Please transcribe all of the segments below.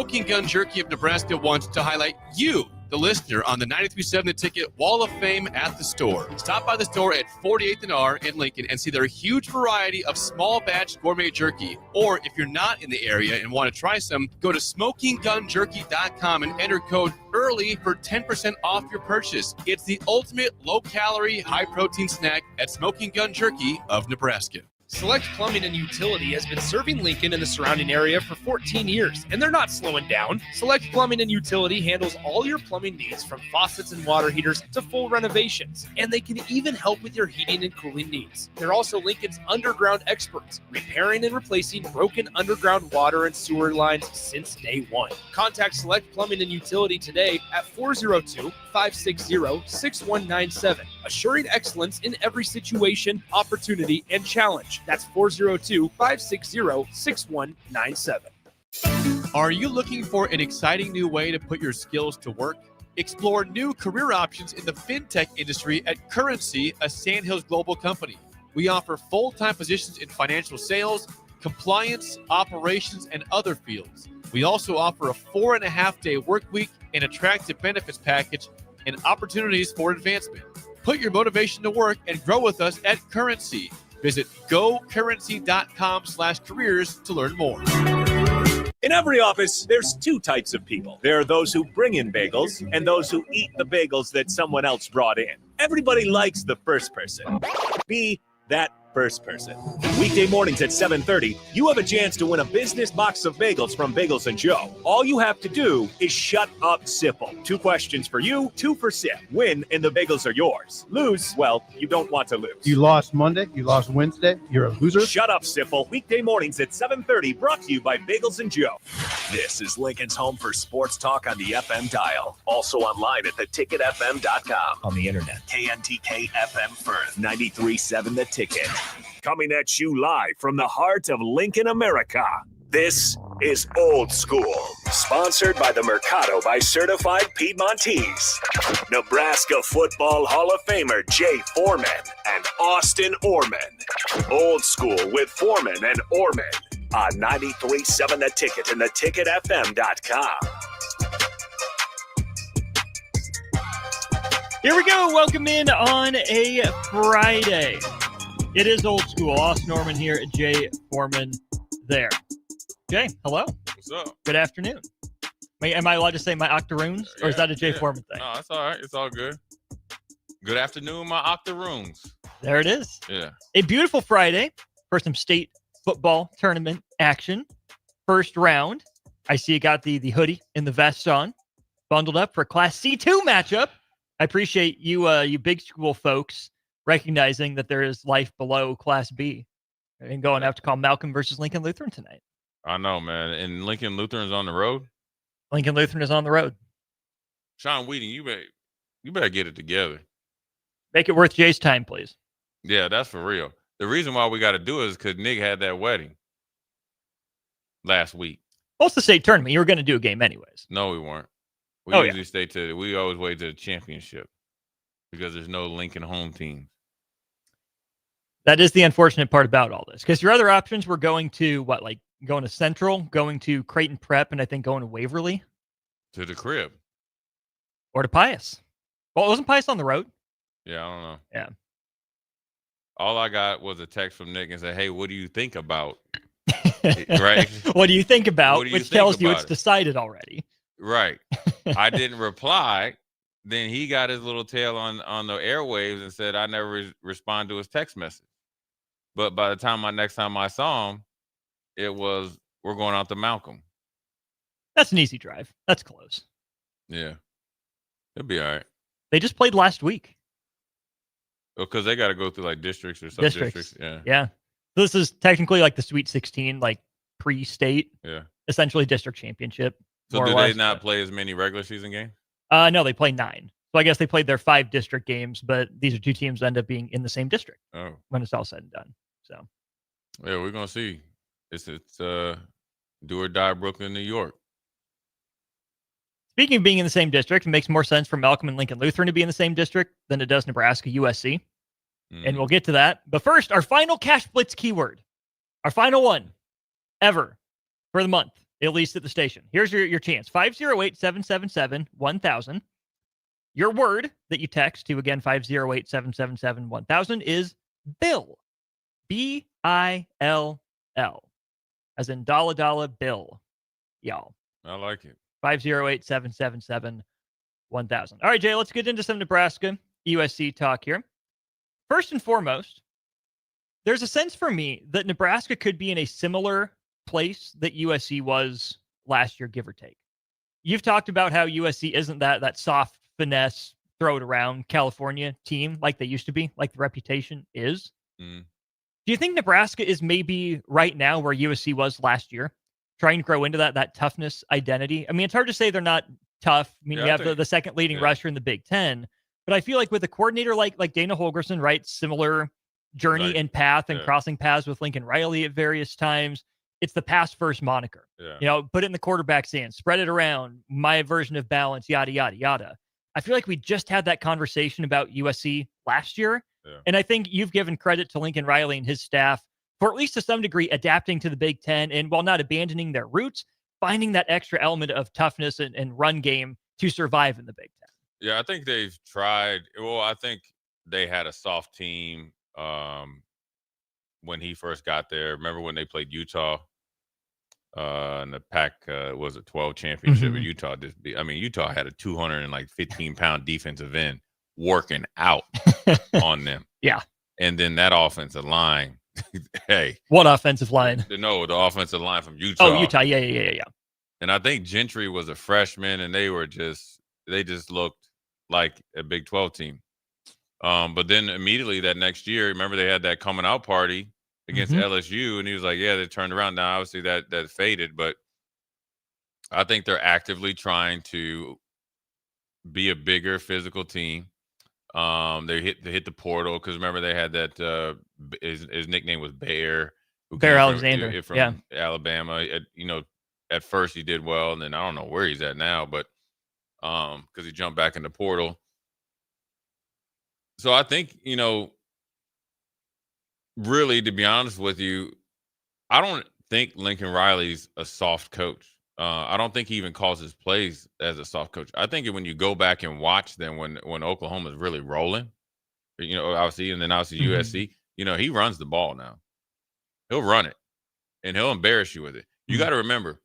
Smoking Gun Jerky of Nebraska wants to highlight you, the listener, on the 93.7 The Ticket Wall of Fame at the store. Stop by the store at 48th and R in Lincoln and see their huge variety of small batch gourmet jerky. Or if you're not in the area and want to try some, go to smokinggunjerky.com and enter code EARLY for 10% off your purchase. It's the ultimate low-calorie, high-protein snack at Smoking Gun Jerky of Nebraska. Select Plumbing and Utility has been serving Lincoln and the surrounding area for 14 years, and they're not slowing down. Select Plumbing and Utility handles all your plumbing needs, from faucets and water heaters to full renovations, and they can even help with your heating and cooling needs. They're also Lincoln's underground experts, repairing and replacing broken underground water and sewer lines since day one. Contact Select Plumbing and Utility today at 402-560-6197, assuring excellence in every situation, opportunity, and challenge. That's 402-560-6197. Are you looking for an exciting new way to put your skills to work? Explore new career options in the fintech industry at Currency, a Sandhills global company. We offer full-time positions in financial sales, compliance, operations, and other fields. We also offer a 4.5-day work week, an attractive benefits package, and opportunities for advancement. Put your motivation to work and grow with us at Currency. Visit gocurrency.com/careers to learn more. In every office, there's two types of people. There are those who bring in bagels and those who eat the bagels that someone else brought in. Everybody likes the first person. Be that first person. Weekday mornings at 7:30, you have a chance to win a business box of bagels from Bagels & Joe. All you have to do is shut up, Sipple. 2 questions for you, 2 for Sip. Win, and the bagels are yours. Lose, well, you don't want to lose. You lost Monday, you lost Wednesday, you're a loser. Shut up, Sipple. Weekday mornings at 7:30, brought to you by Bagels & Joe. This is Lincoln's home for sports talk on the FM dial. Also online at theticketfm.com. On the internet, KNTK FM Firth, 93.7 The Ticket. Coming at you live from the heart of Lincoln, America. This is Old School, sponsored by the Mercado by Certified Piedmontese. Nebraska Football Hall of Famer Jay Foreman and Austin Orman. Old School with Foreman and Orman on 93.7 The Ticket and theticketfm.com. Here we go. Welcome in on a Friday. It is Old School. Austin Norman here, Jay Foreman there. Jay, hello. What's up? Good afternoon. Am I allowed to say my octoroons, or is that a Jay Foreman thing? No, it's all right. It's all good. Good afternoon, my octoroons. There it is. Yeah. A beautiful Friday for some state football tournament action. First round. I see you got the hoodie and the vest on, bundled up for a Class C2 matchup. I appreciate you, you big school folks, recognizing that there is life below Class B and going out to call Malcolm versus Lincoln Lutheran tonight. I know, man. And Lincoln Lutheran's on the road. Lincoln Lutheran is on the road. Sean Wheaton, you better get it together. Make it worth Jay's time, please. Yeah, that's for real. The reason why we got to do it is because Nick had that wedding last week. Well, it's the state tournament. You were going to do a game anyways. No, we weren't. We we always wait to the championship because there's no Lincoln home team. That is the unfortunate part about all this, because your other options were going to going to Central, going to Creighton Prep, and I think going to Waverly. To the crib. Or to Pius. Well, wasn't Pius on the road? Yeah, I don't know. Yeah. All I got was a text from Nick and said, hey, what do you think about? Right? What do you think about? Which tells you it's it? Decided already. Right. I didn't reply. Then he got his little tail on the airwaves and said, I never respond to his text message. But by the time next time I saw him, it was, we're going out to Malcolm. That's an easy drive. That's close. Yeah. It'll be all right. They just played last week. Because they got to go through like districts or sub-districts. Yeah. Yeah. This is technically like the Sweet 16, like pre-state. Yeah. Essentially district championship. So do they not play as many regular season games? No, they play 9. So I guess they played their 5 district games, but these are 2 teams that end up being in the same district when it's all said and done. So, yeah, we're gonna see. It's do or die Brooklyn, New York. Speaking of being in the same district, it makes more sense for Malcolm and Lincoln Lutheran to be in the same district than it does Nebraska, USC. And we'll get to that. But first, our final Cash Blitz keyword, our final one ever for the month. at least at the station. Here's your chance. 508-777-1000. Your word that you text to, again, 508-777-1000 is Bill. B-I-L-L. As in dollar bill. Y'all. I like it. 508-777-1000. All right, Jay, let's get into some Nebraska USC talk here. First and foremost, there's a sense for me that Nebraska could be in a similar place that USC was last year, give or take. You've talked about how USC isn't that soft finesse, throw it around California team like they used to be, like the reputation is. Mm. Do you think Nebraska is maybe right now where USC was last year, trying to grow into that toughness identity? I mean, it's hard to say they're not tough. I mean, you have the second leading rusher in the Big Ten, but I feel like with a coordinator like Dana Holgorsen, right, similar journey and path and crossing paths with Lincoln Riley at various times, it's the pass first moniker. Yeah. Put it in the quarterback's hands, spread it around, my version of balance, yada, yada, yada. I feel like we just had that conversation about USC last year. Yeah. And I think you've given credit to Lincoln Riley and his staff for, at least to some degree, adapting to the Big Ten, and while not abandoning their roots, finding that extra element of toughness and run game to survive in the Big Ten. Yeah, I think they've tried. Well, I think they had a soft team when he first got there. Remember when they played Utah in the Pac, was a 12 championship? And Utah Utah had a 215-pound defensive end working out on them. Yeah. And then that offensive line, hey. What offensive line? No, the offensive line from Utah. Oh, Utah. Yeah. And I think Gentry was a freshman, and they just looked like a Big 12 team. But then immediately that next year, remember they had that coming out party against LSU, and he was like, yeah, they turned around. Now, obviously that faded, but I think they're actively trying to be a bigger physical team. They hit the portal, because remember they had that his nickname was Bear. Bear Alexander from Alabama. At first he did well, and then I don't know where he's at now, but because he jumped back in the portal. So I think, really, to be honest with you, I don't think Lincoln Riley's a soft coach. I don't think he even calls his plays as a soft coach. I think when you go back and watch them when Oklahoma's really rolling, obviously, and then obviously USC, he runs the ball now. He'll run it, and he'll embarrass you with it. You got to remember,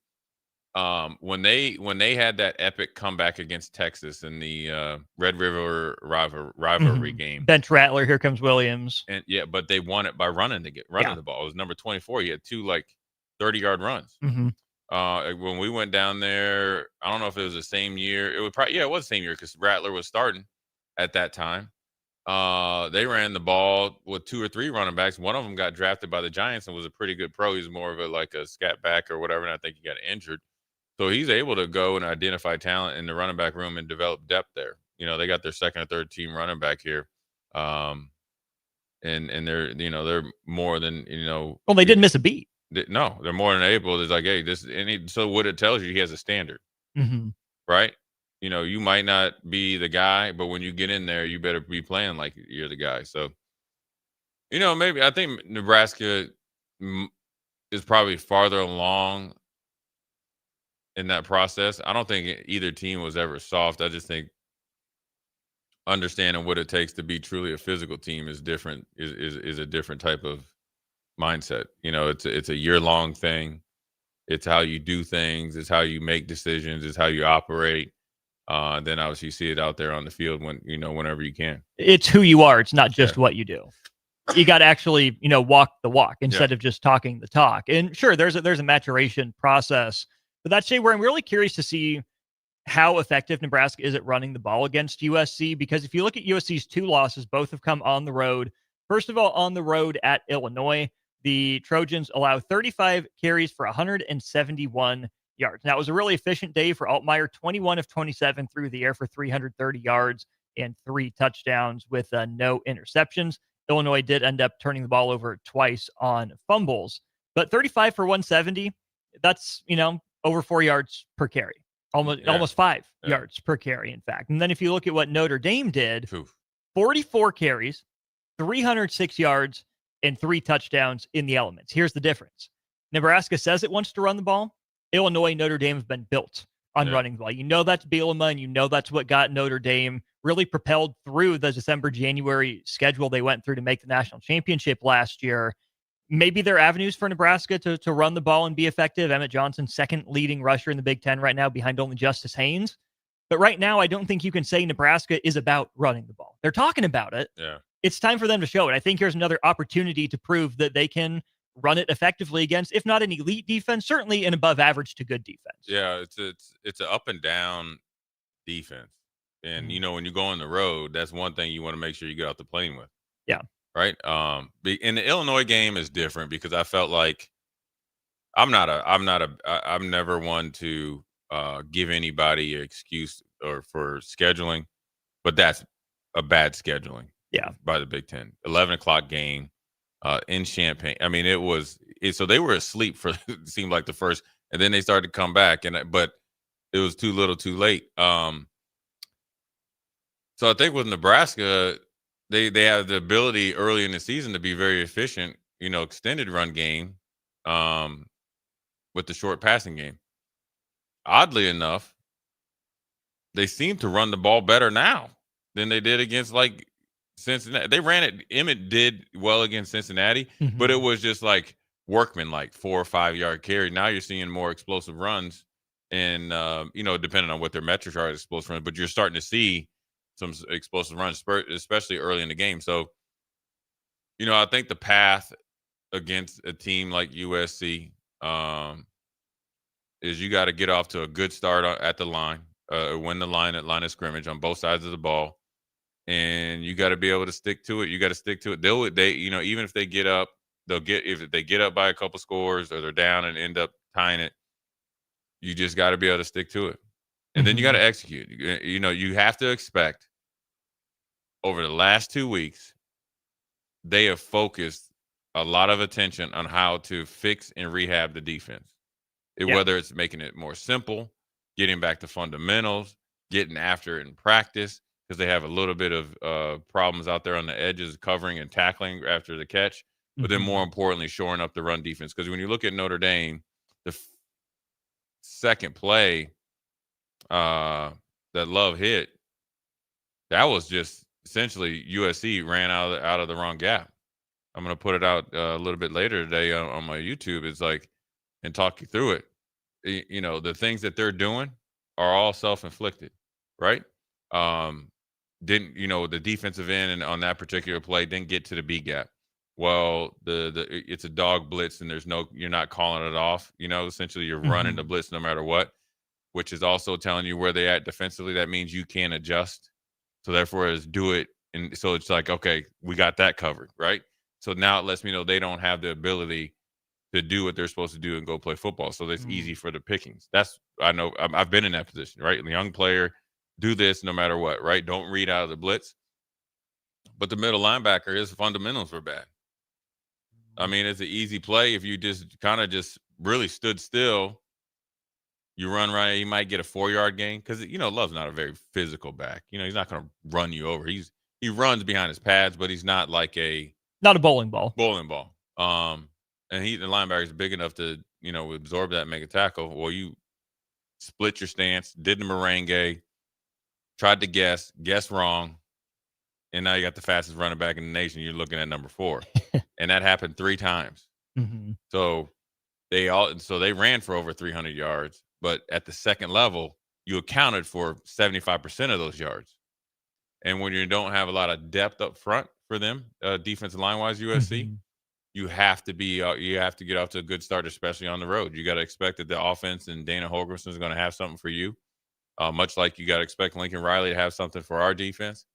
when they had that epic comeback against Texas in the Red River rivalry game. Bench Rattler, here comes Williams. And but they won it by running the ball. It was number 24. He had two 30-yard runs. When we went down there, I don't know if it was the same year. It was the same year, because Rattler was starting at that time. They ran the ball with 2 or 3 running backs. One of them got drafted by the Giants and was a pretty good pro. He's more of a scat back or whatever, and I think he got injured. So he's able to go and identify talent in the running back room and develop depth there. They got their second or third team running back here. And they're more than, Well, they didn't miss a beat. No, they're more than able. It's like, hey, so what it tells you, he has a standard, right? You might not be the guy, but when you get in there, you better be playing like you're the guy. So, maybe I think Nebraska is probably farther along in that process. I don't think either team was ever soft. I just think understanding what it takes to be truly a physical team is different, is a different type of mindset. It's a year-long thing. It's how you do things. It's how you make decisions. It's how you operate. Then obviously you see it out there on the field whenever you can. It's who you are. It's not just what you do. You got to actually, walk the walk instead of just talking the talk. And sure, there's a maturation process, but that's where I'm really curious to see how effective Nebraska is at running the ball against USC. Because if you look at USC's 2 losses, both have come on the road. First of all, on the road at Illinois, the Trojans allow 35 carries for 171 yards. Now, it was a really efficient day for Altmaier, 21 of 27 through the air for 330 yards and 3 touchdowns with no interceptions. Illinois did end up turning the ball over twice on fumbles, but 35 for 170, that's, over 4 yards per carry, almost 5 yards per carry, in fact. And then if you look at what Notre Dame did, 44 carries, 306 yards, and 3 touchdowns in the elements. Here's the difference. Nebraska says it wants to run the ball. Illinois, Notre Dame have been built on running the ball. You know that's Bielema, and you know that's what got Notre Dame really propelled through the December-January schedule they went through to make the national championship last year. Maybe there are avenues for Nebraska to run the ball and be effective. Emmett Johnson, second leading rusher in the Big Ten right now, behind only Justice Haynes. But right now, I don't think you can say Nebraska is about running the ball. They're talking about it. Yeah. It's time for them to show it. I think here's another opportunity to prove that they can run it effectively against, if not an elite defense, certainly an above average to good defense. Yeah, it's an up and down defense. And when you go on the road, that's one thing you want to make sure you get off the plane with. Yeah. Right. And the Illinois game is different because I felt like I'm never one to give anybody an excuse for scheduling, but that's a bad scheduling. Yeah. By the Big Ten, 11 o'clock game in Champaign. I mean, so they were asleep for it seemed like the first, and then they started to come back, but it was too little, too late. So I think with Nebraska, they have the ability early in the season to be very efficient, extended run game with the short passing game. Oddly enough, they seem to run the ball better now than they did against like Cincinnati. They ran it. Emmett did well against Cincinnati, but it was just like workman, like 4 or 5 yard carry. Now you're seeing more explosive runs, and depending on what their metrics are, explosive runs. But you're starting to see some explosive runs, especially early in the game. So, I think the path against a team like USC is you got to get off to a good start at the line, win the line at line of scrimmage on both sides of the ball, and you got to be able to stick to it. You got to stick to it. Even if they get up, if they get up by a couple scores or they're down and end up tying it, you just got to be able to stick to it. And then you got to execute. You have to expect over the last 2 weeks, they have focused a lot of attention on how to fix and rehab the defense. Whether it's making it more simple, getting back to fundamentals, getting after it in practice, because they have a little bit of problems out there on the edges, covering and tackling after the catch. But then more importantly, shoring up the run defense. Because when you look at Notre Dame, the second play that Love hit, that was just essentially USC ran out of the wrong gap. I'm going to put it out a little bit later today on my YouTube. It's like, and talk you through it. The things that they're doing are all self-inflicted, right? The defensive end and on that particular play didn't get to the B gap. Well, it's a dog blitz and you're not calling it off. Essentially you're running the blitz no matter what, which is also telling you where they at defensively. That means you can adjust. So therefore, is do it. And so it's like, okay, we got that covered, right? So now it lets me know they don't have the ability to do what they're supposed to do and go play football. So that's easy for the pickings. I know I've been in that position, right? The young player, do this no matter what, right? Don't read out of the blitz. But the middle linebacker, his fundamentals were bad. I mean, it's an easy play if you just kind of just really stood still. You run right, he might get a 4 yard gain because Love's not a very physical back. He's not going to run you over. He runs behind his pads, but he's not like not a bowling ball. And the linebacker is big enough to absorb that and make a tackle. Well, you split your stance, did the merengue, tried to guess wrong, and now you got the fastest running back in the nation. You're looking at number 4, and that happened 3 times. So they ran for over 300 yards, but at the second level, you accounted for 75% of those yards. And when you don't have a lot of depth up front for them, defensive line wise, USC, you have to get off to a good start, especially on the road. You got to expect that the offense and Dana Holgorsen is going to have something for you, much like you got to expect Lincoln Riley to have something for our defense.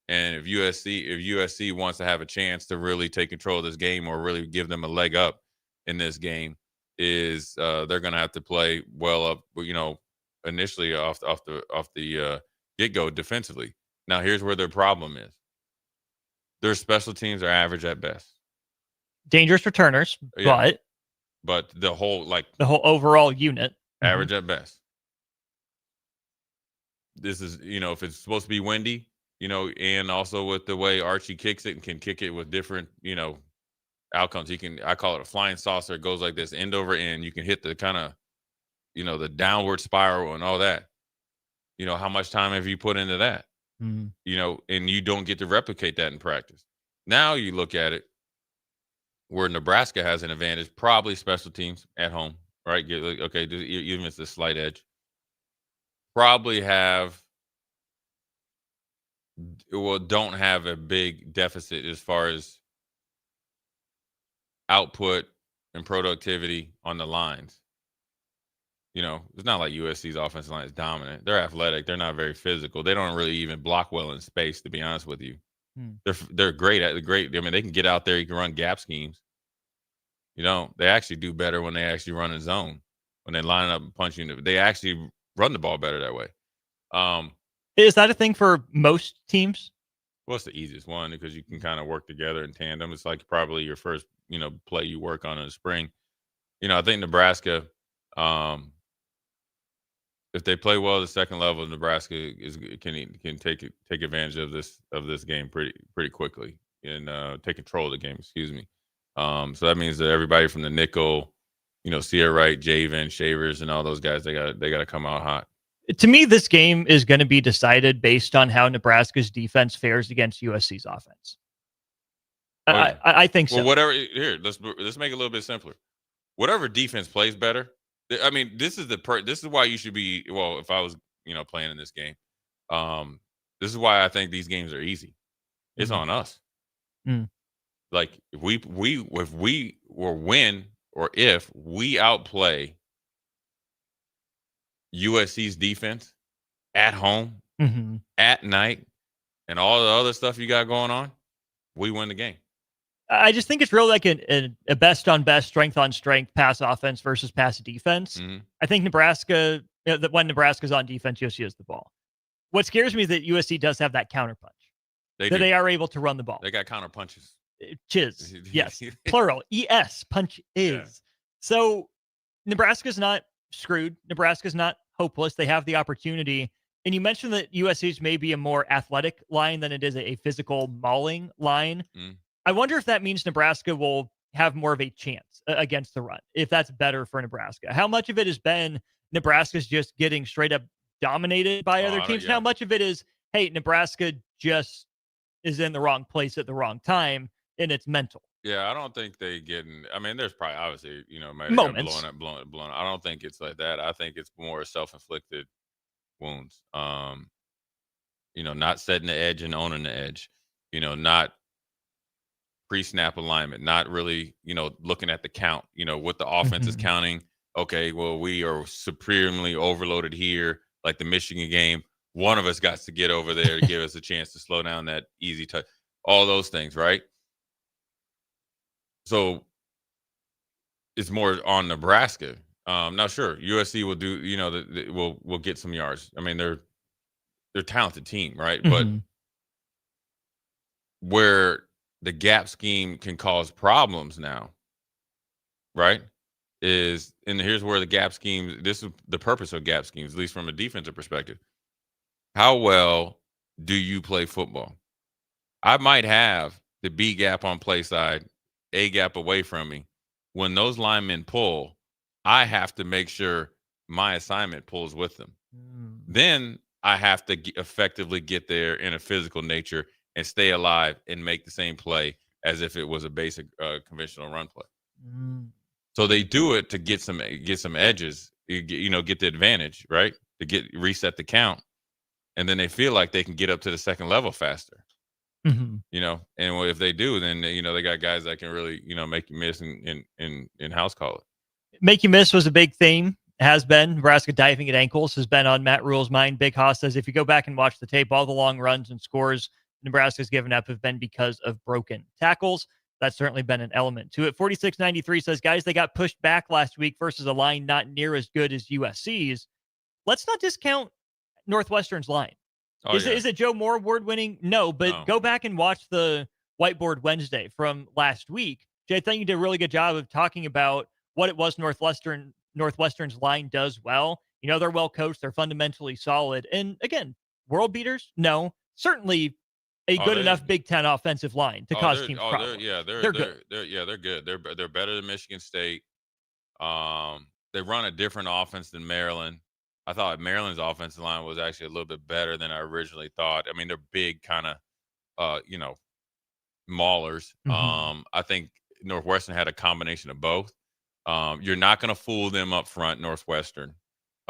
And if USC wants to have a chance to really take control of this game or really give them a leg up in this game, is they're going to have to play well up, initially off the get-go defensively. Now, here's where their problem is. Their special teams are average at best. Dangerous returners, but the whole overall unit, average at best. This is, if it's supposed to be windy, and also with the way Archie kicks it and can kick it with different, outcomes. I call it a flying saucer. It goes like this, end over end. You can hit the kind of the downward spiral and all that. How much time have you put into that? Mm. And you don't get to replicate that in practice. Now you look at it where Nebraska has an advantage, probably special teams at home, right? Okay, even if it's a slight edge. Probably don't have a big deficit as far as output and productivity on the lines. It's not like USC's offensive line is dominant. They're athletic. They're not very physical. They don't really even block well in space, to be honest with you. They're great at the great. I mean, they can get out there. You can run gap schemes. They actually do better when they actually run a zone. When they line up and punch you, they actually run the ball better that way. Is that a thing for most teams? Well, it's the easiest one because you can kind of work together in tandem. It's like probably your first, play you work on in the spring. I think Nebraska, if they play well at the second level, Nebraska can take advantage of this game pretty quickly and take control of the game. Excuse me. So that means that everybody from the nickel, Sierra Wright, Javen, Shavers, and all those guys, they got to come out hot. To me, this game is going to be decided based on how Nebraska's defense fares against USC's offense. I think so. Well, whatever. Here, let's make it a little bit simpler. Whatever defense plays better. I mean, this is why you should be. Well, if I was, playing in this game, this is why I think these games are easy. It's on us. Mm. Like if we outplay USC's defense at home, at night, and all the other stuff you got going on, we win the game. I just think it's really like a best on best, strength on strength pass offense versus pass defense. Mm-hmm. I think Nebraska, that when Nebraska's on defense, USC has the ball. What scares me is that USC does have that counter punch. They are able to run the ball. They got counter punches. Chiz, yes, plural, ES, punch is. Yeah. So Nebraska's not screwed. Nebraska's not hopeless. They have the opportunity. And you mentioned that USC's may be a more athletic line than it is a physical mauling line. Mm. I wonder if that means Nebraska will have more of a chance against the run, if that's better for Nebraska. How much of it has been Nebraska's just getting straight up dominated by other teams? Yeah. How much of it is, hey, Nebraska just is in the wrong place at the wrong time, and it's mental? Yeah, I don't think they getting. I mean, there's probably obviously moments blowing up. I don't think it's like that. I think it's more self-inflicted wounds. Not setting the edge and owning the edge. Not pre-snap alignment. Not really, looking at the count. What the offense is counting. Okay, well, we are supremely overloaded here, like the Michigan game. One of us got to get over there to give us a chance to slow down that easy touch. All those things, right? So it's more on Nebraska. Now, sure, USC will do. Will get some yards. I mean, they're a talented team, right? But where the gap scheme can cause problems now, right? And here's where the gap schemes. This is the purpose of gap schemes, at least from a defensive perspective. How well do you play football? I might have the B gap on play side, A gap away from me. When those linemen pull, I have to make sure my assignment pulls with them. Then I have to effectively get there in a physical nature and stay alive and make the same play as if it was a basic conventional run play. So they do it to get some edges, get the advantage, right? To reset the count. And then they feel like they can get up to the second level faster. And if they do, then they got guys that can really make you miss and house call it. Make you miss was a big theme. Has been. Nebraska diving at ankles has been on Matt Rule's mind. Big Haas says if you go back and watch the tape, all the long runs and scores Nebraska's given up have been because of broken tackles. That's certainly been an element to it. 4693 says, guys, they got pushed back last week versus a line not near as good as USC's. Let's not discount Northwestern's line. Is it Joe Moore award-winning? No, but go back and watch the Whiteboard Wednesday from last week. Jay, I think you did a really good job of talking about what it was Northwestern's line does well. They're well coached. They're fundamentally solid. And again, world beaters? No. Certainly a good enough Big Ten offensive line to cause teams problems. They're good. They're good. They're better than Michigan State. They run a different offense than Maryland. I thought Maryland's offensive line was actually a little bit better than I originally thought. I mean, they're big, kind of, maulers. I think Northwestern had a combination of both. You're not going to fool them up front, Northwestern.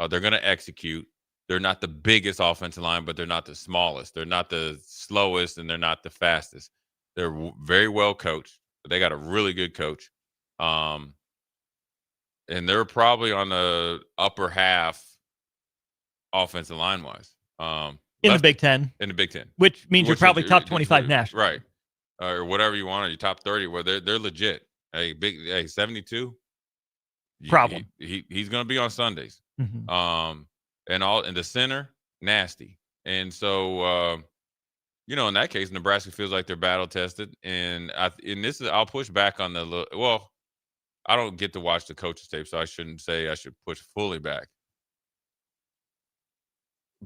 They're going to execute. They're not the biggest offensive line, but they're not the smallest. They're not the slowest, and they're not the fastest. They're very well coached. They got a really good coach. And they're probably on the upper half offensive line-wise. In the Big Ten. In the Big Ten. Which means you're probably top 25 national. Right. Or whatever you want, or your top 30, where they're legit. Hey, 72. Problem. He's going to be on Sundays. Mm-hmm. And in the center, nasty. And so, in that case, Nebraska feels like they're battle tested. And I'll push back on I don't get to watch the coaches tape, so I shouldn't say I should push fully back.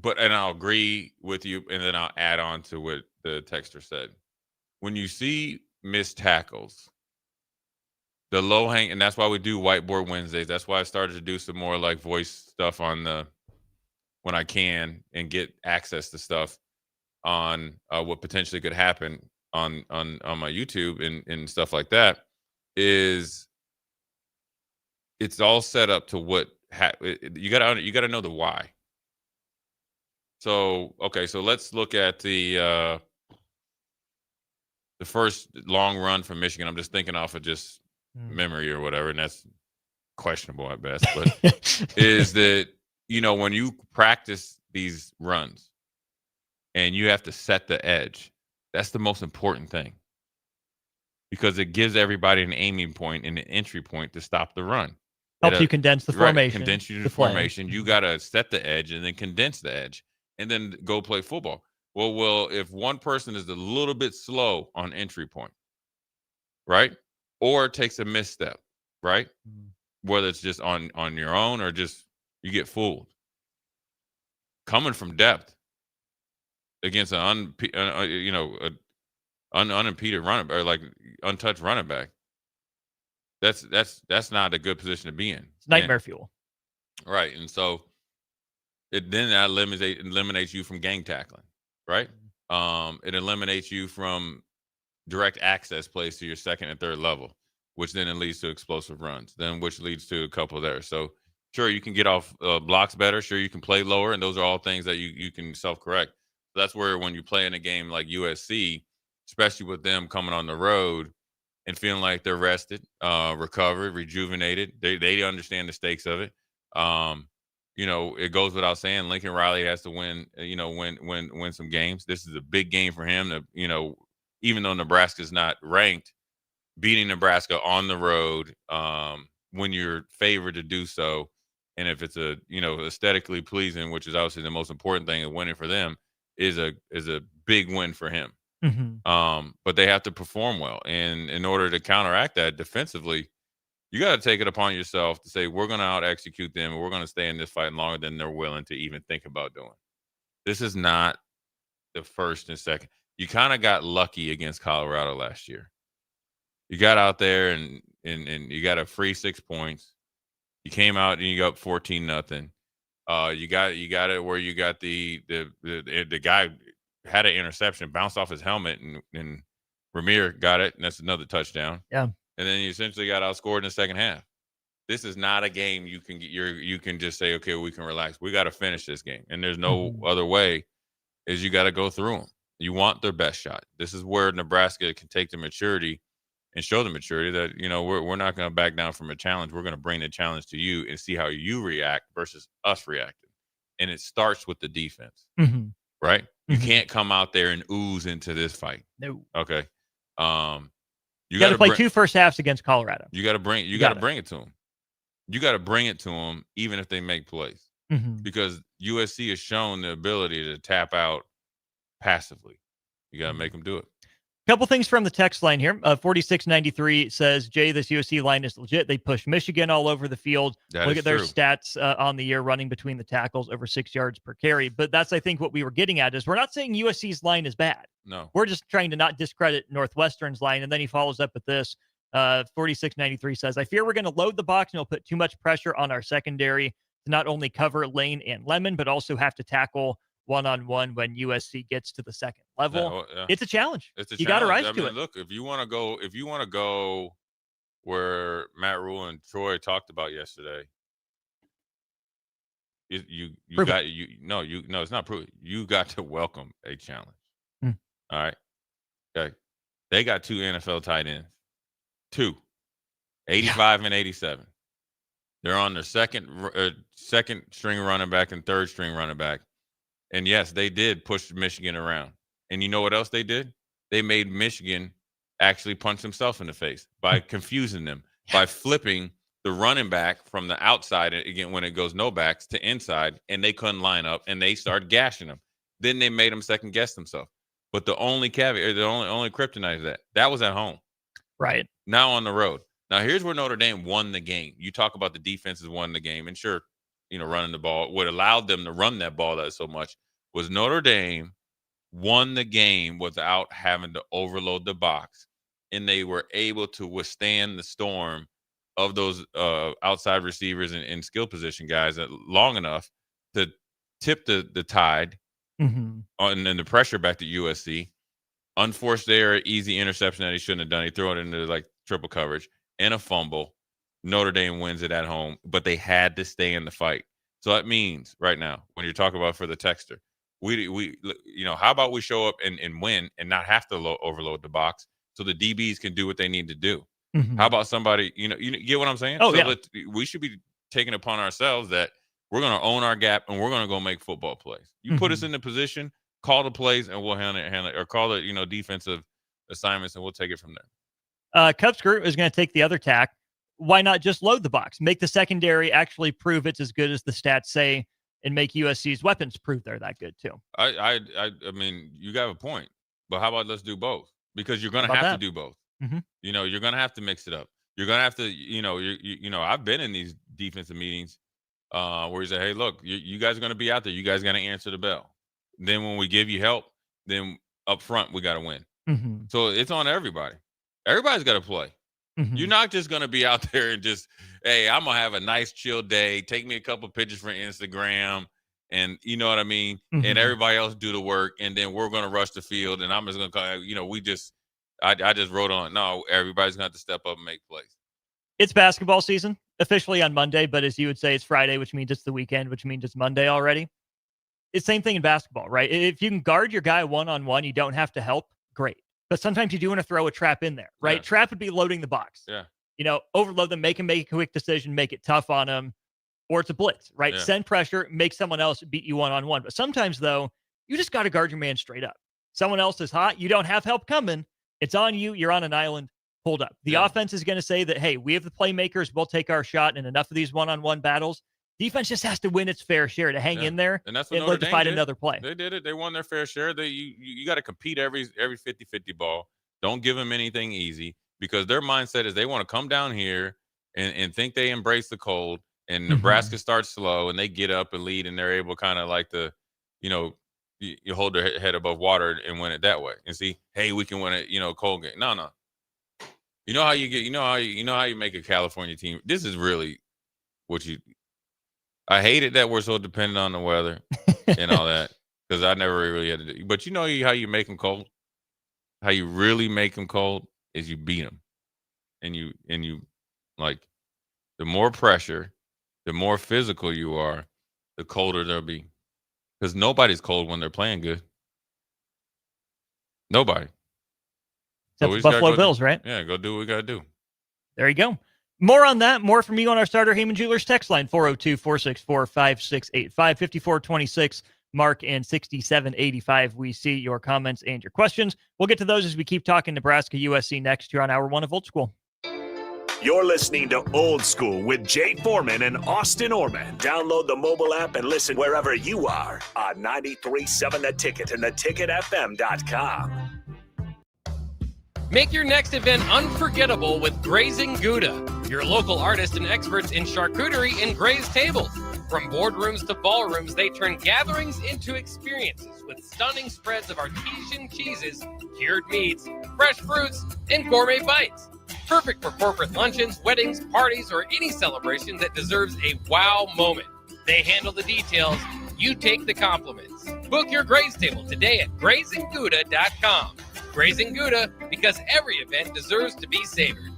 And I'll agree with you, and then I'll add on to what the texter said. When you see missed tackles, the low hang, and that's why we do whiteboard Wednesdays. That's why I started to do some more like voice stuff when I can, and get access to stuff on what potentially could happen on my YouTube and stuff like that. Is it's all set up to what you got to know the why. So so let's look at the first long run from Michigan. I'm just thinking off of just memory or whatever, and that's questionable at best. But is that when you practice these runs and you have to set the edge, that's the most important thing, because it gives everybody an aiming point and an entry point to stop the run. Helps you condense the formation. Condense you the formation. You got to set the edge and then condense the edge and then go play football. Well, if one person is a little bit slow on entry point, right, or takes a misstep, right, whether it's just on your own or just you get fooled. Coming from depth against an unimpeded running, or like untouched running back, that's not a good position to be in. It's nightmare fuel. Right. And so that eliminates you from gang tackling, right? It eliminates you from direct access plays to your second and third level, which then it leads to explosive runs, which leads to a couple there. So sure, you can get off blocks better. Sure, you can play lower, and those are all things that you can self-correct. So that's where when you play in a game like USC, especially with them coming on the road and feeling like they're rested, recovered, rejuvenated, they understand the stakes of it. It goes without saying, Lincoln Riley has to win some games. This is a big game for him to, even though Nebraska's not ranked, beating Nebraska on the road when you're favored to do so. And if it's aesthetically pleasing, which is obviously the most important thing of winning for them, is a big win for him. Mm-hmm. But they have to perform well. And in order to counteract that defensively, you got to take it upon yourself to say, we're going to out execute them, and we're going to stay in this fight longer than they're willing to even think about doing. This is not the first and second. You kind of got lucky against Colorado last year. You got out there and you got a free 6 points. You came out and you got 14-0. You got it where you got the guy had an interception, bounced off his helmet, and Ramir got it, and that's another touchdown. Yeah. And then you essentially got outscored in the second half. This is not a game you can just say, okay, we can relax. We got to finish this game, and there's no other way. Is you got to go through them. You want their best shot. This is where Nebraska can take the maturity and show the maturity that we're not going to back down from a challenge. We're going to bring the challenge to you and see how you react versus us reacting. And it starts with the defense, right? You can't come out there and ooze into this fight. No. Okay. You got to play 2 first halves against Colorado. You got to bring it to them. You got to bring it to them, even if they make plays, because USC has shown the ability to tap out passively. You got to make them do it. Couple things from the text line here. 4693 says, Jay, this USC line is legit. They push Michigan all over the field. Look at their stats on the year, running between the tackles over 6 yards per carry. But that's, I think, what we were getting at is we're not saying USC's line is bad. No. We're just trying to not discredit Northwestern's line. And then he follows up with this. 4693 says, I fear we're going to load the box and it'll put too much pressure on our secondary to not only cover Lane and Lemon, but also have to tackle one-on-one when USC gets to the second level. It's a challenge. You got to rise to it. Look, if you want to go where Matt Rule and Troy talked about yesterday, it's not proof. You got to welcome a challenge. All right. Okay. They got 2 NFL tight ends. 2. 85 and 87. They're on their second string running back and third string running back. And yes, they did push Michigan around. And you know what else they did? They made Michigan actually punch himself in the face by confusing them, by flipping the running back from the outside, again, when it goes no backs, to inside, and they couldn't line up, and they started gashing them. Then they made him second guess themselves. But the only caveat, the only kryptonite is that was at home. Right. Now on the road. Now here's where Notre Dame won the game. You talk about the defenses won the game, and sure, running the ball. What allowed them to run that ball that so much was Notre Dame won the game without having to overload the box, and they were able to withstand the storm of those outside receivers and skill position guys long enough to tip the tide and then the pressure back to USC. Unforced error, easy interception that he shouldn't have done. He threw it into like triple coverage and a fumble. Notre Dame wins it at home, but they had to stay in the fight. So that means right now, when you're talking about for the texter, we how about we show up and win and not have to overload the box so the DBs can do what they need to do. How about somebody, you get what I'm saying? Oh, so we should be taking upon ourselves that we're going to own our gap and we're going to go make football plays. You put us in the position, call the plays, and we'll handle it, or call it, defensive assignments, and we'll take it from there. Cubsker is going to take the other tack. Why not just load the box? Make the secondary actually prove it's as good as the stats say, and make USC's weapons prove they're that good too. I mean, you got a point, but how about let's do both? Because you're going to have to do both. You're going to have to mix it up. You're going to have to, I've been in these defensive meetings where you say, hey, look, you guys are going to be out there. You guys got to answer the bell. Then when we give you help, then up front, we got to win. So it's on everybody. Everybody's got to play. You're not just going to be out there and just, hey, I'm going to have a nice chill day. Take me a couple pictures for Instagram. And you know what I mean? And everybody else do the work. And then we're going to rush the field. And I'm just going to, I just wrote on, no, everybody's going to have to step up and make plays. It's basketball season officially on Monday, but as you would say, it's Friday, which means it's the weekend, which means it's Monday already. It's the same thing in basketball, right? If you can guard your guy one-on-one, you don't have to help, great. But sometimes you do want to throw a trap in there, right? Yeah. Trap would be loading the box. Yeah. Overload them, make them make a quick decision, make it tough on them, or it's a blitz, right? Yeah. Send pressure, make someone else beat you one-on-one. But sometimes, though, you just got to guard your man straight up. Someone else is hot. You don't have help coming. It's on you. You're on an island. Hold up. The offense is going to say that, hey, we have the playmakers. We'll take our shot in enough of these one-on-one battles. Defense just has to win its fair share to hang in there and that's what Notre Dame fight another play. They did it. They won their fair share. You got to compete every 50-50 ball. Don't give them anything easy because their mindset is they want to come down here and think they embrace the cold. And Nebraska starts slow and they get up and lead and they're able kind of like to, you hold their head above water and win it that way. And see, hey, we can win it, cold game. No. You know how you get, how you make a California team. This is really what I hated that we're so dependent on the weather and all that because I never really had to do. But how you make them cold? How you really make them cold is you beat them, and you like the more pressure, the more physical you are, the colder they'll be. Because nobody's cold when they're playing good. Nobody. Except so Buffalo Bills, right? Yeah, go do what we got to do. There you go. More on that. More from you on our Starter Heyman Jewelers text line, 402-464-5685, 5426, Mark, and 6785. We see your comments and your questions. We'll get to those as we keep talking Nebraska USC next here on Hour 1 of Old School. You're listening to Old School with Jay Foreman and Austin Orman. Download the mobile app and listen wherever you are on 93.7 The Ticket and theticketfm.com. Make your next event unforgettable with Grazing Gouda, your local artists and experts in charcuterie and grazed tables. From boardrooms to ballrooms, they turn gatherings into experiences with stunning spreads of artesian cheeses, cured meats, fresh fruits, and gourmet bites. Perfect for corporate luncheons, weddings, parties, or any celebration that deserves a wow moment. They handle the details. You take the compliments. Book your Graze table today at grazandgouda.com. Graze and Gouda, because every event deserves to be savored.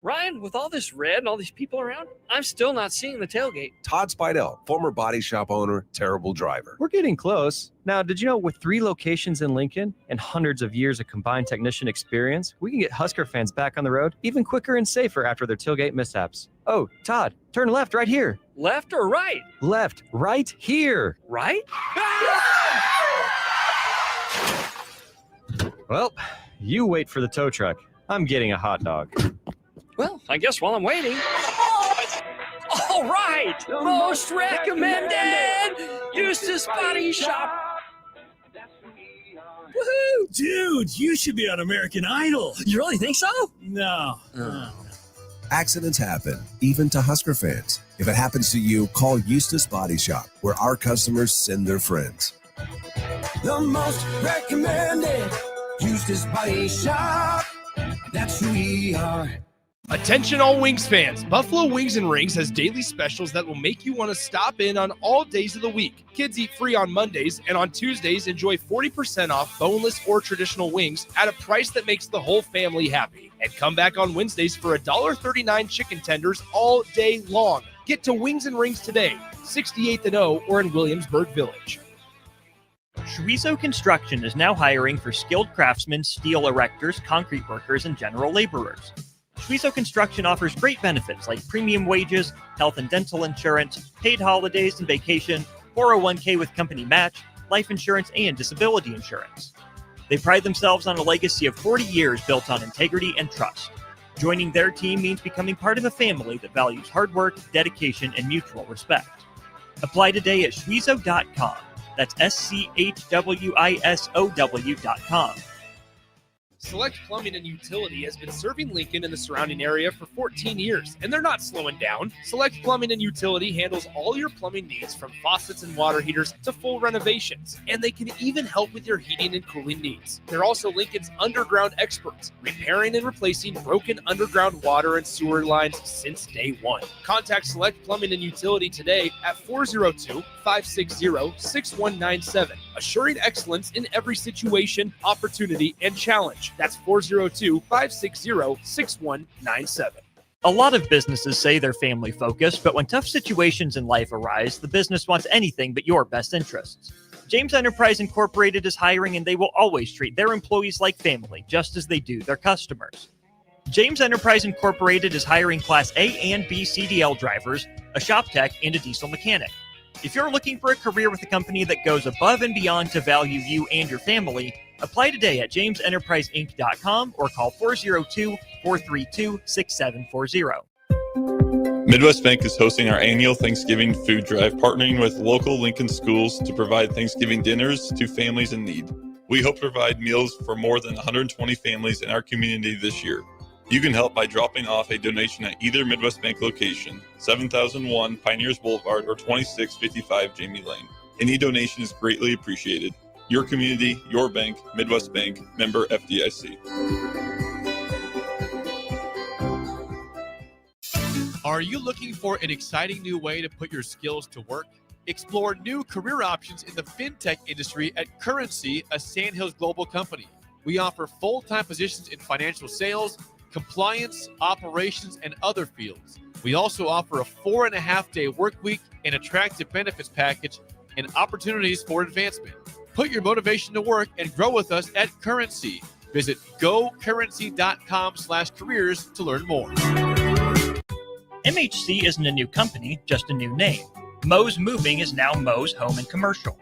Ryan, with all this red and all these people around, I'm still not seeing the tailgate. Todd Spidell, former body shop owner, terrible driver. We're getting close. Now, did you know with 3 locations in Lincoln and hundreds of years of combined technician experience, we can get Husker fans back on the road even quicker and safer after their tailgate mishaps? Oh, Todd, turn left right here. Left or right? Left, right here. Right? Well, you wait for the tow truck. I'm getting a hot dog. Well, I guess while I'm waiting. All right! Most recommended! Eustace Body Shop! Woohoo! Dude, you should be on American Idol. You really think so? No. Accidents happen, even to Husker fans. If it happens to you, call Eustace Body Shop, where our customers send their friends. The most recommended Eustace Body Shop. That's who we are. Attention all Wings fans. Buffalo Wings and Rings has daily specials that will make you want to stop in on all days of the week. Kids eat free on Mondays, and on Tuesdays, enjoy 40% off boneless or traditional wings at a price that makes the whole family happy. And come back on Wednesdays for $1.39 chicken tenders all day long. Get to Wings and Rings today, 68th and O, or in Williamsburg Village. Schweizo Construction is now hiring for skilled craftsmen, steel erectors, concrete workers, and general laborers. Schweizo Construction offers great benefits like premium wages, health and dental insurance, paid holidays and vacation, 401k with company match, life insurance, and disability insurance. They pride themselves on a legacy of 40 years built on integrity and trust. Joining their team means becoming part of a family that values hard work, dedication, and mutual respect. Apply today at schweizo.com. That's schwisow.com. Select Plumbing and Utility has been serving Lincoln and the surrounding area for 14 years, and they're not slowing down. Select Plumbing and Utility handles all your plumbing needs from faucets and water heaters to full renovations, and they can even help with your heating and cooling needs. They're also Lincoln's underground experts, repairing and replacing broken underground water and sewer lines since day one. Contact Select Plumbing and Utility today at 402-560-6197, assuring excellence in every situation, opportunity, and challenge. That's 402-560-6197. A lot of businesses say they're family focused, but when tough situations in life arise, the business wants anything but your best interests. James Enterprise Incorporated is hiring, and they will always treat their employees like family, just as they do their customers. James Enterprise Incorporated is hiring Class A and B CDL drivers, a shop tech, and a diesel mechanic. If you're looking for a career with a company that goes above and beyond to value you and your family, apply today at jamesenterpriseinc.com or call 402-432-6740. Midwest Bank is hosting our annual Thanksgiving food drive, partnering with local Lincoln schools to provide Thanksgiving dinners to families in need. We hope to provide meals for more than 120 families in our community this year. You can help by dropping off a donation at either Midwest Bank location, 7001 Pioneers Boulevard or 2655 Jamie Lane. Any donation is greatly appreciated. Your community, your bank, Midwest Bank, member FDIC. Are you looking for an exciting new way to put your skills to work? Explore new career options in the fintech industry at Currency, a Sandhills global company. We offer full-time positions in financial sales, compliance, operations, and other fields. We also offer a 4.5-day work week, an attractive benefits package, and opportunities for advancement. Put your motivation to work and grow with us at Currency. Visit gocurrency.com/careers to learn more. MHC isn't a new company, just a new name. Moe's Moving is now Moe's Home and Commercial.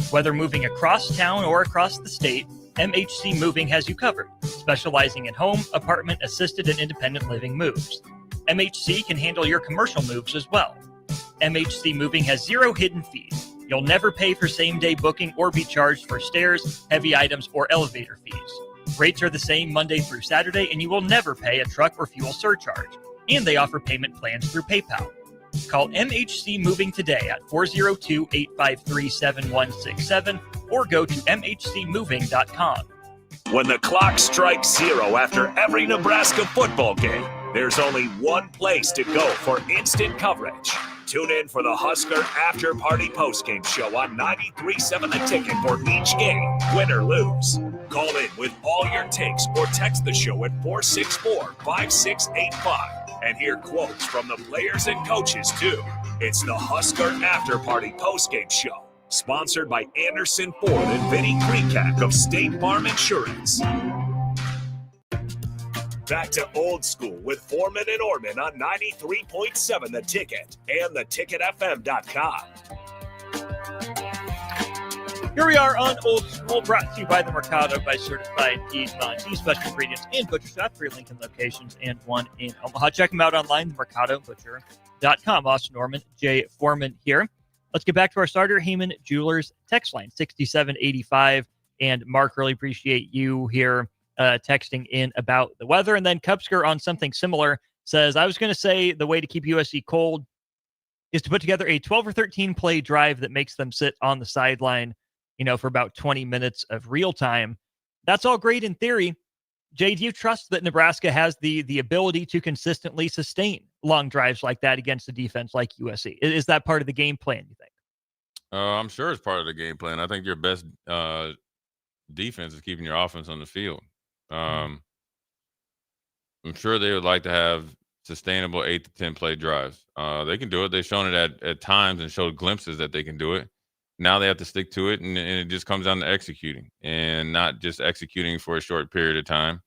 Whether moving across town or across the state, MHC Moving has you covered, specializing in home, apartment, assisted, and independent living moves. MHC can handle your commercial moves as well. MHC Moving has 0 hidden fees. You'll never pay for same-day booking or be charged for stairs, heavy items, or elevator fees. Rates are the same Monday through Saturday, and you will never pay a truck or fuel surcharge. And they offer payment plans through PayPal. Call MHC Moving today at 402-853-7167 or go to mhcmoving.com. When the clock strikes 0 after every Nebraska football game, There's only one place to go for instant coverage. Tune in for the Husker After Party Postgame Show on 93.7 The Ticket for each game, win or lose. Call in with all your takes or text the show at 464-5685 and hear quotes from the players and coaches, too. It's the Husker After Party Postgame Show, sponsored by Anderson Ford and Vinny Kreekak of State Farm Insurance. Back to old school with Foreman and Orman on 93.7 The Ticket and theticketfm.com. Here we are on Old School, brought to you by the Mercado by Certified Piedmontese, special ingredients in butcher shop, 3 Lincoln locations and 1 in Omaha. Check them out online, themercadobutcher.com. Austin Norman, Jay Foreman here. Let's get back to our starter, Heyman Jewelers text line 6785. And Mark, really appreciate you here texting in about the weather. And then Cupsker on something similar says, I was going to say the way to keep USC cold is to put together a 12 or 13 play drive that makes them sit on the sideline, for about 20 minutes of real time. That's all great in theory. Jay, do you trust that Nebraska has the ability to consistently sustain long drives like that against a defense like USC? Is that part of the game plan, you think? I'm sure it's part of the game plan. I think your best defense is keeping your offense on the field. I'm sure they would like to have sustainable 8 to 10 play drives. They can do it. They've shown it at times and showed glimpses that they can do it. Now they have to stick to it, and it just comes down to executing, and not just executing for a short period of time.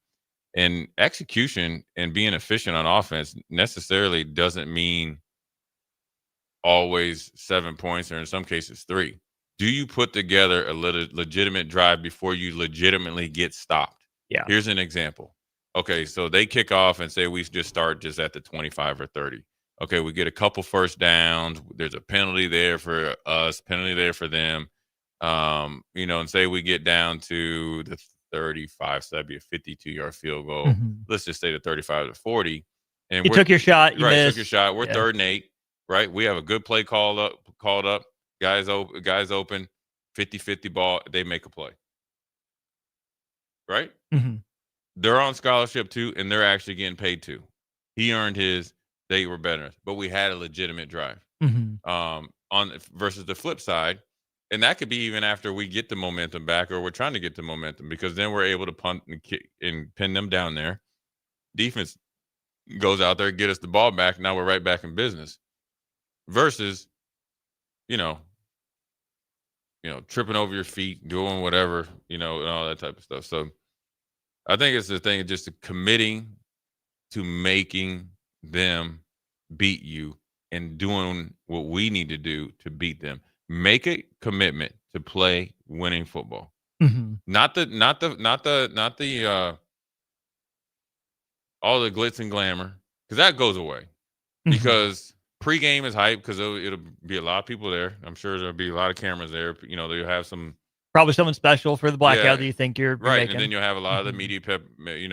And execution and being efficient on offense necessarily doesn't mean always 7 points, or in some cases 3. Do you put together a legitimate drive before you legitimately get stopped? Yeah. Here's an example. Okay, so they kick off and say we just start just at the 25 or 30. Okay, we get a couple first downs. There's a penalty there for us, penalty there for them. And say we get down to the 35, so that'd be a 52-yard field goal. Mm-hmm. Let's just say the 35 to 40. And you took your shot. You missed. Took your shot. We're 3rd and 8, right? We have a good play called up. Guys open, 50-50 ball. They make a play. Right? Mm-hmm. They're on scholarship too, and they're actually getting paid too. He earned his. They were better, but we had a legitimate drive. Mm-hmm. On versus the flip side, and that could be even after we get the momentum back, or we're trying to get the momentum, because then we're able to punt and kick and pin them down there. Defense goes out there, get us the ball back. Now we're right back in business. Versus, tripping over your feet, doing whatever, and all that type of stuff. So I think it's the thing of just committing to making them beat you and doing what we need to do to beat them. Make a commitment to play winning football. Mm-hmm. Not the all the glitz and glamour, because that goes away. Mm-hmm. Because pregame is hype, because it'll be a lot of people there. I'm sure there'll be a lot of cameras there. They'll have probably someone special for the blackout that you think you're right, making. and then you'll have a lot of the media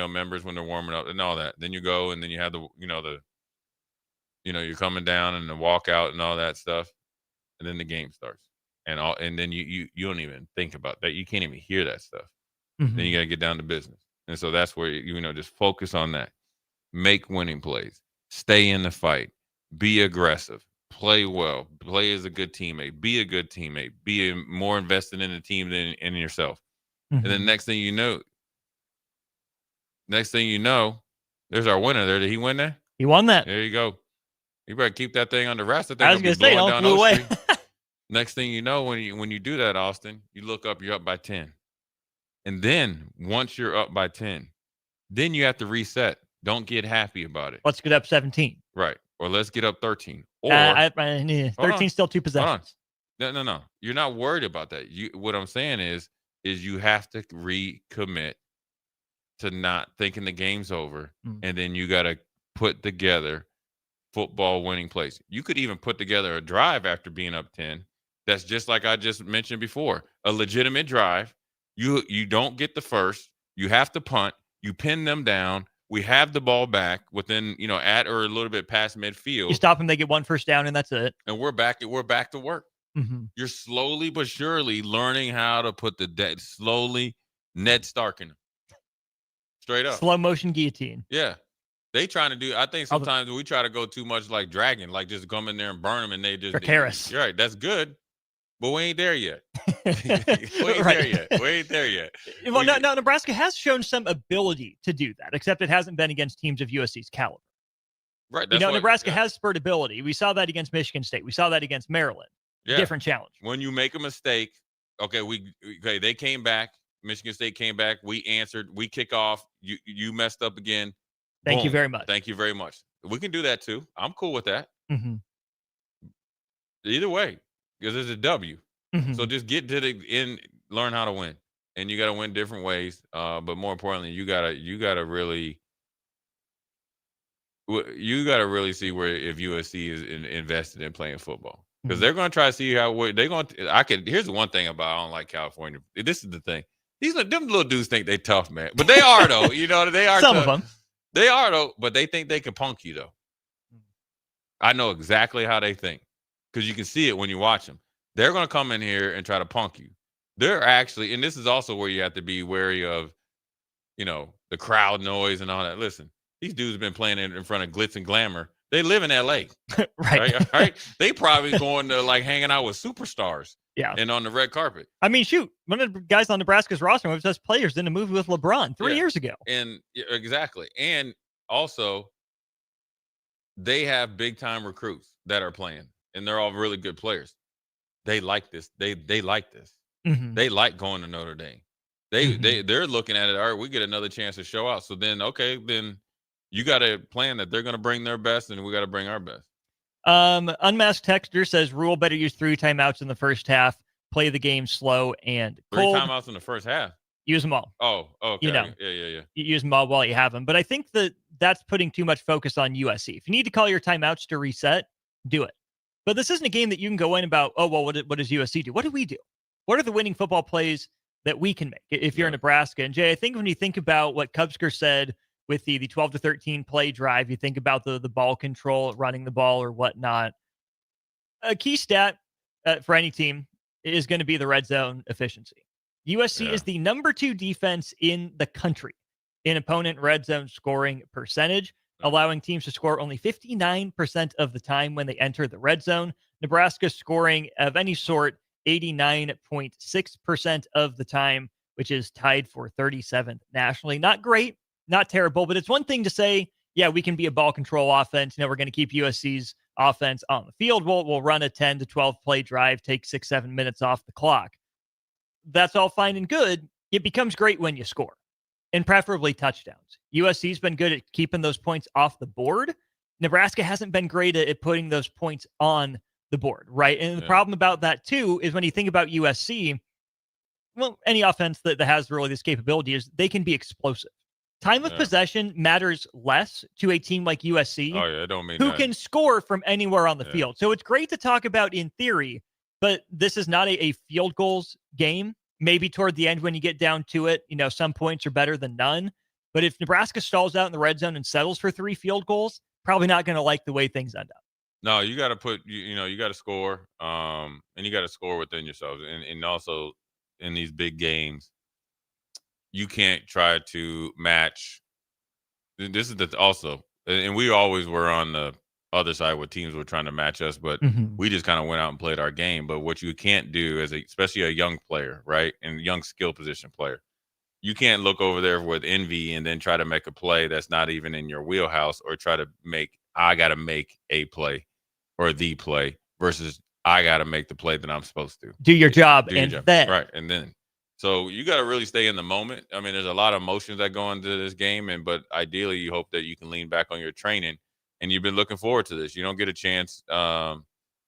members when they're warming up and all that. Then you go, and then you have you're coming down and the walkout and all that stuff, and then the game starts, and then you don't even think about that. You can't even hear that stuff. Mm-hmm. Then you got to get down to business, and so that's where just focus on that. Make winning plays, stay in the fight, be aggressive. Play well. Play as a good teammate. Be a good teammate. Be more invested in the team than in yourself. Mm-hmm. And then next thing you know, there's our winner there. Did he win that? He won that. There you go. You better keep that thing under wraps. I was going to say, don't flew away. Next thing you know, when you do that, Austin, you look up, you're up by 10. And then once you're up by 10, then you have to reset. Don't get happy about it. Let's get up 17. Right. Or let's get up 13. Or 13 still 2 possessions. No. You're not worried about that. What I'm saying is you have to recommit to not thinking the game's over, and then you got to put together football winning plays. You could even put together a drive after being up 10. That's just like I just mentioned before, a legitimate drive. You don't get the first. You have to punt. You pin them down. We have the ball back within, at or a little bit past midfield. You stop them, they get 1 first down, and that's it. And we're back to work. Mm-hmm. You're slowly but surely learning how to put slowly Ned Starking. Straight up. Slow motion guillotine. Yeah. They trying to do. I think sometimes we try to go too much like Dragon, like just come in there and burn them, and they just. You're right. That's good, but we ain't there yet. We ain't there yet. Well, now Nebraska has shown some ability to do that, except it hasn't been against teams of USC's caliber. Right. Nebraska has spurred ability. We saw that against Michigan State. We saw that against Maryland. Yeah. Different challenge. When you make a mistake, they came back. Michigan State came back. We answered. We kick off. You messed up again. Thank you very much. Thank you very much. We can do that too. I'm cool with that. Mm-hmm. Either way, because it's a W. Mm-hmm. So just get to the end, learn how to win, and you got to win different ways. But more importantly, you gotta really see where if USC is invested in playing football, because they're going to try to see how they're going to. Here's the one thing about I don't like California. This is the thing. Them little dudes think they tough, man, but they are though. They are. Some tough. of them. They are though, but they think they can punk you though. I know exactly how they think because you can see it when you watch them. They're going to come in here and try to punk you. They're actually, and this is also where you have to be wary of, the crowd noise and all that. Listen, these dudes have been playing in front of glitz and glamour. They live in LA, right? They probably going to like hanging out with superstars, and on the red carpet. I mean, shoot, one of the guys on Nebraska's roster was just players in a movie with LeBron 3 years ago. And exactly, and also they have big time recruits that are playing, and they're all really good players. They like this. They like this. Mm-hmm. They like going to Notre Dame. They're looking at it. All right, we get another chance to show out. So then, then you got to plan that they're going to bring their best, and we got to bring our best. Unmasked Texter says Rule better use 3 timeouts in the first half. Play the game slow and cold. 3 timeouts in the first half. Use them all. Oh, okay. Yeah. You use them all while you have them. But I think that's putting too much focus on USC. If you need to call your timeouts to reset, do it. But this isn't a game that you can go in about, what does USC do? What do we do? What are the winning football plays that we can make if you're in Nebraska? And Jay, I think when you think about what Cubsker said with the 12-13 play drive, you think about the ball control, running the ball or whatnot. A key stat for any team is going to be the red zone efficiency. USC is the number 2 defense in the country in opponent red zone scoring percentage, allowing teams to score only 59% of the time when they enter the red zone. Nebraska scoring of any sort 89.6% of the time, which is tied for 37th nationally. Not great, not terrible, but it's one thing to say, we can be a ball control offense. We're going to keep USC's offense on the field. We'll run a 10 to 12 play drive, take 6-7 minutes off the clock. That's all fine and good. It becomes great when you score, and preferably touchdowns. USC's been good at keeping those points off the board. Nebraska hasn't been great at putting those points on the board, right? And the problem about that, too, is when you think about USC, any offense that has really this capability is they can be explosive. Time of possession matters less to a team like USC, I don't mean who that. can score from anywhere on the field. So it's great to talk about in theory, but this is not a field goals game. Maybe toward the end when you get down to it, some points are better than none. But if Nebraska stalls out in the red zone and settles for 3 field goals, probably not going to like the way things end up. No, you got to put, you got to score, and you got to score within yourselves. And also in these big games, you can't try to match. This is and we always were on the other side where teams were trying to match us, but we just kind of went out and played our game. But what you can't do especially a young player, right? And young skill position player, you can't look over there with envy and then try to make a play that's not even in your wheelhouse, or try to I got to make a play or the play versus I got to make the play that I'm supposed to. Do your job. Then. Right. And then. So you got to really stay in the moment. I mean, there's a lot of emotions that go into this game, but ideally you hope that you can lean back on your training, and you've been looking forward to this. You don't get a chance a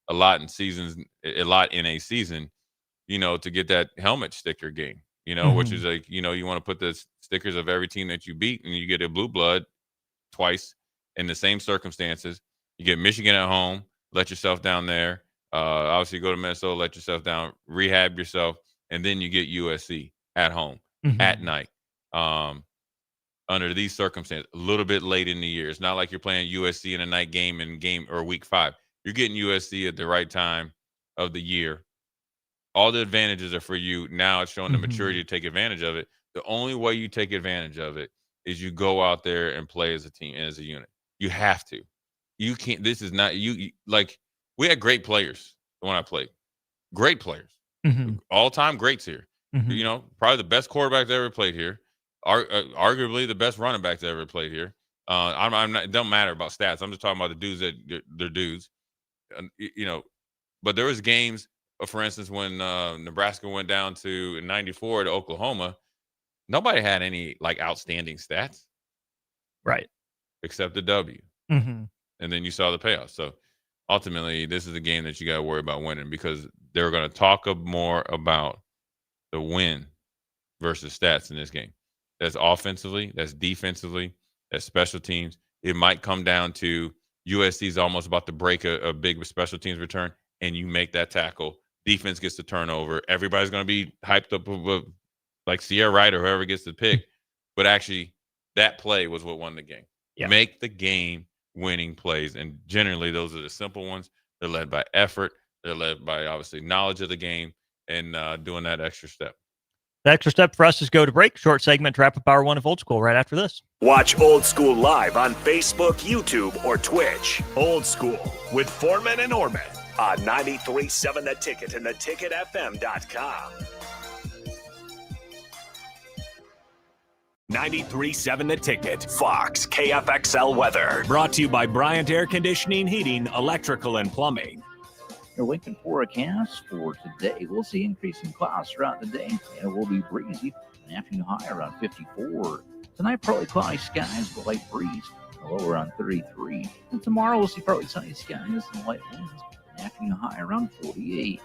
lot in a season, to get that helmet sticker game, which is like, you want to put the stickers of every team that you beat, and you get a blue blood twice in the same circumstances. You get Michigan at home, let yourself down there. Obviously, go to Minnesota, let yourself down, rehab yourself, and then you get USC at home at night. Under these circumstances, a little bit late in the year. It's not like you're playing USC in a night game or week 5. You're getting USC at the right time of the year. All the advantages are for you. Now it's showing the maturity to take advantage of it. The only way you take advantage of it is you go out there and play as a team and as a unit. You have to. You can't. This is not you. Like, we had great players when I played. Great players, all-time greats here. You know, probably the best quarterback that ever played here. Arguably the best running back that ever played here. I'm not. It don't matter about stats. I'm just talking about the dudes that they're dudes. You know, but there was games, for instance, when Nebraska went down to in '94 to Oklahoma. Nobody had any like outstanding stats, right? Except the W. And then you saw the payoff. So ultimately, this is a game that you got to worry about winning, because they're going to talk more about the win versus stats in this game. That's offensively, that's defensively, that's special teams. It might come down to USC is almost about to break a big special teams return, and you make that tackle. Defense gets the turnover. Everybody's going to be hyped up like Sierra Wright or whoever gets the pick. But actually, that play was what won the game. Yeah. Make the game winning plays, and generally those are the simple ones. They're led by effort. They're led by obviously knowledge of the game and doing that extra step. The extra step for us is go to break. Short segment to wrap up hour one of Old School right after this. Watch Old School live on Facebook, YouTube, or Twitch. Old School with Foreman and Orman on 93.7 The Ticket and theticketfm.com. 93.7 The Ticket, Fox, KFXL weather. Brought to you by Bryant Air Conditioning, Heating, Electrical, and Plumbing. Your Lincoln forecast for today. We'll see increasing clouds throughout the day, and it will be breezy. An afternoon high around 54. Tonight, partly cloudy skies, but light breeze. A low around 33. And tomorrow, we'll see partly sunny skies and light winds. An afternoon high around 48.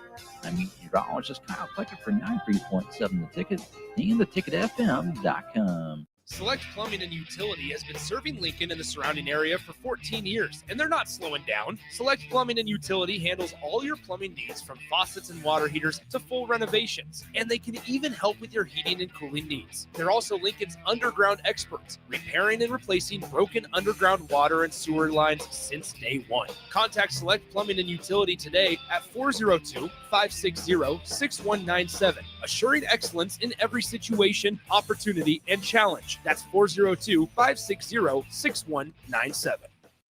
I'm meteorologist Kyle Pleckett for 93.7 The Ticket and theticketfm.com. Select Plumbing and Utility has been serving Lincoln and the surrounding area for 14 years, and they're not slowing down. Select Plumbing and Utility handles all your plumbing needs, from faucets and water heaters to full renovations, and they can even help with your heating and cooling needs. They're also Lincoln's underground experts, repairing and replacing broken underground water and sewer lines since day one. Contact Select Plumbing and Utility today at 402-560-6197, assuring excellence in every situation, opportunity, and challenge. That's 402-560-6197.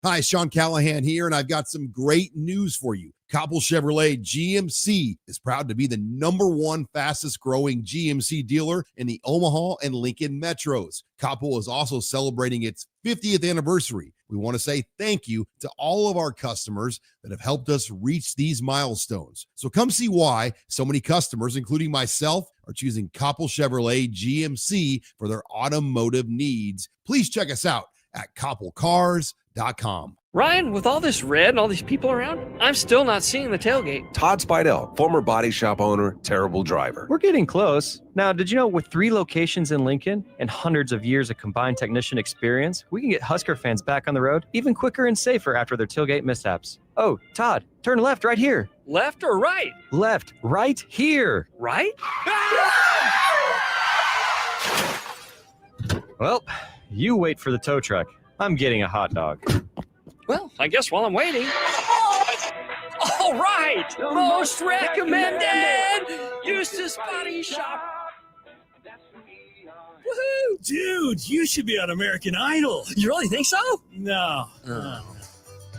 Hi, Sean Callahan here, and I've got some great news for you. Copple Chevrolet GMC is proud to be the #1 fastest growing GMC dealer in the Omaha and Lincoln metros. Copple is also celebrating its 50th anniversary. We want to say thank you to all of our customers that have helped us reach these milestones. So come see why so many customers, including myself, are choosing Copple Chevrolet GMC for their automotive needs. Please check us out at copplecars.com. Ryan, with all this red and all these people around, I'm still not seeing the tailgate. Todd Spidell, former body shop owner, terrible driver. We're getting close. Now, did you know with 3 locations in Lincoln and hundreds of years of combined technician experience, we can get Husker fans back on the road even quicker and safer after their tailgate mishaps? Oh, Todd, turn left right here. Left or right? Left, right here. Right? Well, you wait for the tow truck. I'm getting a hot dog. Well, I guess while I'm waiting. All right! Most recommended! Eustace Body Shop. Woohoo! Dude, you should be on American Idol. You really think so? No.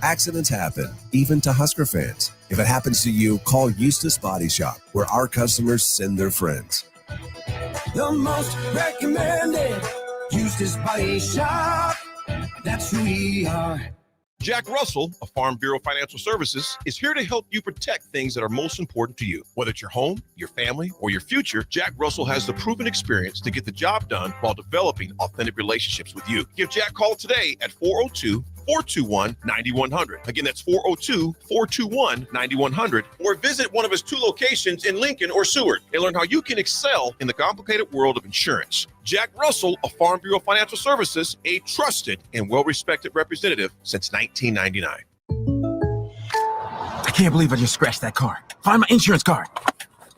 Accidents happen, even to Husker fans. If it happens to you, call Eustace Body Shop, where our customers send their friends. The most recommended Eustace Body Shop. That's who we are. Jack Russell of Farm Bureau Financial Services is here to help you protect things that are most important to you. Whether it's your home, your family, or your future, Jack Russell has the proven experience to get the job done while developing authentic relationships with you. Give Jack a call today at 402-421-9100. Again, that's 402-421-9100. Or visit one of his 2 locations in Lincoln or Seward and learn how you can excel in the complicated world of insurance. Jack Russell of Farm Bureau Financial Services, a trusted and well-respected representative since 1999. I can't believe I just scratched that car. Find my insurance card.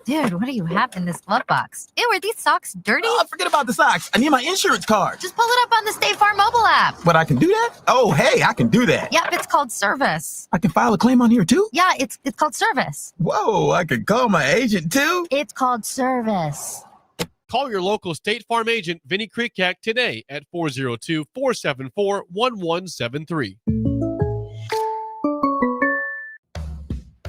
Dude, what do you have in this glove box? Ew, are these socks dirty? Oh, forget about the socks. I need my insurance card. Just pull it up on the State Farm mobile app. But I can do that? Oh, hey, I can do that. Yep, it's called service. I can file a claim on here too? Yeah, it's called service. Whoa, I can call my agent too? It's called service. Call your local State Farm agent, Vinny Krikak, today at 402-474-1173.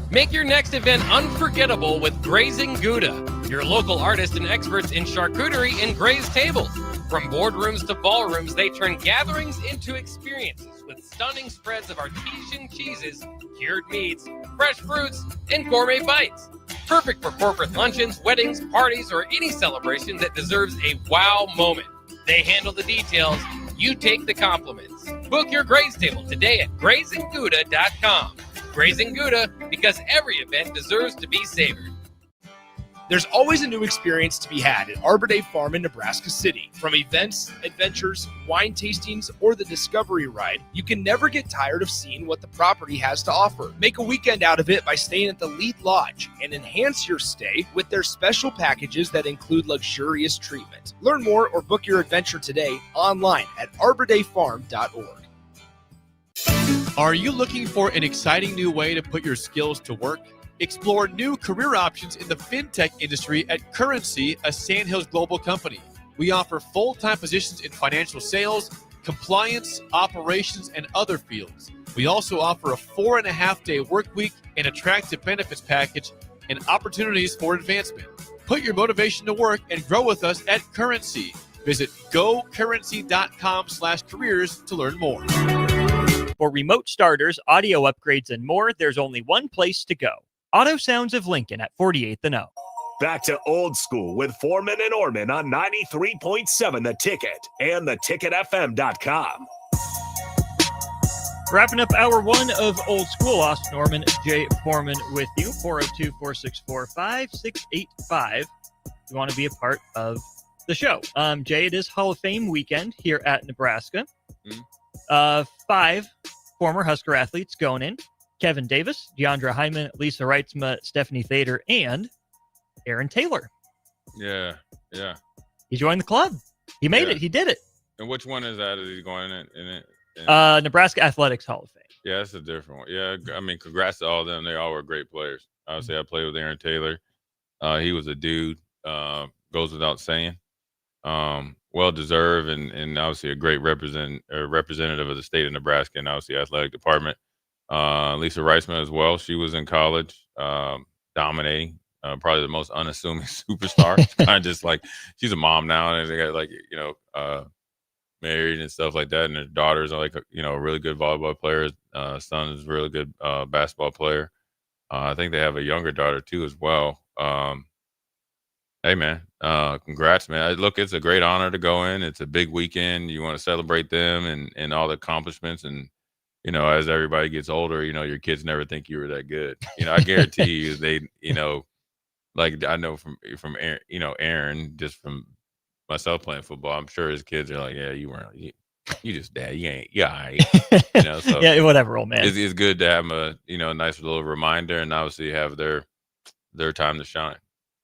Make your next event unforgettable with Grazing Gouda, your local artists and experts in charcuterie and grazed tables. From boardrooms to ballrooms, they turn gatherings into experiences with stunning spreads of artesian cheeses, cured meats, fresh fruits, and gourmet bites. Perfect for corporate luncheons, weddings, parties, or any celebration that deserves a wow moment. They handle the details. You take the compliments. Book your graze table today at GrazingGouda.com. Grazing Gouda, because every event deserves to be savored. There's always a new experience to be had at Arbor Day Farm in Nebraska City. From events, adventures, wine tastings, or the Discovery Ride, you can never get tired of seeing what the property has to offer. Make a weekend out of it by staying at the Lead Lodge and enhance your stay with their special packages that include luxurious treatment. Learn more or book your adventure today online at arbordayfarm.org. Are you looking for an exciting new way to put your skills to work? Explore new career options in the fintech industry at Currency, a Sandhills global company. We offer full-time positions in financial sales, compliance, operations, and other fields. We also offer a 4.5-day work week, an attractive benefits package, and opportunities for advancement. Put your motivation to work and grow with us at Currency. Visit gocurrency.com/careers to learn more. For remote starters, audio upgrades, and more, there's only one place to go. Auto Sounds of Lincoln at 48th and O. Back to old school with Foreman and Orman on 93.7 The Ticket and theticketfm.com. Wrapping up hour one of Old School, Austin Orman, Jay Foreman with you, 402-464-5685. You want to be a part of the show. Jay, it is Hall of Fame weekend here at Nebraska. 5 former Husker athletes going in: Kevin Davis, Deandra Hyman, Lisa Reitzma, Stephanie Thader, and Aaron Taylor. Yeah. He joined the club. He made it. He did it. And which one is that? Is he going in it? Nebraska Athletics Hall of Fame. Yeah, that's a different one. Yeah, I mean, congrats to all of them. They all were great players. Obviously, I played with Aaron Taylor. He was a dude. Goes without saying. Well-deserved and obviously a great representative of the state of Nebraska and obviously athletic department. Lisa Reitzman as well. She was in college, dominating, probably the most unassuming superstar. Kind of just like she's a mom now and they got married and stuff like that. And their daughters are like, a really good volleyball player. Son is a really good basketball player. I think they have a younger daughter too as well. Hey, man, congrats, man. Look, it's a great honor to go in. It's a big weekend. You want to celebrate them and all the accomplishments. And, as everybody gets older, your kids never think you were that good. I guarantee you they, like I know from Aaron, Aaron, just from myself playing football, I'm sure his kids are like, yeah, you weren't, you just dad, you ain't, yeah, all right. So yeah, whatever, old man. It's good to have a nice little reminder and obviously have their time to shine.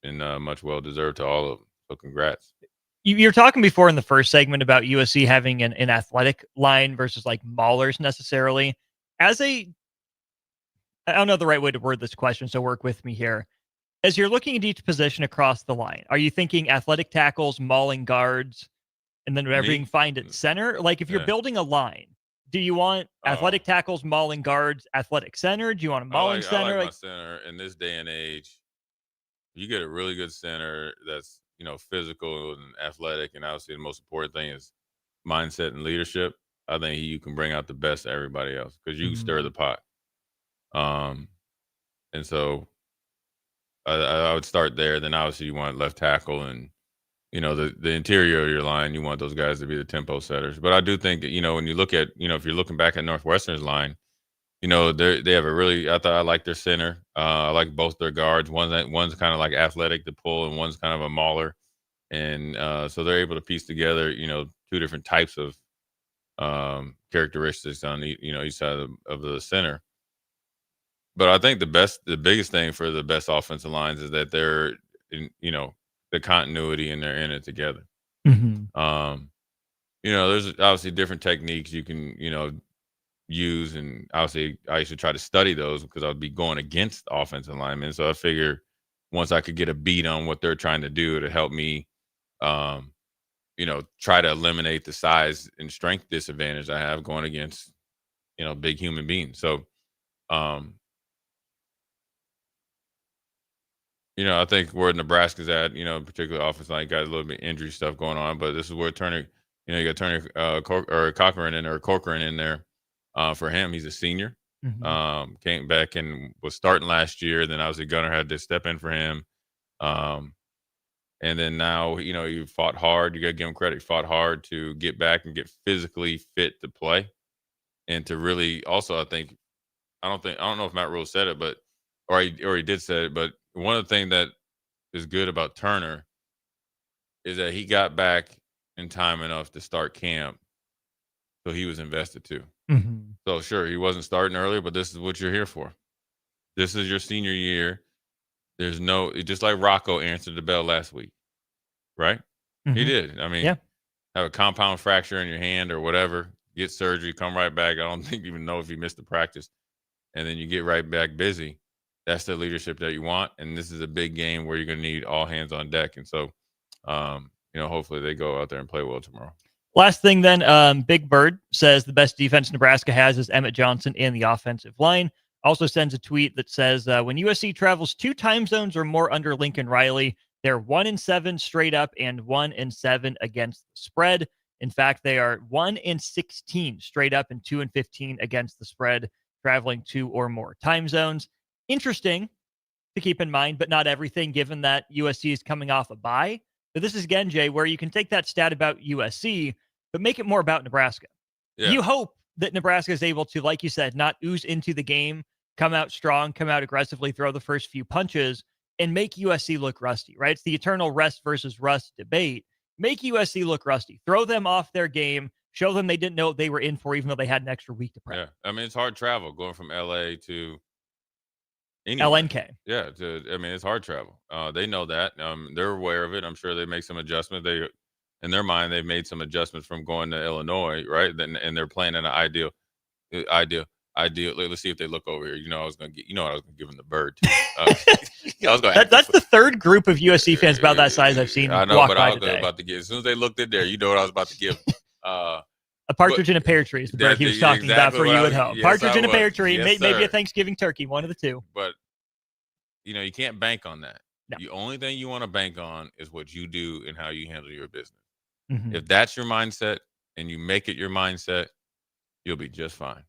And much well-deserved to all of them. So congrats. You're talking before in the first segment about USC having an athletic line versus like maulers necessarily. I don't know the right way to word this question, so work with me here. As you're looking at each position across the line, are you thinking athletic tackles, mauling guards, and then whatever you can find at center? Like if you're building a line, do you want athletic tackles, mauling guards, athletic center? Do you want a mauling center? I like my center in this day and age. You get a really good center that's, physical and athletic. And obviously the most important thing is mindset and leadership. I think you can bring out the best of everybody else because you can stir the pot. And so I would start there. Then obviously you want left tackle and, the interior of your line, you want those guys to be the tempo setters. But I do think that, when you look at, if you're looking back at Northwestern's line, they have a really, I like their center. I like both their guards. One's kind of like athletic to pull and one's kind of a mauler. And so they're able to piece together, 2 different types of characteristics on each side of the center. But I think the biggest thing for the best offensive lines is that they're, the continuity and they're in it together. Mm-hmm. There's obviously different techniques you can, use, and obviously I used to try to study those because I would be going against offensive linemen. So I figure once I could get a beat on what they're trying to do, to help me try to eliminate the size and strength disadvantage I have going against, big human beings. So, I think where Nebraska's at, particularly offense line, got a little bit injury stuff going on, but this is where Turner, you got Turner Corcoran in there for him. He's a senior. Mm-hmm. Came back and was starting last year. Then obviously Gunnar had to step in for him. And then now, you fought hard. You got to give him credit. He fought hard to get back and get physically fit to play, and to really also, I don't know if Matt Rule said it, but or he did say it. But one of the things that is good about Turner is that he got back in time enough to start camp, so he was invested too. Mm-hmm. So sure, he wasn't starting earlier, but this is what you're here for. This is your senior year. There's just like Rocco answered the bell last week, right? Mm-hmm. He did. I mean, have a compound fracture in your hand or whatever, get surgery, come right back. I don't think you even know if you missed the practice, and then you get right back busy. That's the leadership that you want, and this is a big game where you're going to need all hands on deck. And so, hopefully they go out there and play well tomorrow. Last thing then, Big Bird says the best defense Nebraska has is Emmett Johnson and the offensive line. Also sends a tweet that says, when USC travels 2 time zones or more under Lincoln Riley, they're 1-7 straight up and 1-7 against the spread. In fact, they are 1-16 straight up and 2-15 against the spread, traveling 2 or more time zones. Interesting to keep in mind, but not everything, given that USC is coming off a bye. But this is, again, Jay, where you can take that stat about USC, but make it more about Nebraska. Yeah. You hope that Nebraska is able to, like you said, not ooze into the game, come out strong, come out aggressively, throw the first few punches, and make USC look rusty, right? It's the eternal rest versus rust debate. Make USC look rusty. Throw them off their game. Show them they didn't know what they were in for, even though they had an extra week to prep. Yeah, I mean, it's hard travel going from LA to anywhere. LNK. Yeah, it's hard travel. They know that. They're aware of it. I'm sure they make some adjustments. In their mind, they've made some adjustments from going to Illinois, right? And they're playing in an ideal. Let's see if they look over here. I was going to give them the bird too. That's the third group of USC fans about that size I've seen. I know, walk but by I was today. about to give. As soon as they looked in there, you know what I was about to give. A partridge in a pear tree is the bird he was talking about for you at home. Yes, Partridge in a pear tree, yes, maybe a Thanksgiving turkey, one of the two. But you can't bank on that. No. The only thing you want to bank on is what you do and how you handle your business. Mm-hmm. If that's your mindset and you make it your mindset, you'll be just fine.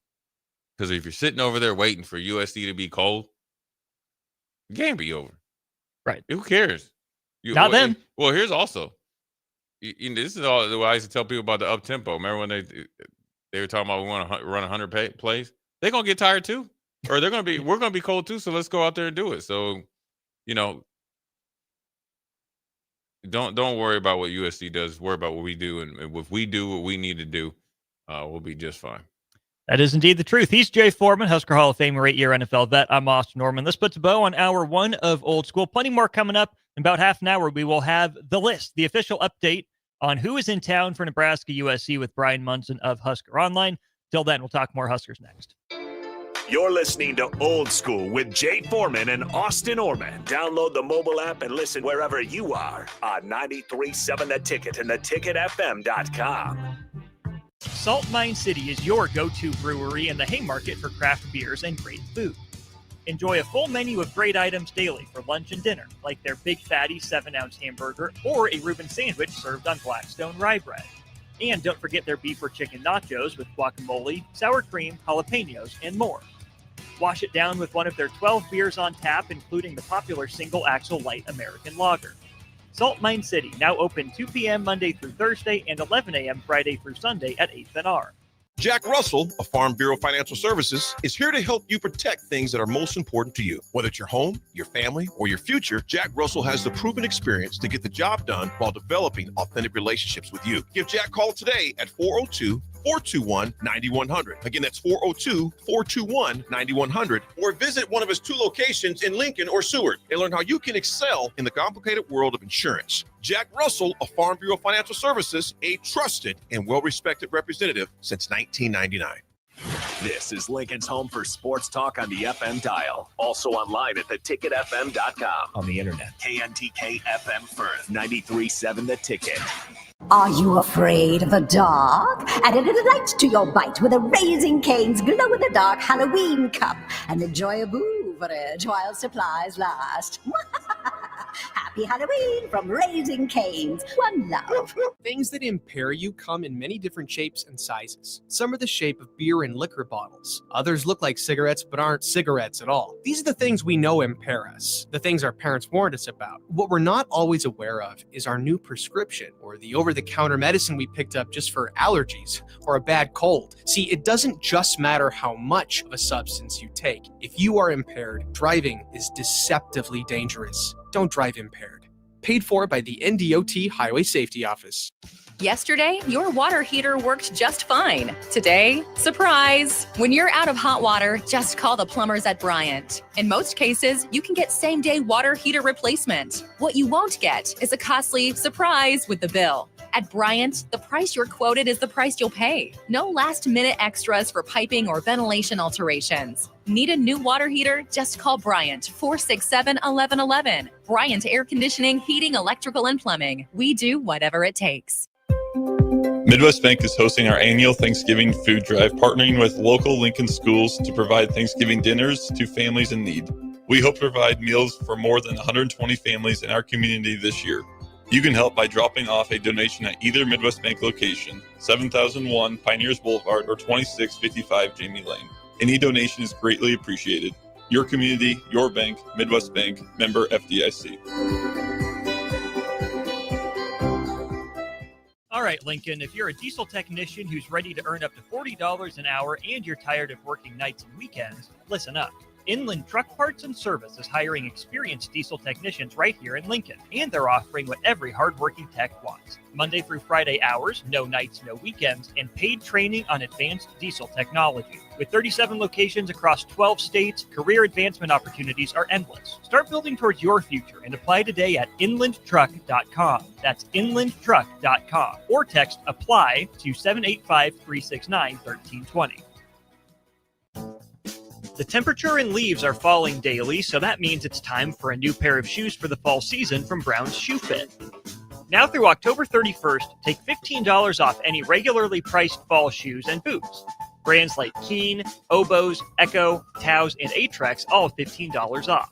Because if you're sitting over there waiting for USC to be cold, the game be over. Right. Who cares? Not them. Well, here's also, this is all what I used to tell people about the up tempo. Remember when they were talking about we want to run 100 plays? They're gonna get tired too, or we're gonna be cold too. So let's go out there and do it. So, don't worry about what USC does. Worry about what we do, and if we do what we need to do, we'll be just fine. That is indeed the truth. He's Jay Foreman, Husker Hall of Famer, 8-year NFL vet. I'm Austin Norman. This puts a bow on hour 1 of Old School. Plenty more coming up. In about half an hour, we will have the list, the official update on who is in town for Nebraska USC with Brian Munson of Husker Online. Till then, we'll talk more Huskers next. You're listening to Old School with Jay Foreman and Austin Orman. Download the mobile app and listen wherever you are on 93.7 The Ticket and theticketfm.com. Salt Mine City is your go-to brewery in the Haymarket for craft beers and great food. Enjoy a full menu of great items daily for lunch and dinner, like their Big Fatty 7-ounce hamburger or a Reuben sandwich served on Blackstone rye bread. And don't forget their beef or chicken nachos with guacamole, sour cream, jalapenos, and more. Wash it down with one of their 12 beers on tap, including the popular Single Axle Light American Lager. Salt Mine City, now open 2 p.m. Monday through Thursday and 11 a.m. Friday through Sunday at 8th and R. Jack Russell of Farm Bureau Financial Services is here to help you protect things that are most important to you. Whether it's your home, your family, or your future, Jack Russell has the proven experience to get the job done while developing authentic relationships with you. Give Jack a call today at 402-421-9100. Again, that's 402-421-9100. Or visit one of his 2 locations in Lincoln or Seward and learn how you can excel in the complicated world of insurance. Jack Russell of Farm Bureau Financial Services, a trusted and well-respected representative since 1999. This is Lincoln's home for sports talk on the FM dial. Also online at theticketfm.com. On the internet, KNTK FM Firth, 93.7 The Ticket. Are you afraid of the dark? Add a little light to your bite with a Raising Cane's glow-in-the-dark Halloween cup and enjoy a beverage while supplies last. Happy Halloween from Raising Cane's. One love. Things that impair you come in many different shapes and sizes. Some are the shape of beer and liquor bottles. Others look like cigarettes but aren't cigarettes at all. These are the things we know impair us, the things our parents warned us about. What we're not always aware of is our new prescription, or the over-the-counter medicine we picked up just for allergies or a bad cold. See, it doesn't just matter how much of a substance you take. If you are impaired, driving is deceptively dangerous. Don't drive impaired. Paid for by the NDOT Highway Safety Office. Yesterday, your water heater worked just fine. Today, surprise! When you're out of hot water, just call the plumbers at Bryant. In most cases, you can get same-day water heater replacement. What you won't get is a costly surprise with the bill. At Bryant, the price you're quoted is the price you'll pay. No last-minute extras for piping or ventilation alterations. Need a new water heater? Just call Bryant, 467-1111. Bryant Air Conditioning, Heating, Electrical, and Plumbing. We do whatever it takes. Midwest Bank is hosting our annual Thanksgiving food drive, partnering with local Lincoln schools to provide Thanksgiving dinners to families in need. We hope to provide meals for more than 120 families in our community this year. You can help by dropping off a donation at either Midwest Bank location, 7001 Pioneers Boulevard or 2655 Jamie Lane. Any donation is greatly appreciated. Your community, your bank, Midwest Bank, member FDIC. All right, Lincoln, if you're a diesel technician who's ready to earn up to $40 an hour and you're tired of working nights and weekends, listen up. Inland Truck Parts and Service is hiring experienced diesel technicians right here in Lincoln, and they're offering what every hardworking tech wants. Monday through Friday hours, no nights, no weekends, and paid training on advanced diesel technology. With 37 locations across 12 states, career advancement opportunities are endless. Start building towards your future and apply today at inlandtruck.com. That's inlandtruck.com. Or text APPLY to 785-369-1320. The temperature and leaves are falling daily, so that means it's time for a new pair of shoes for the fall season from Brown's Shoe Fit. Now through October 31st, take $15 off any regularly priced fall shoes and boots. Brands like Keen, Oboz, Echo, Taos, and Atrex all $15 off.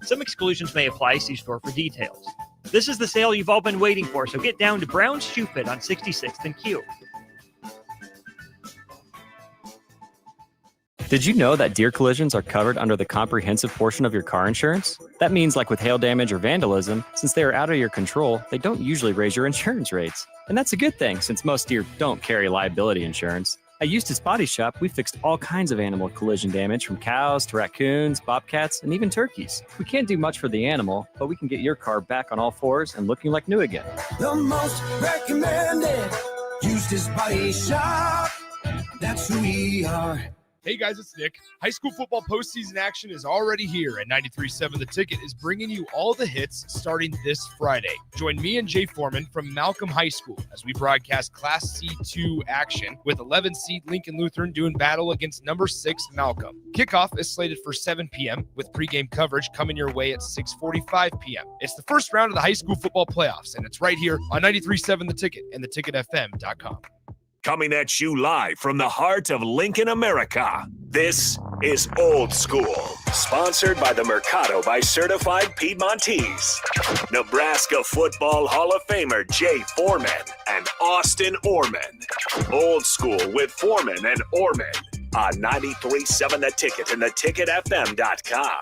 Some exclusions may apply. See store for details. This is the sale you've all been waiting for, so get down to Brown's Shoe Fit on 66th and Q. Did you know that deer collisions are covered under the comprehensive portion of your car insurance? That means, like with hail damage or vandalism, since they are out of your control, they don't usually raise your insurance rates. And that's a good thing, since most deer don't carry liability insurance. At Eustace Body Shop, we fixed all kinds of animal collision damage, from cows to raccoons, bobcats, and even turkeys. We can't do much for the animal, but we can get your car back on all fours and looking like new again. The most recommended Eustace Body Shop. That's who we are. Hey guys, it's Nick. High school football postseason action is already here, and 93.7 The Ticket is bringing you all the hits starting this Friday. Join me and Jay Foreman from Malcolm High School as we broadcast Class C2 action with 11-seed Lincoln Lutheran doing battle against number 6 Malcolm. Kickoff is slated for 7 p.m. with pregame coverage coming your way at 6:45 p.m. It's the first round of the high school football playoffs, and it's right here on 93.7 The Ticket and theticketfm.com. Coming at you live from the heart of Lincoln, America. This is Old School, sponsored by the Mercado by Certified Piedmontese. Nebraska Football Hall of Famer Jay Foreman and Austin Orman. Old School with Foreman and Orman on 93.7 The Ticket and theticketfm.com.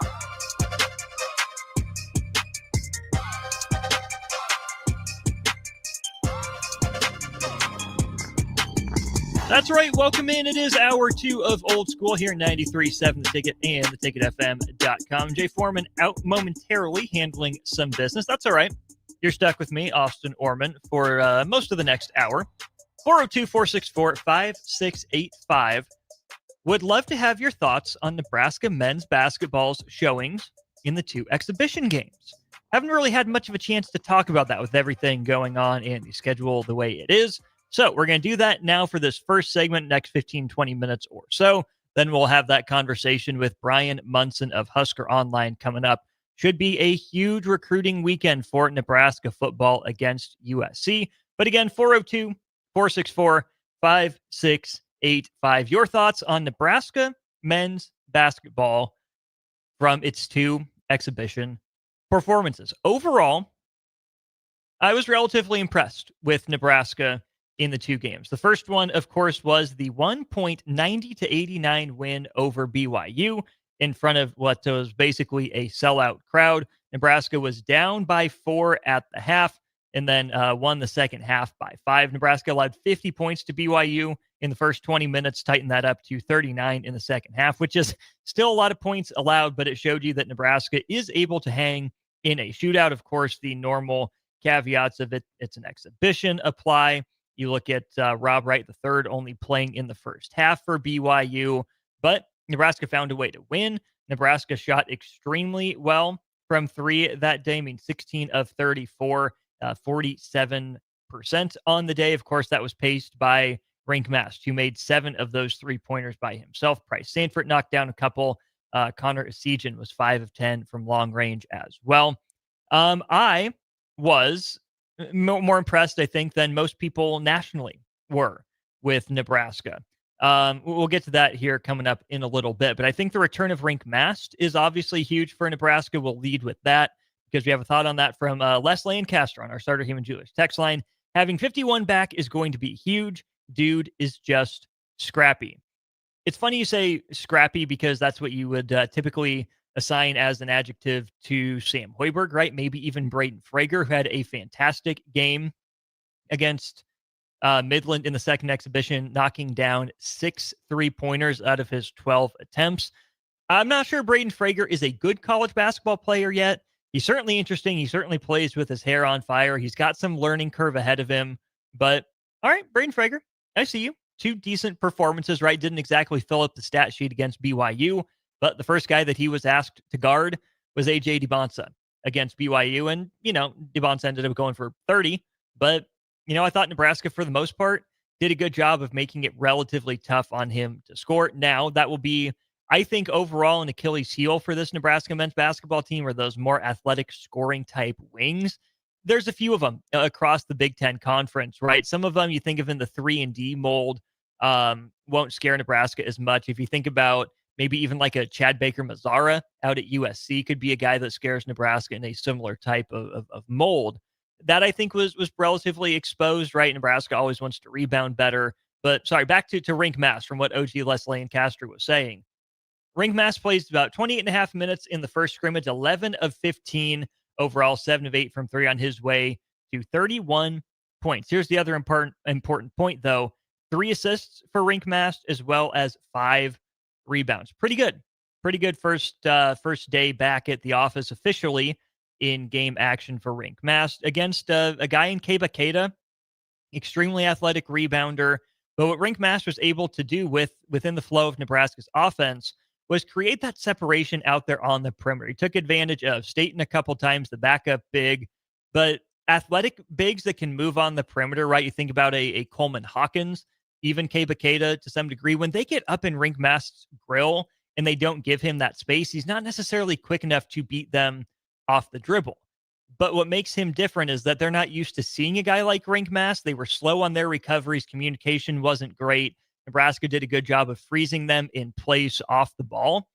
That's right. Welcome in. It is hour 2 of Old School here, 93.7 The Ticket and theticketfm.com. Jay Foreman out momentarily handling some business. That's all right. You're stuck with me, Austin Orman, for most of the next hour. 402-464-5685. Would love to have your thoughts on Nebraska men's basketball's showings in the 2 exhibition games. Haven't really had much of a chance to talk about that with everything going on and the schedule the way it is. So we're going to do that now for this first segment, next 15, 20 minutes or so. then we'll have that conversation with Brian Munson of Husker Online coming up. Should be a huge recruiting weekend for Nebraska football against USC. But again, 402-464-5685. Your thoughts on Nebraska men's basketball from its 2 exhibition performances. Overall, I was relatively impressed with Nebraska in the 2 games. The first one, of course, was the 1.90-89 win over BYU in front of what was basically a sellout crowd. Nebraska was down by 4 at the half and then won the second half by 5. Nebraska allowed 50 points to BYU in the first 20 minutes, tightened that up to 39 in the second half, which is still a lot of points allowed, but it showed you that Nebraska is able to hang in a shootout. Of course, the normal caveats of it's an exhibition apply. You look at Rob Wright III only playing in the first half for BYU, but Nebraska found a way to win. Nebraska shot extremely well from 3 that day. I mean, 16 of 34, 47% on the day. Of course, that was paced by Rink Mast, who made 7 of those 3-pointers by himself. Bryce Sanford knocked down a couple. Connor Esigian was 5 of 10 from long range as well. I was more impressed, I think, than most people nationally were with Nebraska. We'll get to that here coming up in a little bit, but I think the return of Rink Mast is obviously huge for Nebraska. We'll lead with that because we have a thought on that from Les Lancaster on our Starter Human Jewelers text line. Having 51 back is going to be huge. Dude is just scrappy. It's funny you say scrappy because that's what you would typically assign as an adjective to Sam Hoiberg, right? Maybe even Braden Frager, who had a fantastic game against Midland in the second exhibition, knocking down 6 3-pointers out of his 12 attempts. I'm not sure Braden Frager is a good college basketball player yet. He's certainly interesting. He certainly plays with his hair on fire. He's got some learning curve ahead of him. But all right, Braden Frager, I see you. 2 decent performances, right? Didn't exactly fill up the stat sheet against BYU, but the first guy that he was asked to guard was AJ DeBonsa against BYU. And, DeBonsa ended up going for 30. But, I thought Nebraska, for the most part, did a good job of making it relatively tough on him to score. Now, that will be, I think, overall an Achilles heel for this Nebraska men's basketball team are those more athletic scoring type wings. There's a few of them across the Big Ten Conference, right? Some of them you think of in the 3-and-D mold won't scare Nebraska as much. If you think about maybe even like a Chad Baker-Mazara out at USC could be a guy that scares Nebraska in a similar type of mold. That I think was relatively exposed, right? Nebraska always wants to rebound better. But sorry, back to Rink Mast from what OG Les Lancaster was saying. Rink Mast plays about 28 and a half minutes in the first scrimmage, 11 of 15 overall, 7 of 8 from 3 on his way to 31 points. Here's the other important point, though. 3 assists for Rink Mast as well as 5 rebounds. Pretty good first day back at the office officially in game action for Rink Mast against a guy in Keba Keita, extremely athletic rebounder. But what Rink Mast was able to do within the flow of Nebraska's offense was create that separation out there on the perimeter. He took advantage of Staten a couple times, the backup big, but athletic bigs that can move on the perimeter, right? You think about a Coleman Hawkins, even Keba Keita to some degree. When they get up in Rink Mast's grill and they don't give him that space, he's not necessarily quick enough to beat them off the dribble. But what makes him different is that they're not used to seeing a guy like Rink Mast. They were slow on their recoveries. Communication wasn't great. Nebraska did a good job of freezing them in place off the ball,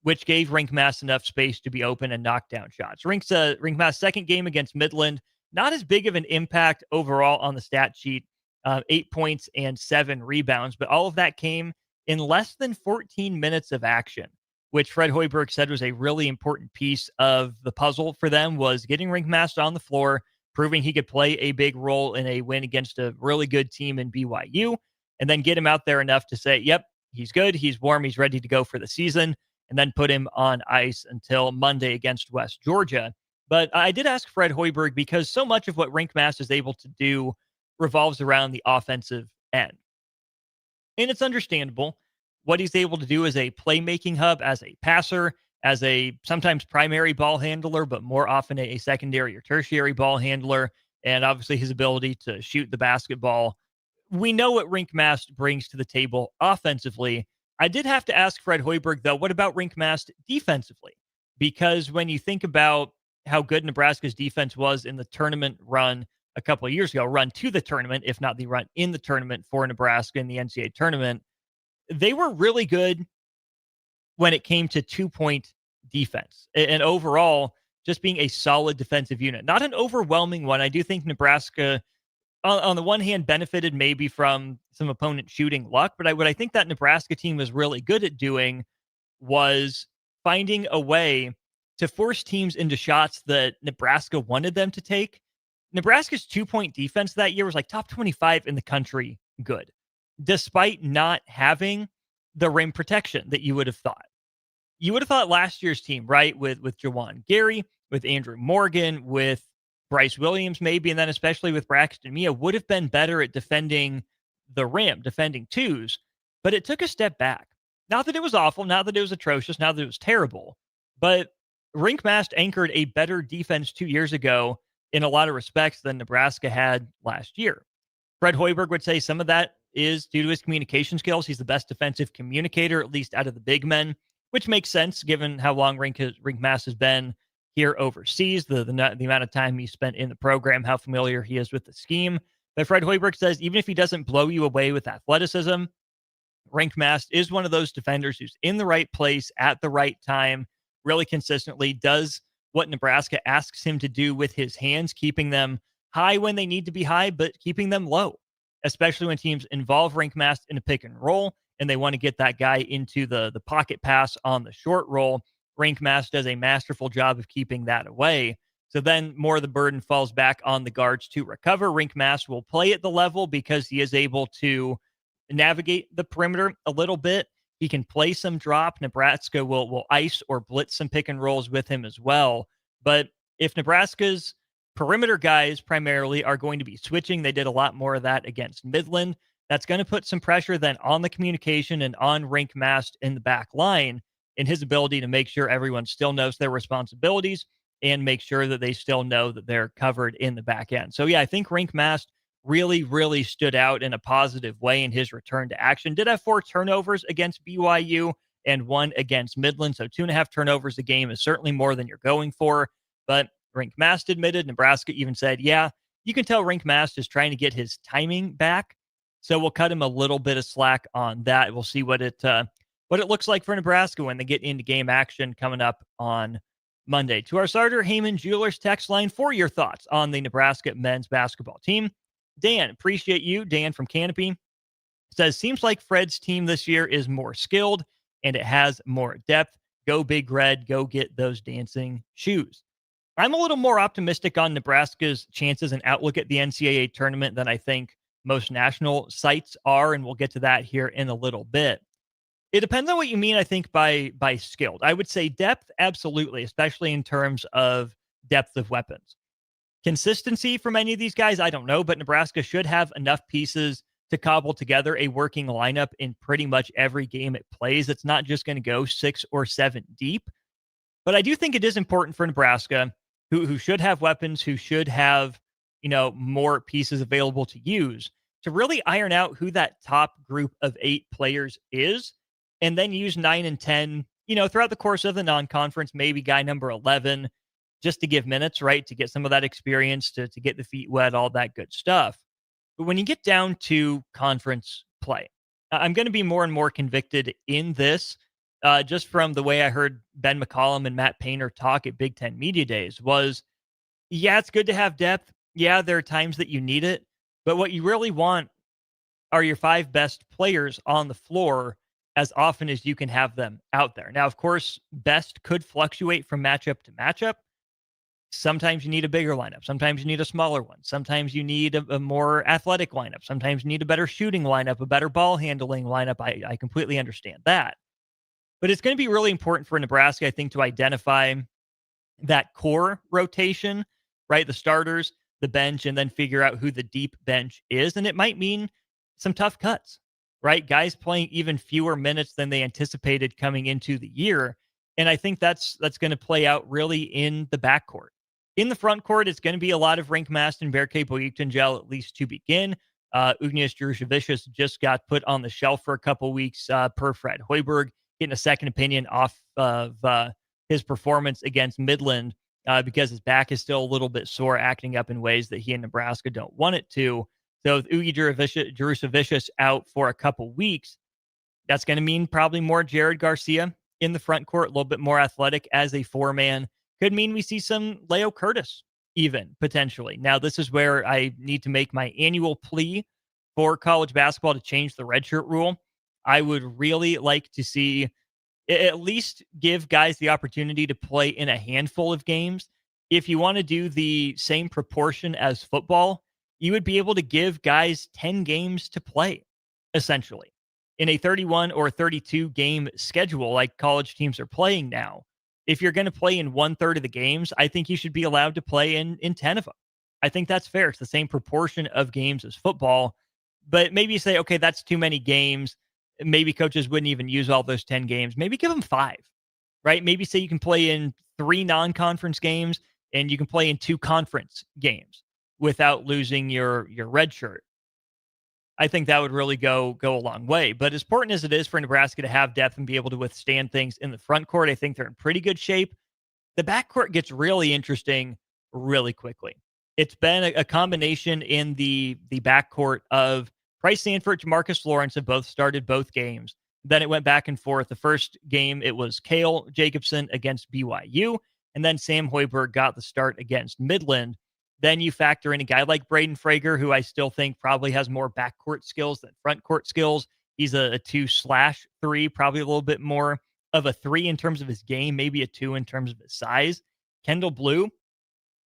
which gave Rink Mast enough space to be open and knock down shots. Rink Mast's second game against Midland, not as big of an impact overall on the stat sheet, 8 points and 7 rebounds, but all of that came in less than 14 minutes of action, which Fred Hoiberg said was a really important piece of the puzzle for them, was getting Rink Mast on the floor, proving he could play a big role in a win against a really good team in BYU, and then get him out there enough to say, yep, he's good, he's warm, he's ready to go for the season, and then put him on ice until Monday against West Georgia. But I did ask Fred Hoiberg because so much of what Rink Mast is able to do revolves around the offensive end. And it's understandable. What he's able to do as a playmaking hub, as a passer, as a sometimes primary ball handler, but more often a secondary or tertiary ball handler, and obviously his ability to shoot the basketball. We know what Rink Mast brings to the table offensively, I did have to ask Fred Hoiberg, though, what about Rinkmast defensively? Because when you think about how good Nebraska's defense was in the tournament run a couple of years ago, run to the tournament, if not the run in the tournament for Nebraska in the NCAA tournament, they were really good when it came to 2-point defense and overall just being a solid defensive unit. Not an overwhelming one. I do think Nebraska, on the one hand, benefited maybe from some opponent shooting luck, but what I think that Nebraska team was really good at doing was finding a way to force teams into shots that Nebraska wanted them to take. Nebraska's 2-point defense that year was like top 25 in the country good, despite not having the rim protection that you would have thought. You would have thought last year's team, right, with Jawan Gary, with Andrew Morgan, with Bryce Williams maybe, and then especially with Braxton Mia, would have been better at defending the rim, defending twos, but it took a step back. Not that it was awful, not that it was atrocious, not that it was terrible, but Rinkmast anchored a better defense 2 years ago in a lot of respects than Nebraska had last year. Fred Hoiberg would say some of that is due to his communication skills. He's the best defensive communicator, at least out of the big men, which makes sense given how long Rinkmast has been here overseas, the amount of time he spent in the program, how familiar he is with the scheme. But Fred Hoiberg says even if he doesn't blow you away with athleticism, Rinkmast is one of those defenders who's in the right place at the right time, really consistently does what Nebraska asks him to do with his hands, keeping them high when they need to be high, but keeping them low, especially when teams involve Rinkmast in a pick and roll and they want to get that guy into the pocket pass on the short roll. Rinkmast does a masterful job of keeping that away. So then more of the burden falls back on the guards to recover. Rinkmast will play at the level because he is able to navigate the perimeter a little bit. He can play some drop. Nebraska will ice or blitz some pick and rolls with him as well. But if Nebraska's perimeter guys primarily are going to be switching, they did a lot more of that against Midland. That's going to put some pressure then on the communication and on Rinkmast in the back line in his ability to make sure everyone still knows their responsibilities and make sure that they still know that they're covered in the back end. So yeah, I think Rinkmast really stood out in a positive way in his return to action. Did have 4 turnovers against BYU and 1 against Midland. So 2.5 turnovers a game is certainly more than you're going for. But Rinkmast admitted, Nebraska even said, yeah, you can tell Rinkmast is trying to get his timing back. So we'll cut him a little bit of slack on that. We'll see what it looks like for Nebraska when they get into game action coming up on Monday. To our starter, Heyman Jewelers text line for your thoughts on the Nebraska men's basketball team. Dan, appreciate you. Dan from Canopy says, seems like Fred's team this year is more skilled and it has more depth. Go Big Red. Go get those dancing shoes. I'm a little more optimistic on Nebraska's chances and outlook at the NCAA tournament than I think most national sites are, and we'll get to that here in a little bit. It depends on what you mean, I think, by skilled. I would say depth, absolutely, especially in terms of depth of weapons. Consistency from any of these guys, I don't know, but Nebraska should have enough pieces to cobble together a working lineup in pretty much every game it plays. It's not just going to go 6 or 7 deep. But I do think it is important for Nebraska, who should have weapons, who should have, more pieces available to use, to really iron out who that top group of 8 players is, and then use 9 and 10, throughout the course of the non-conference, maybe guy number 11, just to give minutes, right? To get some of that experience, to get the feet wet, all that good stuff. But when you get down to conference play, I'm going to be more and more convicted in this, just from the way I heard Ben McCollum and Matt Painter talk at Big Ten Media Days was, yeah, it's good to have depth. Yeah, there are times that you need it. But what you really want are your 5 best players on the floor as often as you can have them out there. Now, of course, best could fluctuate from matchup to matchup. Sometimes you need a bigger lineup. Sometimes you need a smaller one. Sometimes you need a more athletic lineup. Sometimes you need a better shooting lineup, a better ball handling lineup. I completely understand that. But it's going to be really important for Nebraska, I think, to identify that core rotation, right? The starters, the bench, and then figure out who the deep bench is. And it might mean some tough cuts, right? Guys playing even fewer minutes than they anticipated coming into the year. And I think that's going to play out really in the backcourt. In the front court, it's going to be a lot of Rinkmast and Berke Boyuktanjel, at least to begin. Ugnius Jurusevicius just got put on the shelf for a couple weeks per Fred Hoiberg, getting a second opinion off of his performance against Midland because his back is still a little bit sore, acting up in ways that he and Nebraska don't want it to. So with Ugi Jurusevicius out for a couple weeks, that's going to mean probably more Jared Garcia in the front court, a little bit more athletic as a four-man. Could mean we see some Leo Curtis even, potentially. Now, this is where I need to make my annual plea for college basketball to change the redshirt rule. I would really like to see at least give guys the opportunity to play in a handful of games. If you want to do the same proportion as football, you would be able to give guys 10 games to play, essentially. In a 31 or 32 game schedule like college teams are playing now, if you're going to play in 1/3 of the games, I think you should be allowed to play in 10 of them. I think that's fair. It's the same proportion of games as football. But maybe you say, okay, that's too many games. Maybe coaches wouldn't even use all those 10 games. Maybe give them 5, right? Maybe say you can play in 3 non-conference games and you can play in 2 conference games without losing your red shirt. I think that would really go a long way. But as important as it is for Nebraska to have depth and be able to withstand things in the front court, I think they're in pretty good shape. The backcourt gets really interesting really quickly. It's been a combination in the backcourt of Price Sanford and Marcus Lawrence have both started both games. Then it went back and forth. The first game, it was Cale Jacobson against BYU, and then Sam Hoiberg got the start against Midland. Then you factor in a guy like Braden Frager, who I still think probably has more backcourt skills than front court skills. He's a 2/3, probably a little bit more of a 3 in terms of his game, maybe a 2 in terms of his size. Kendall Blue,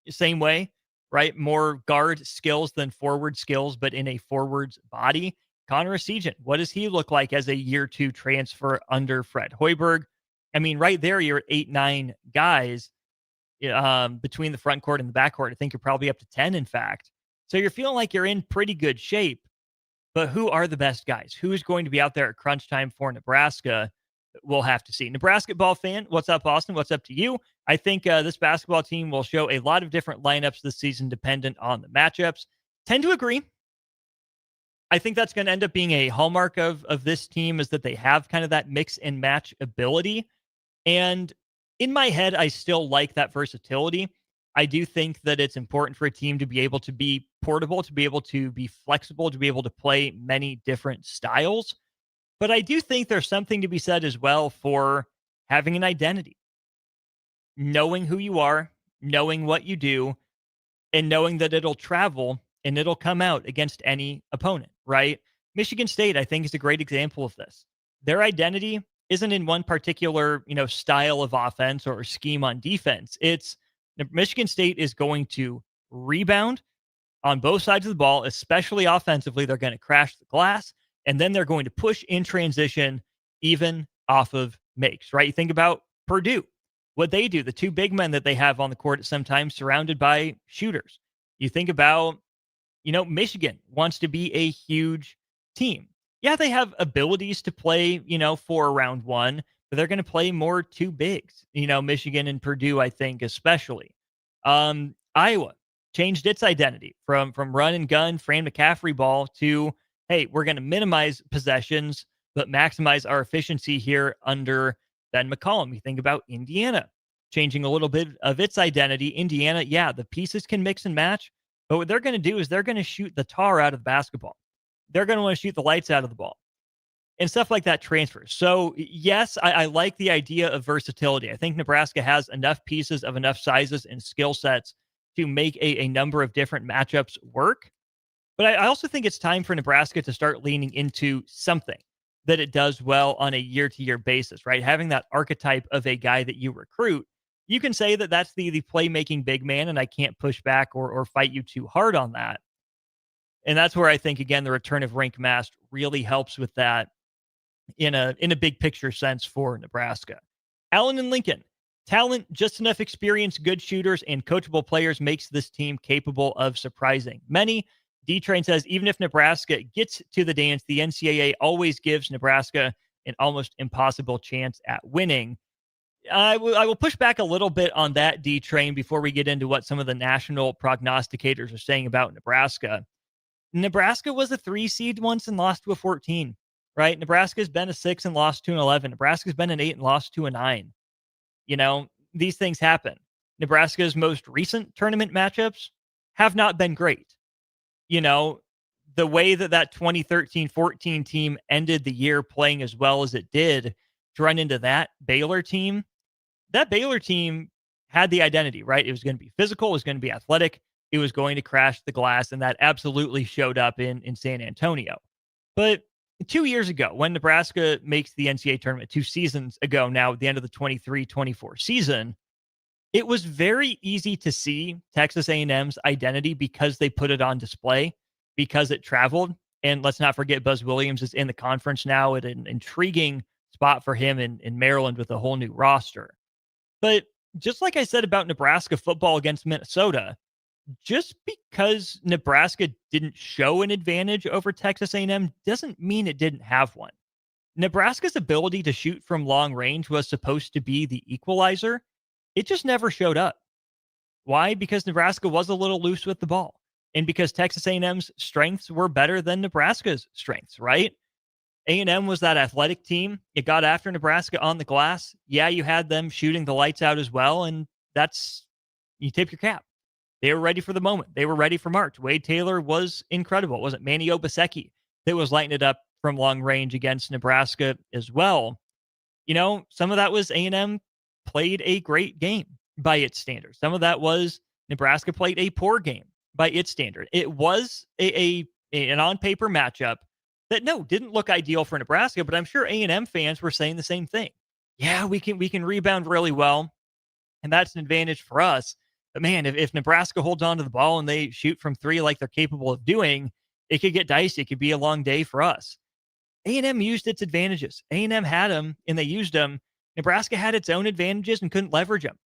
same way, right? More guard skills than forward skills, but in a forward's body. Connor Essegian, what does he look like as a year 2 transfer under Fred Hoiberg? I mean, right there, you're at 8-9 guys between the front court and the back court. I think you're probably up to 10, in fact. So you're feeling like you're in pretty good shape. But who are the best guys? Who is going to be out there at crunch time for Nebraska? We'll have to see. Nebraska ball fan, what's up, Austin? What's up to you? I think this basketball team will show a lot of different lineups this season dependent on the matchups. Tend to agree. I think that's going to end up being a hallmark of this team, is that they have kind of that mix and match ability. And in my head, I still like that versatility. I do think that it's important for a team to be able to be portable, to be able to be flexible, to be able to play many different styles. But I do think there's something to be said as well for having an identity, knowing who you are, knowing what you do, and knowing that it'll travel and it'll come out against any opponent, right? Michigan State, I think, is a great example of this. Their identity isn't in one particular, style of offense or scheme on defense. It's Michigan State is going to rebound on both sides of the ball, especially offensively. They're going to crash the glass, and then they're going to push in transition, even off of makes, right? You think about Purdue, what they do, the 2 big men that they have on the court at sometimes surrounded by shooters. You think about, Michigan wants to be a huge team. Yeah, they have abilities to play, for round 1, but they're going to play more 2 bigs, Michigan and Purdue, I think, especially. Iowa changed its identity from run and gun, Fran McCaffrey ball to, hey, we're going to minimize possessions, but maximize our efficiency here under Ben McCollum. You think about Indiana changing a little bit of its identity. Indiana, yeah, the pieces can mix and match, but what they're going to do is they're going to shoot the tar out of the basketball. They're going to want to shoot the lights out of the ball and stuff like that transfers. So yes, I like the idea of versatility. I think Nebraska has enough pieces of enough sizes and skill sets to make a number of different matchups work. But I also think it's time for Nebraska to start leaning into something that it does well on a year-to-year basis, right? Having that archetype of a guy that you recruit, you can say that that's the playmaking big man, and I can't push back or fight you too hard on that. And that's where I think, again, the return of Rink Mast really helps with that in a big picture sense for Nebraska. Allen and Lincoln, talent, just enough experience, good shooters, and coachable players makes this team capable of surprising many. D-Train says, even if Nebraska gets to the dance, the NCAA always gives Nebraska an almost impossible chance at winning. I will push back a little bit on that, D-Train, before we get into what some of the national prognosticators are saying about Nebraska. Nebraska was a 3 seed once and lost to a 14, right? Nebraska's been a 6 and lost to an 11. Nebraska's been an 8 and lost to a 9. These things happen. Nebraska's most recent tournament matchups have not been great. The way that 2013-14 team ended the year playing as well as it did to run into that Baylor team had the identity, right? It was going to be physical. It was going to be athletic. It was going to crash the glass, and that absolutely showed up in San Antonio. But 2 years ago, when Nebraska makes the NCAA tournament, 2 seasons ago now, at the end of the 23-24 season, it was very easy to see Texas A&M's identity because they put it on display, because it traveled. And let's not forget, Buzz Williams is in the conference now at an intriguing spot for him in Maryland with a whole new roster. But just like I said about Nebraska football against Minnesota, just because Nebraska didn't show an advantage over Texas A&M doesn't mean it didn't have one. Nebraska's ability to shoot from long range was supposed to be the equalizer. It just never showed up. Why? Because Nebraska was a little loose with the ball, and because Texas A&M's strengths were better than Nebraska's strengths, right? A&M was that athletic team. It got after Nebraska on the glass. Yeah, you had them shooting the lights out as well, and you tip your cap. They were ready for the moment. They were ready for March. Wade Taylor was incredible. It wasn't Manny Obaseki that was lighting it up from long range against Nebraska as well. Some of that was A&M played a great game by its standards. Some of that was Nebraska played a poor game by its standard. It was an on-paper matchup that, didn't look ideal for Nebraska, but I'm sure A&M fans were saying the same thing. Yeah, we can rebound really well, and that's an advantage for us. But man, if Nebraska holds on to the ball and they shoot from 3 like they're capable of doing, it could get dicey. It could be a long day for us. A&M used its advantages. A&M had them, and they used them. Nebraska had its own advantages and couldn't leverage them.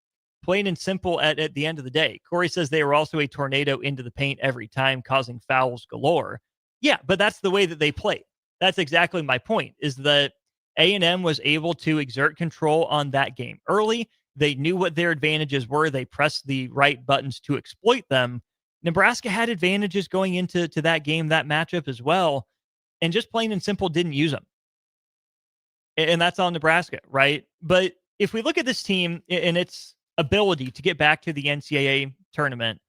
Plain and simple at the end of the day. Corey says they were also a tornado into the paint every time, causing fouls galore. Yeah, but that's the way that they played. That's exactly my point, is that A&M was able to exert control on that game early. They knew what their advantages were. They pressed the right buttons to exploit them. Nebraska had advantages going into that game, that matchup as well, and just plain and simple didn't use them. And that's on Nebraska, right? But if we look at this team and its ability to get back to the NCAA tournament,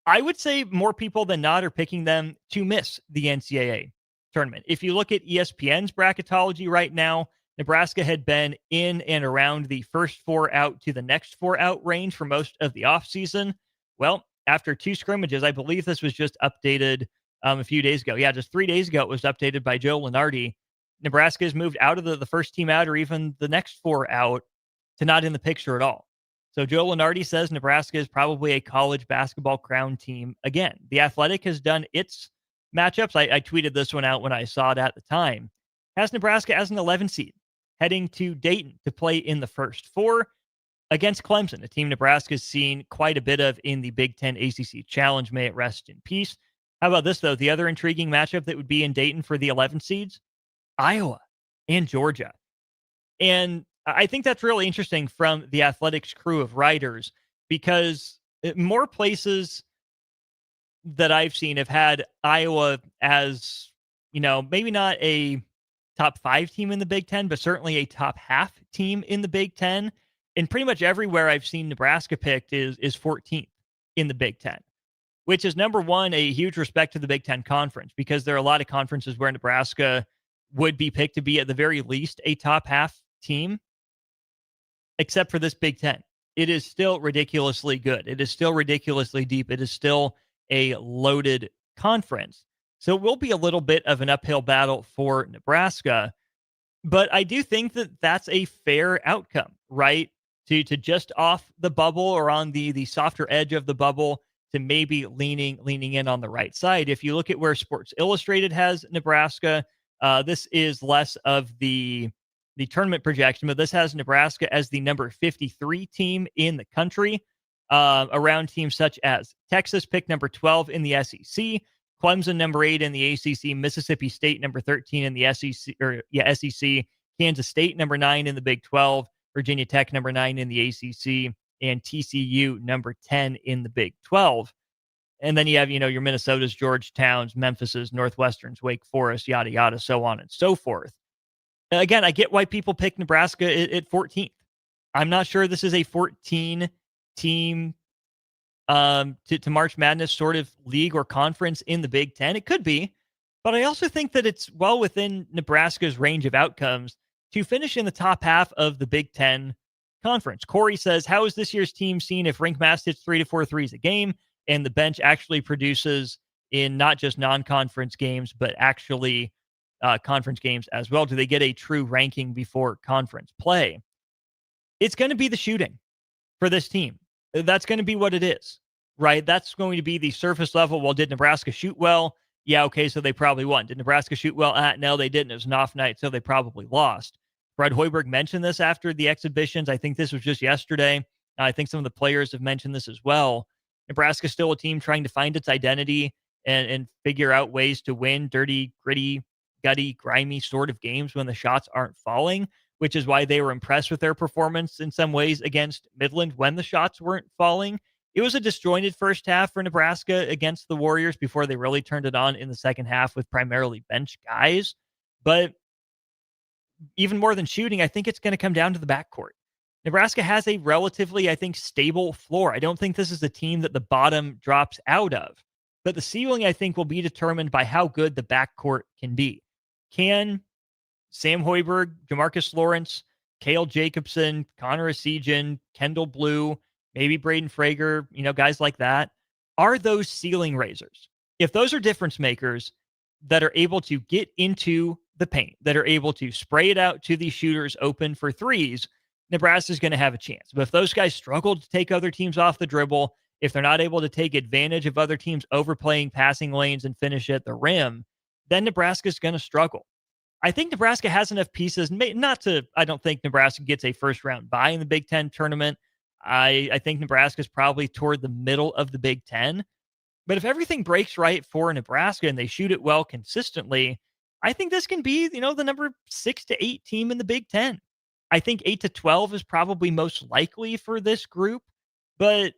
I would say more people than not are picking them to miss the NCAA tournament. If you look at ESPN's bracketology right now, Nebraska had been in and around the first 4 out to the next 4 out range for most of the offseason. Well, after 2 scrimmages, I believe this was just updated a few days ago. Yeah, just 3 days ago, it was updated by Joe Lunardi. Nebraska has moved out of the first team out or even the next 4 out to not in the picture at all. So Joe Lunardi says Nebraska is probably a college basketball crown team again. The Athletic has done its matchups. I tweeted this one out when I saw it at the time. Has Nebraska as an 11 seed, heading to Dayton to play in the first 4 against Clemson, a team Nebraska's seen quite a bit of in the Big Ten ACC Challenge. May it rest in peace. How about this, though? The other intriguing matchup that would be in Dayton for the 11 seeds, Iowa and Georgia. And I think that's really interesting from the Athletics crew of writers, because more places that I've seen have had Iowa as, maybe not a top 5 team in the Big Ten, but certainly a top half team in the Big Ten. And pretty much everywhere I've seen Nebraska picked is 14th in the Big Ten, which is, number one, a huge respect to the Big Ten Conference, because there are a lot of conferences where Nebraska would be picked to be at the very least a top half team, except for this Big Ten. It is still ridiculously good. It is still ridiculously deep. It is still a loaded conference. So it will be a little bit of an uphill battle for Nebraska. But I do think that that's a fair outcome, right? To just off the bubble or on the softer edge of the bubble, to maybe leaning in on the right side. If you look at where Sports Illustrated has Nebraska, this is less of the tournament projection, but this has Nebraska as the number 53 team in the country, around teams such as Texas, picked number 12 in the SEC, Clemson number 8 in the ACC, Mississippi State number 13 in the SEC, Kansas State number 9 in the Big 12, Virginia Tech number 9 in the ACC, and TCU number 10 in the Big 12. And then you have, your Minnesotas, Georgetowns, Memphises, Northwesterns, Wake Forest, yada, yada, so on and so forth. Again, I get why people pick Nebraska at 14th. I'm not sure this is a 14-team to March Madness sort of league or conference in the Big Ten. It could be, but I also think that it's well within Nebraska's range of outcomes to finish in the top half of the Big Ten conference. Corey says, how is this year's team seen if Rink Mass hits 3 to 4 threes a game and the bench actually produces in not just non-conference games, but actually conference games as well? Do they get a true ranking before conference play? It's going to be the shooting for this team. That's going to be what it is, right? That's going to be the surface level. Well, did Nebraska shoot well? Yeah, okay, so they probably won. Did Nebraska shoot well? No, they didn't. It was an off night, so they probably lost. Fred Hoiberg mentioned this after the exhibitions. I think this was just yesterday. I think some of the players have mentioned this as well. Nebraska's still a team trying to find its identity and figure out ways to win dirty, gritty, gutty, grimy sort of games when the shots aren't falling, which is why they were impressed with their performance in some ways against Midland when the shots weren't falling. It was a disjointed first half for Nebraska against the Warriors before they really turned it on in the second half with primarily bench guys. But even more than shooting, I think it's going to come down to the backcourt. Nebraska has a relatively, I think, stable floor. I don't think this is a team that the bottom drops out of. But the ceiling, I think, will be determined by how good the backcourt can be. Can Sam Hoiberg, Jamarcus Lawrence, Cale Jacobson, Connor Esigian, Kendall Blue, maybe Braden Frager, guys like that, are those ceiling raisers? If those are difference makers that are able to get into the paint, that are able to spray it out to these shooters open for threes, Nebraska's going to have a chance. But if those guys struggle to take other teams off the dribble, if they're not able to take advantage of other teams overplaying passing lanes and finish at the rim, then Nebraska's going to struggle. I think Nebraska has enough pieces, I don't think Nebraska gets a first round bye in the Big Ten tournament. I think Nebraska's probably toward the middle of the Big Ten. But if everything breaks right for Nebraska and they shoot it well consistently, I think this can be, the number 6 to 8 team in the Big Ten. I think 8 to 12 is probably most likely for this group, but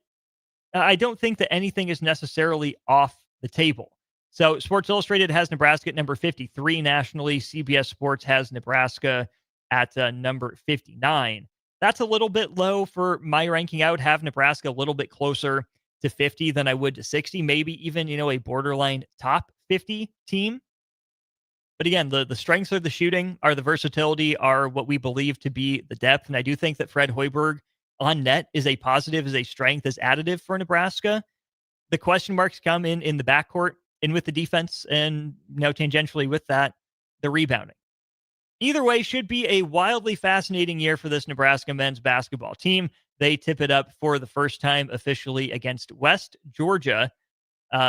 I don't think that anything is necessarily off the table. So Sports Illustrated has Nebraska at number 53 nationally. CBS Sports has Nebraska at number 59. That's a little bit low for my ranking. I would have Nebraska a little bit closer to 50 than I would to 60, maybe even, a borderline top 50 team. But again, the strengths are the shooting, are the versatility, are what we believe to be the depth. And I do think that Fred Hoiberg on net is a positive, is a strength, is additive for Nebraska. The question marks come in the backcourt and with the defense, and tangentially with that, the rebounding. Either way, should be a wildly fascinating year for this Nebraska men's basketball team. They tip it up for the first time officially against West Georgia.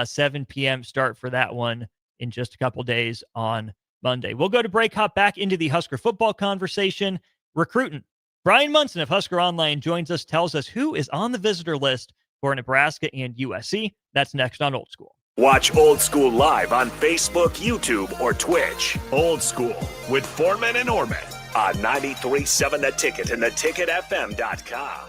7 p.m. start for that one in just a couple days on Monday. We'll go to break, hop back into the Husker football conversation. Recruiting. Brian Munson of Husker Online joins us, tells us who is on the visitor list for Nebraska and USC. That's next on Old School. Watch Old School live on Facebook, YouTube, or Twitch. Old School with Foreman and Orman on 93.7 The Ticket and theticketfm.com.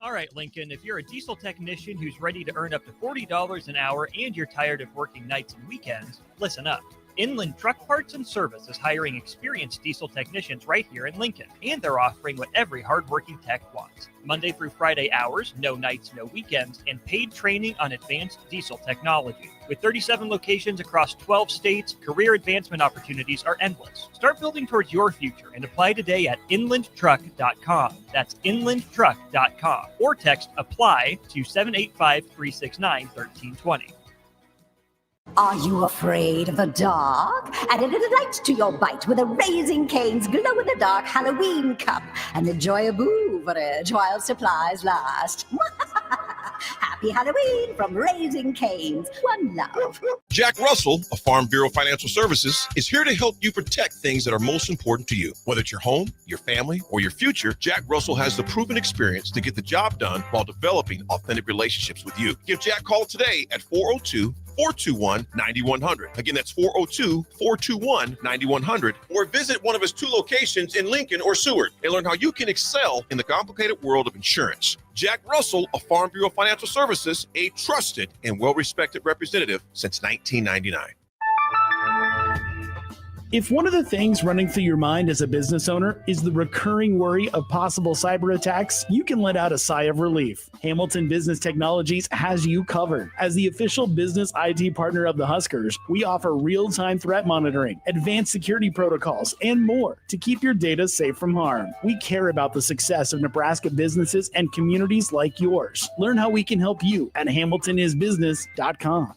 All right, Lincoln, if you're a diesel technician who's ready to earn up to $40 an hour and you're tired of working nights and weekends, listen up. Inland Truck Parts and Service is hiring experienced diesel technicians right here in Lincoln, and they're offering what every hardworking tech wants. Monday through Friday hours, no nights, no weekends, and paid training on advanced diesel technology. With 37 locations across 12 states, career advancement opportunities are endless. Start building towards your future and apply today at inlandtruck.com. That's inlandtruck.com. Or text APPLY to 785-369-1320. Are you afraid of the dark? Added a delight to your bite with a Raising Cane's glow-in-the-dark Halloween cup and enjoy a beverage while supplies last. Happy Halloween from Raising Cane's. One love. Jack Russell of Farm Bureau Financial Services is here to help you protect things that are most important to you. Whether it's your home, your family, or your future, Jack Russell has the proven experience to get the job done while developing authentic relationships with you. Give Jack a call today at 402-421-9100. Again, that's 402-421-9100. Or visit one of his 2 locations in Lincoln or Seward and learn how you can excel in the complicated world of insurance. Jack Russell of Farm Bureau Financial Services, a trusted and well-respected representative since 1999. If one of the things running through your mind as a business owner is the recurring worry of possible cyber attacks, you can let out a sigh of relief. Hamilton Business Technologies has you covered. As the official business IT partner of the Huskers, we offer real-time threat monitoring, advanced security protocols, and more to keep your data safe from harm. We care about the success of Nebraska businesses and communities like yours. Learn how we can help you at hamiltonisbusiness.com.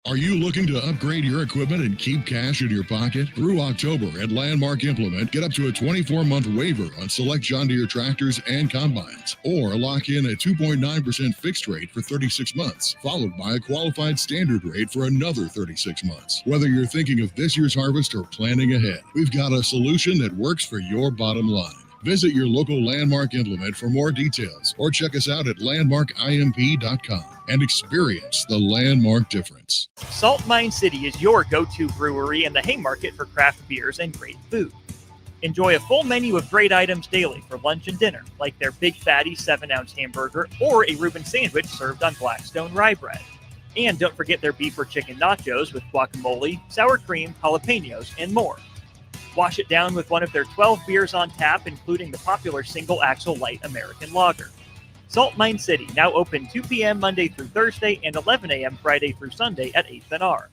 Are you looking to upgrade your equipment and keep cash in your pocket? Through October at Landmark Implement, get up to a 24-month waiver on select John Deere tractors and combines, or lock in a 2.9% fixed rate for 36 months, followed by a qualified standard rate for another 36 months. Whether you're thinking of this year's harvest or planning ahead, we've got a solution that works for your bottom line. Visit your local Landmark Implement for more details, or check us out at landmarkimp.com and experience the Landmark difference. Salt Mine City is your go-to brewery and the Haymarket for craft beers and great food. Enjoy a full menu of great items daily for lunch and dinner, like their Big Fatty 7-ounce hamburger or a Reuben sandwich served on Blackstone rye bread. And don't forget their beef or chicken nachos with guacamole, sour cream, jalapenos, and more. Wash it down with one of their 12 beers on tap, including the popular Single Axle Light American Lager. Salt Mine City, now open 2 p.m. Monday through Thursday and 11 a.m. Friday through Sunday at 8th and R.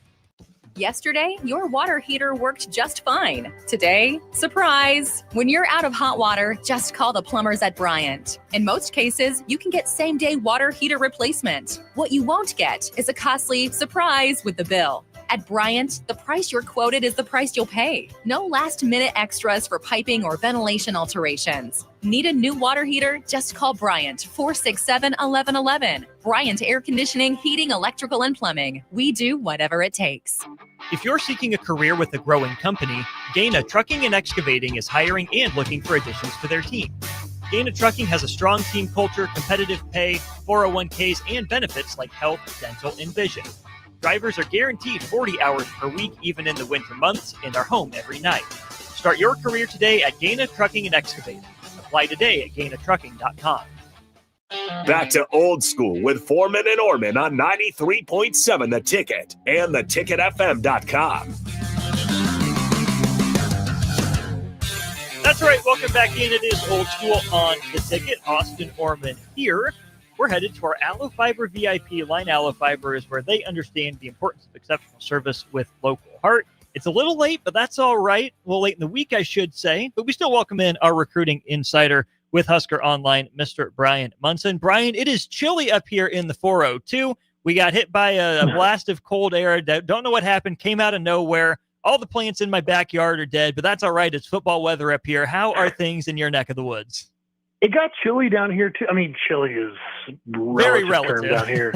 Yesterday, your water heater worked just fine. Today, surprise! When you're out of hot water, just call the plumbers at Bryant. In most cases, you can get same-day water heater replacement. What you won't get is a costly surprise with the bill. At Bryant, the price you're quoted is the price you'll pay. No last-minute extras for piping or ventilation alterations. Need a new water heater? Just call Bryant, 467-1111. Bryant Air Conditioning, Heating, Electrical, and Plumbing. We do whatever it takes. If you're seeking a career with a growing company, Gaina Trucking and Excavating is hiring and looking for additions to their team. Gaina Trucking has a strong team culture, competitive pay, 401ks, and benefits like health, dental, and vision. Drivers are guaranteed 40 hours per week, even in the winter months, and are home every night. Start your career today at Gaina Trucking and Excavating. Apply today at GainaTrucking.com. Back to old school with Foreman and Orman on 93.7 The Ticket and theticketfm.com. That's right. Welcome back in. It is old school on The Ticket. Austin Orman here. We're headed to our Aloe Fiber VIP line. Aloe Fiber is where they understand the importance of exceptional service with local heart. It's a little late, but that's all right. A little late in the week, I should say. But we still welcome in our recruiting insider with Husker Online, Mr. Brian Munson. Brian, it is chilly up here in the 402. We got hit by a blast of cold air. Don't know what happened. Came out of nowhere. All the plants in my backyard are dead, but that's all right. It's football weather up here. How are things in your neck of the woods? It got chilly down here, too. I mean, chilly is very relative term down here.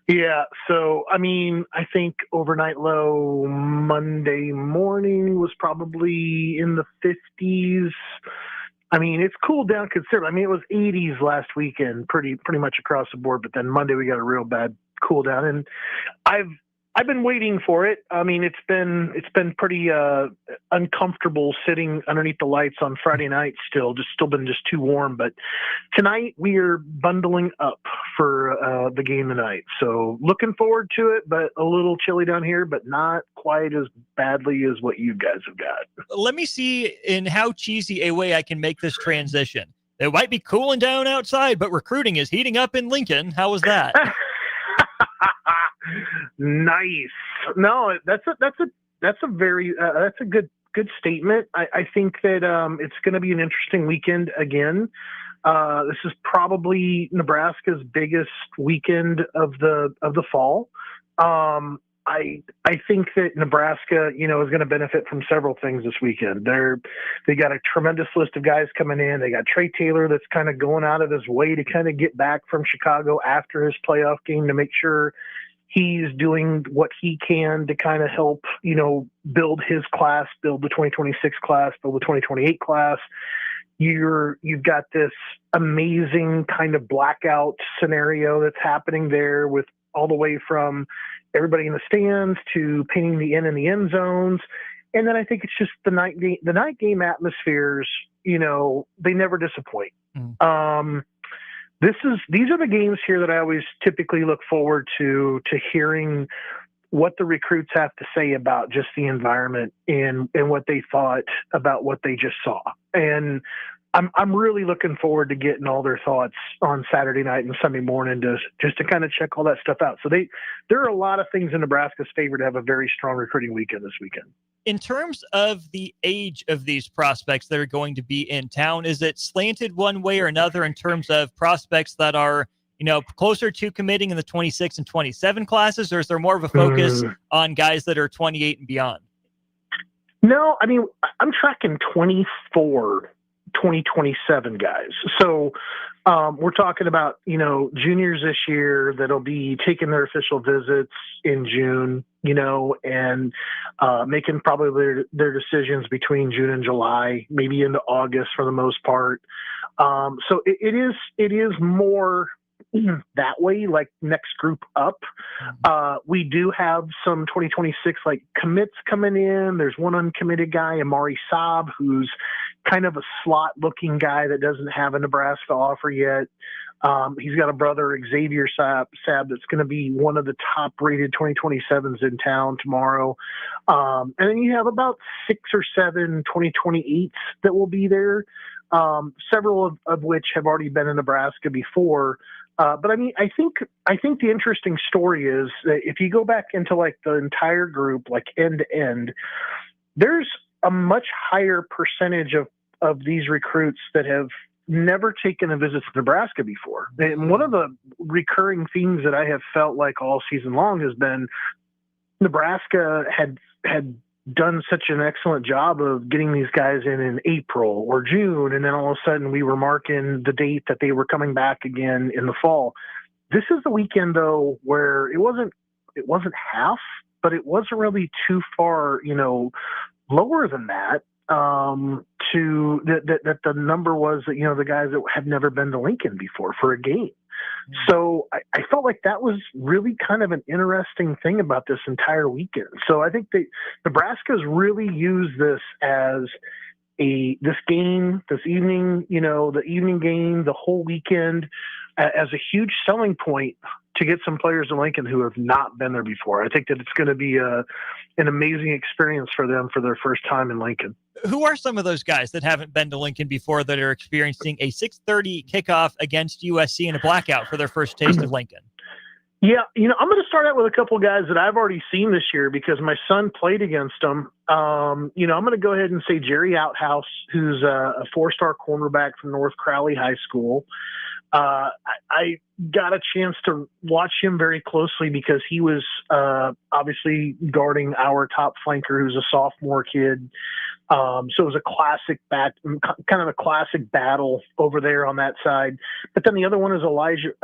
Yeah. So, I mean, I think overnight low Monday morning was probably in the 50s. I mean, it's cooled down considerably. I mean, it was 80s last weekend, pretty much across the board. But then Monday we got a real bad cool down, and I've been waiting for it. I mean, it's been pretty uncomfortable sitting underneath the lights on Friday night. Still been too warm. But tonight we are bundling up for the game tonight. So looking forward to it. But a little chilly down here, but not quite as badly as what you guys have got. Let me see in how cheesy a way I can make this transition. It might be cooling down outside, but recruiting is heating up in Lincoln. How was that? Nice. No, that's a very that's a good statement. I think that it's going to be an interesting weekend again. This is probably Nebraska's biggest weekend of the fall. I think that Nebraska, is going to benefit from several things this weekend. They got a tremendous list of guys coming in. They got Trey Taylor that's kind of going out of his way to kind of get back from Chicago after his playoff game to make sure he's doing what he can to kind of help, build his class, build the 2026 class, build the 2028 class. You've got this amazing kind of blackout scenario that's happening there with all the way from everybody in the stands to painting the in the end zones. And then I think it's just the night game atmospheres, they never disappoint. These are the games here that I always typically look forward to hearing what the recruits have to say about just the environment and what they thought about what they just saw. And I'm really looking forward to getting all their thoughts on Saturday night and Sunday morning just to kind of check all that stuff out. So there are a lot of things in Nebraska's favor to have a very strong recruiting weekend this weekend. In terms of the age of these prospects that are going to be in town, is it slanted one way or another in terms of prospects that are, closer to committing in the 26 and 27 classes, or is there more of a focus on guys that are 28 and beyond? No, I mean, I'm tracking 24, 2027 guys. So we're talking about, juniors this year that'll be taking their official visits in June, and making probably their decisions between June and July, maybe into August for the most part. So it is more that way, like next group up. We do have some 2026 like commits coming in. There's one uncommitted guy, Amari Saab, who's kind of a slot looking guy that doesn't have a Nebraska offer yet. He's got a brother, Xavier Saab, that's going to be one of the top rated 2027s in town tomorrow. And then you have about 6 or 7 2028s that will be there. Several of which have already been in Nebraska before. But I mean, I think the interesting story is that if you go back into like the entire group, like end to end, there's a much higher percentage of these recruits that have never taken a visit to Nebraska before. And one of the recurring themes that I have felt like all season long has been Nebraska had done such an excellent job of getting these guys in April or June, and then all of a sudden we were marking the date that they were coming back again in the fall. This is the weekend though where it wasn't half, but it wasn't really too far, lower than that. To that the number was that the guys that had never been to Lincoln before for a game. So I felt like that was really kind of an interesting thing about this entire weekend. So I think that Nebraska's really used this as this evening, the evening game, the whole weekend as a huge selling point to get some players in Lincoln who have not been there before. I think that it's going to be an amazing experience for them for their first time in Lincoln. Who are some of those guys that haven't been to Lincoln before that are experiencing a 6:30 kickoff against USC and a blackout for their first taste of Lincoln? Yeah, I'm going to start out with a couple of guys that I've already seen this year because my son played against them. I'm going to go ahead and say Jerry Outhouse, who's a 4-star cornerback from North Crowley High School. I got a chance to watch him very closely because he was obviously guarding our top flanker, who's a sophomore kid. So it was kind of a classic battle over there on that side. But then the other one is Elijah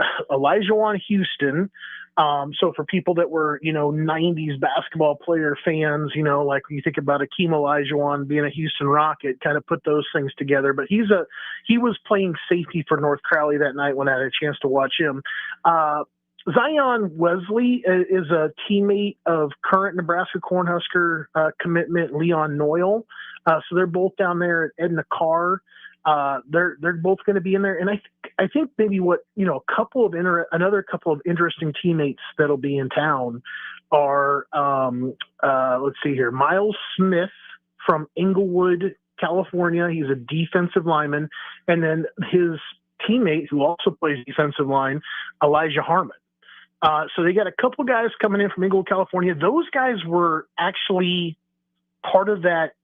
Houston. So for people that were, 90s basketball player fans, like when you think about Akeem Olajuwon being a Houston Rocket, kind of put those things together. But he was playing safety for North Crowley that night when I had a chance to watch him. Zion Wesley is a teammate of current Nebraska Cornhusker commitment Leon Noyle. So they're both down there at Edna Carr. They're both going to be in there, and I think maybe another couple of interesting teammates that'll be in town are let's see here, Miles Smith from Inglewood, California. He's a defensive lineman, and then his teammate who also plays defensive line, Elijah Harmon. So they got a couple guys coming in from Inglewood, California. Those guys were actually part of that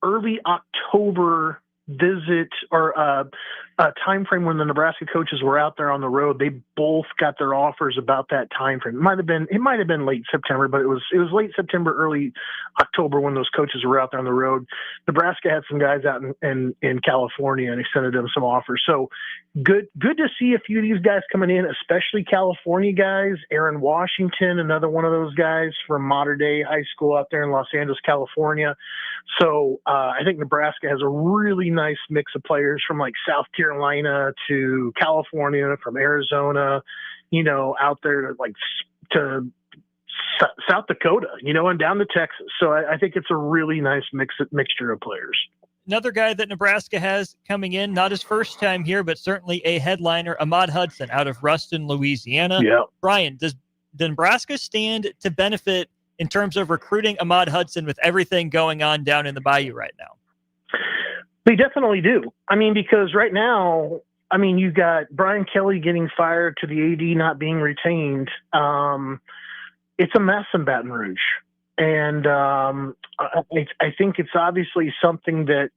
early October visit or a time frame when the Nebraska coaches were out there on the road. They both got their offers about that time frame. It might have been late September, but it was late September, early October when those coaches were out there on the road. Nebraska had some guys out in California and extended them some offers. So good to see a few of these guys coming in, especially California guys. Aaron Washington, another one of those guys from Mater Dei High School out there in Los Angeles, California. So I think Nebraska has a really nice mix of players from like South Carolina to California, from Arizona, out there to South Dakota, and down to Texas. So I think it's a really nice mixture of players. Another guy that Nebraska has coming in, not his first time here, but certainly a headliner, Ahmad Hudson out of Ruston, Louisiana. Yeah. Brian, does Nebraska stand to benefit in terms of recruiting Ahmad Hudson with everything going on down in the Bayou right now? They definitely do. I mean, because right now, I mean, you've got Brian Kelly getting fired to the AD not being retained. It's a mess in Baton Rouge. And I think it's obviously something that,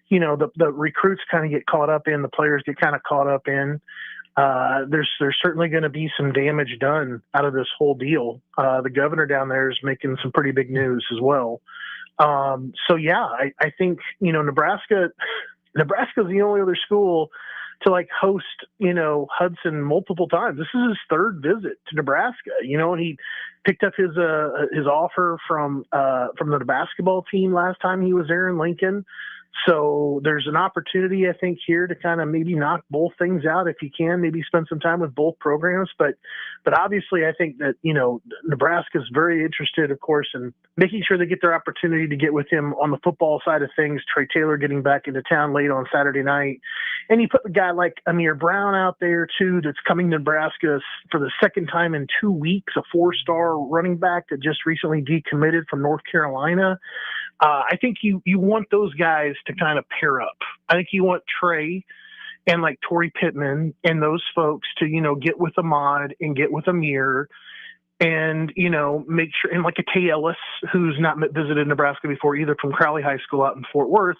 you know, the recruits kind of get caught up in, the players get kind of caught up in. There's certainly going to be some damage done out of this whole deal. The governor down there is making some pretty big news as well. So yeah, I think, you know, Nebraska's the only other school to like host, you know, Hudson multiple times. This is his third visit to Nebraska, you know, and he picked up his offer from the basketball team last time he was there in Lincoln. So there's an opportunity, I think, here to kind of maybe knock both things out if you can, maybe spend some time with both programs. But obviously, I think that, you know, Nebraska is very interested, of course, in making sure they get their opportunity to get with him on the football side of things. Trey Taylor getting back into town late on Saturday night. And you put a guy like Amir Brown out there, too, that's coming to Nebraska for the second time in 2 weeks, a 4-star running back that just recently decommitted from North Carolina. I think you want those guys to kind of pair up. I think you want Trey and like Torrey Pittman and those folks to, you know, get with Ahmad and get with Amir and, you know, make sure, and like a Tay Ellis, who's not visited Nebraska before either, from Crowley High School out in Fort Worth,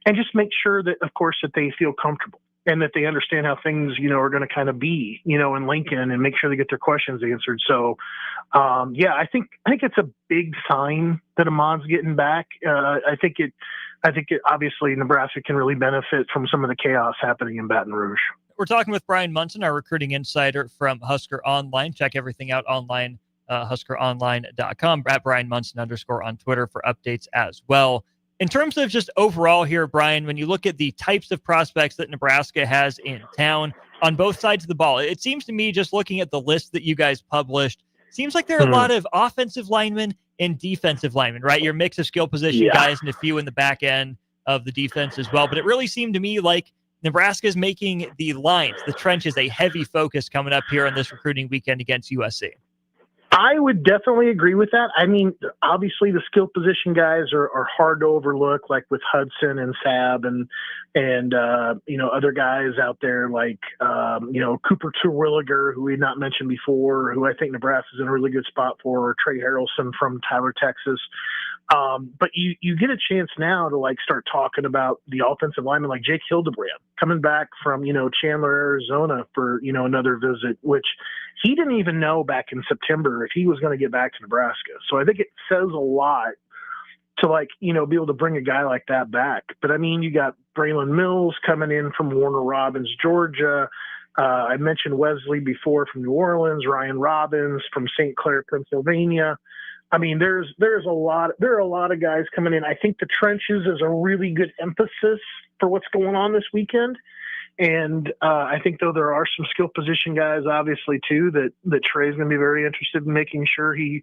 and just make sure that, of course, that they feel comfortable and that they understand how things, you know, are going to kind of be, you know, in Lincoln, and make sure they get their questions answered. So, yeah, I think it's a big sign that Ahmad's getting back. I think it obviously Nebraska can really benefit from some of the chaos happening in Baton Rouge. We're talking with Brian Munson, our recruiting insider from Husker Online. Check everything out online, huskeronline.com, at Brian Munson _ on Twitter for updates as well. In terms of just overall here, Brian, when you look at the types of prospects that Nebraska has in town on both sides of the ball, it seems to me, just looking at the list that you guys published, seems like there are a lot of offensive linemen and defensive linemen, right? Your mix of skill position guys and a few in the back end of the defense as well. But it really seemed to me like Nebraska is making the lines, the trenches, a heavy focus coming up here on this recruiting weekend against USC. I would definitely agree with that. I mean, obviously the skill position guys are hard to overlook, like with Hudson and Sab and you know, other guys out there like, you know, Cooper Terwilliger, who we had not mentioned before, who I think Nebraska's in a really good spot for, or Trey Harrelson from Tyler, Texas. But you get a chance now to like start talking about the offensive lineman like Jake Hildebrand coming back from, you know, Chandler, Arizona for, you know, another visit, which he didn't even know back in September if he was going to get back to Nebraska. So I think it says a lot to, like, you know, be able to bring a guy like that back. But I mean, you got Braylon Mills coming in from Warner Robins, Georgia. I mentioned Wesley before from New Orleans, Ryan Robbins from St. Clair, Pennsylvania. I mean, there are a lot of guys coming in. I think the trenches is a really good emphasis for what's going on this weekend. And I think, though, there are some skill position guys, obviously, too, that Trey's going to be very interested in making sure he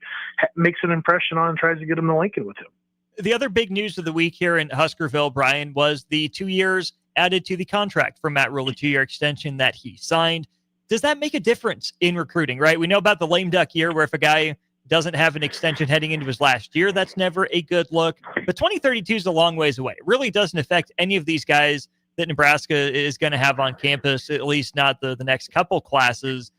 makes an impression on and tries to get him to Lincoln with him. The other big news of the week here in Huskerville, Brian, was the 2 years added to the contract for Matt Rhule, a 2-year extension that he signed. Does that make a difference in recruiting, right? We know about the lame duck year, where if a guy doesn't have an extension heading into his last year, that's never a good look. But 2032 is a long ways away. It really doesn't affect any of these guys that Nebraska is going to have on campus, at least not the next couple classes.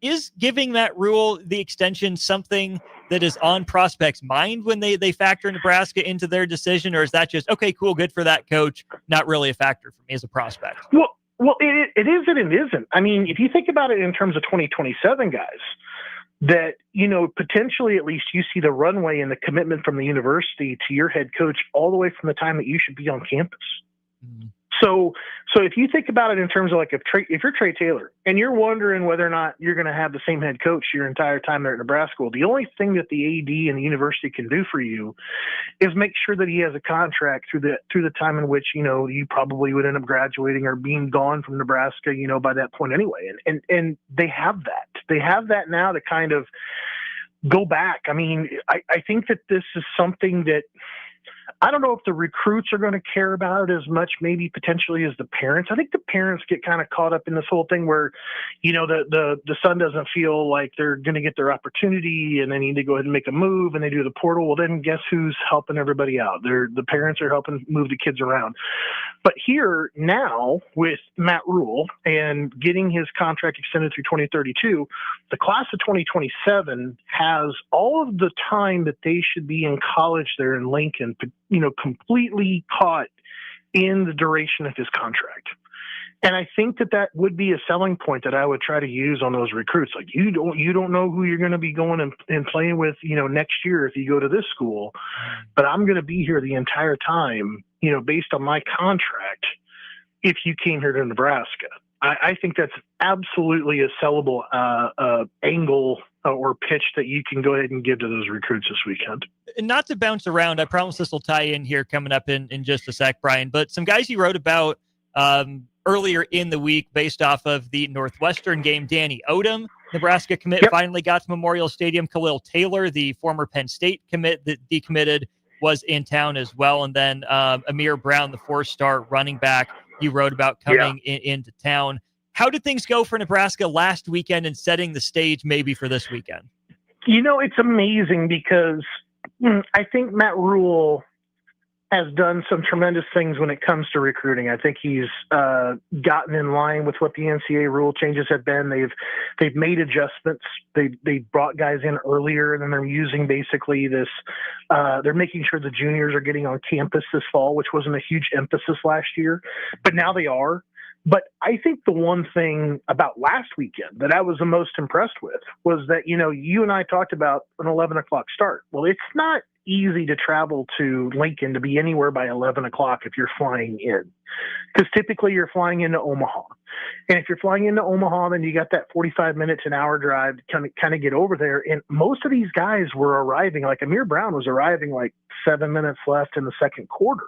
Is giving Matt Rhule the extension something that is on prospects' mind when they factor Nebraska into their decision, or is that just, okay, cool, good for that coach, not really a factor for me as a prospect? Well, it is and it isn't. I mean, if you think about it in terms of 2027 guys, that, you know, potentially at least you see the runway and the commitment from the university to your head coach all the way from the time that you should be on campus. Mm-hmm. So if you think about it in terms of like if you're Trey Taylor and you're wondering whether or not you're going to have the same head coach your entire time there at Nebraska, well, the only thing that the AD and the university can do for you is make sure that he has a contract through the time in which, you know, you probably would end up graduating or being gone from Nebraska, you know, by that point anyway. And they have that. They have that now to kind of go back. I mean, I think that this is something that I don't know if the recruits are going to care about it as much, maybe potentially as the parents. I think the parents get kind of caught up in this whole thing where, the son doesn't feel like they're going to get their opportunity and they need to go ahead and make a move, and they do the portal. Well, then guess who's helping everybody out? The parents are helping move the kids around. But here now with Matt Rule and getting his contract extended through 2032, the class of 2027 has all of the time that they should be in college there in Lincoln, completely caught in the duration of his contract. And I think that would be a selling point that I would try to use on those recruits. Like, you don't know who you're going to be going and playing with, next year if you go to this school, but I'm going to be here the entire time, based on my contract, if you came here to Nebraska. I think that's absolutely a sellable angle or pitch that you can go ahead and give to those recruits this weekend. And not to bounce around, I promise this will tie in here coming up in just a sec, Brian, but some guys you wrote about earlier in the week based off of the Northwestern game. Danny Odom, Nebraska commit, finally got to Memorial Stadium. Khalil Taylor, the former Penn State commit that decommitted, was in town as well. And then Amir Brown, the 4-star running back you wrote about coming into town. How did things go for Nebraska last weekend and setting the stage maybe for this weekend? It's amazing because I think Matt Rule has done some tremendous things when it comes to recruiting. I think he's gotten in line with what the NCAA rule changes have been. They've made adjustments. They brought guys in earlier, and then they're using basically this. They're making sure the juniors are getting on campus this fall, which wasn't a huge emphasis last year, but now they are. But I think the one thing about last weekend that I was the most impressed with was that, you and I talked about an 11 o'clock start. Well, it's not easy to travel to Lincoln to be anywhere by 11 o'clock if you're flying in, because typically you're flying into Omaha. And if you're flying into Omaha, then you got that 45 minutes, an hour drive to kind of get over there. And most of these guys were arriving, like Amir Brown was arriving like 7 minutes left in the second quarter.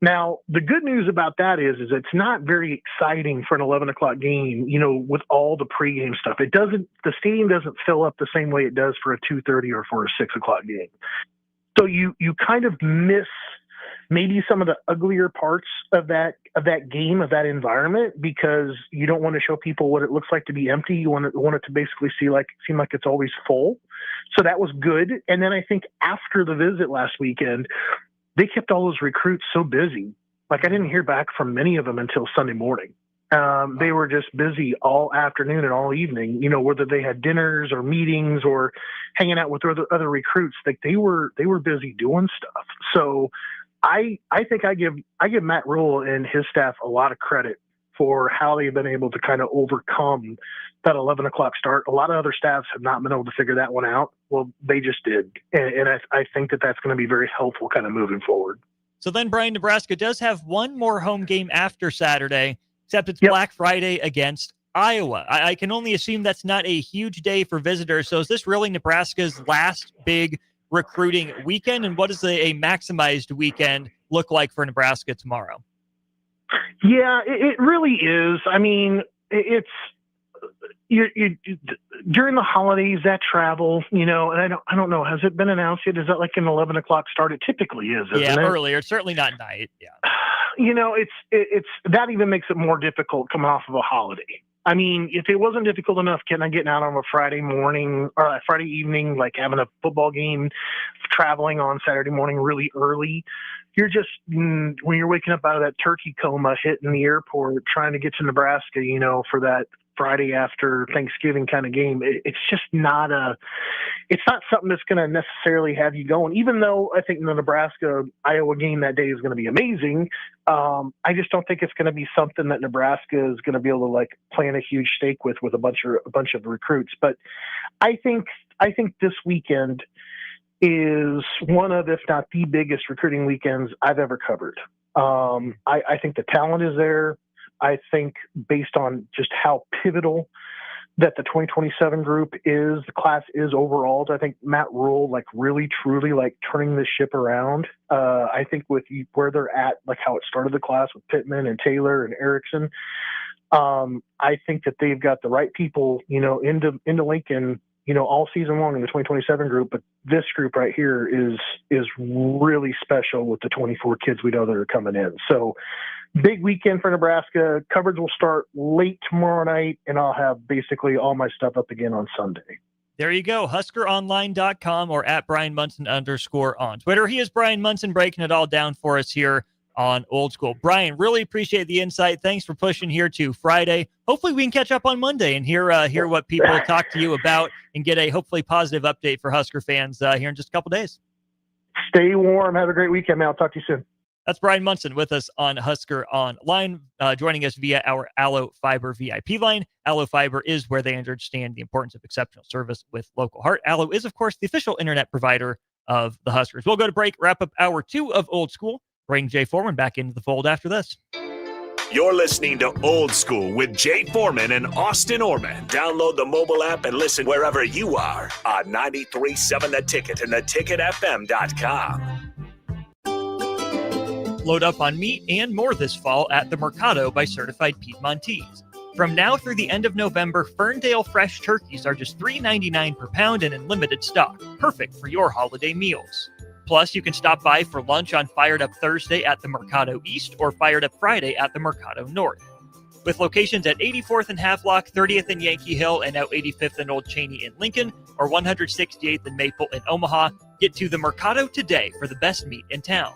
Now, the good news about that is it's not very exciting for an 11 o'clock game, with all the pregame stuff. The stadium doesn't fill up the same way it does for a 2:30 or for a 6 o'clock game. So you kind of miss maybe some of the uglier parts of that game, of that environment, because you don't want to show people what it looks like to be empty. You want it to basically seem like it's always full. So that was good. And then I think after the visit last weekend, they kept all those recruits so busy. Like, I didn't hear back from many of them until Sunday morning. They were just busy all afternoon and all evening, whether they had dinners or meetings or hanging out with other recruits. Like, they were busy doing stuff. So I think I give Matt Rule and his staff a lot of credit for how they've been able to kind of overcome that 11 o'clock start. A lot of other staffs have not been able to figure that one out. Well, they just did. And I think that's going to be very helpful kind of moving forward. So then, Brian, Nebraska does have one more home game after Saturday, except it's Black Friday against Iowa. I can only assume that's not a huge day for visitors. So is this really Nebraska's last big recruiting weekend? And what does a maximized weekend look like for Nebraska tomorrow? Yeah, it really is. I mean, it's you during the holidays, that travel, and I don't know, has it been announced yet? Is that like an 11 o'clock start? It typically is, isn't it? Earlier. It's certainly not night. Yeah. It's that even makes it more difficult coming off of a holiday. I mean, if it wasn't difficult enough getting out on a Friday morning or a Friday evening, like having a football game, traveling on Saturday morning really early, you're just, when you're waking up out of that turkey coma, hitting the airport, trying to get to Nebraska, for that Friday after Thanksgiving kind of game, it's just not something that's going to necessarily have you going, even though I think the Nebraska-Iowa game that day is going to be amazing. I just don't think it's going to be something that Nebraska is going to be able to plan a huge stake with a bunch of recruits. But I think this weekend is one of, if not the biggest recruiting weekends I've ever covered. I think the talent is there. I think based on just how pivotal that the 2027 group is, the class is overall, I think Matt Rule, really, truly, turning the ship around. I think with where they're at, how it started the class with Pittman and Taylor and Erickson, I think that they've got the right people, into Lincoln all season long in the 2027 group, but this group right here is really special with the 24 kids we know that are coming in. So big weekend for Nebraska. Coverage will start late tomorrow night, and I'll have basically all my stuff up again on Sunday. There you go, HuskerOnline.com or at Brian Munson _ on Twitter. He is Brian Munson breaking it all down for us here on Old School. Brian, really appreciate the insight. Thanks for pushing here to Friday. Hopefully we can catch up on Monday and hear what people talk to you about and get a hopefully positive update for Husker fans here in just a couple days. Stay warm. Have a great weekend, man. I'll talk to you soon. That's Brian Munson with us on Husker Online, joining us via our Allo Fiber VIP line. Allo Fiber is where they understand the importance of exceptional service with local heart. Allo is, of course, the official internet provider of the Huskers. We'll go to break, wrap up hour 2 of Old School. Bring Jay Foreman back into the fold after this. You're listening to Old School with Jay Foreman and Austin Orman. Download the mobile app and listen wherever you are on 93.7 The Ticket and theticketfm.com. Load up on meat and more this fall at the Mercado by Certified Piedmontese. From now through the end of November, Ferndale fresh turkeys are just $3.99 per pound and in limited stock, perfect for your holiday meals. Plus, you can stop by for lunch on Fired Up Thursday at the Mercado East or Fired Up Friday at the Mercado North. With locations at 84th and Havelock, 30th and Yankee Hill, and now 85th and Old Cheney in Lincoln, or 168th and Maple in Omaha, get to the Mercado today for the best meat in town.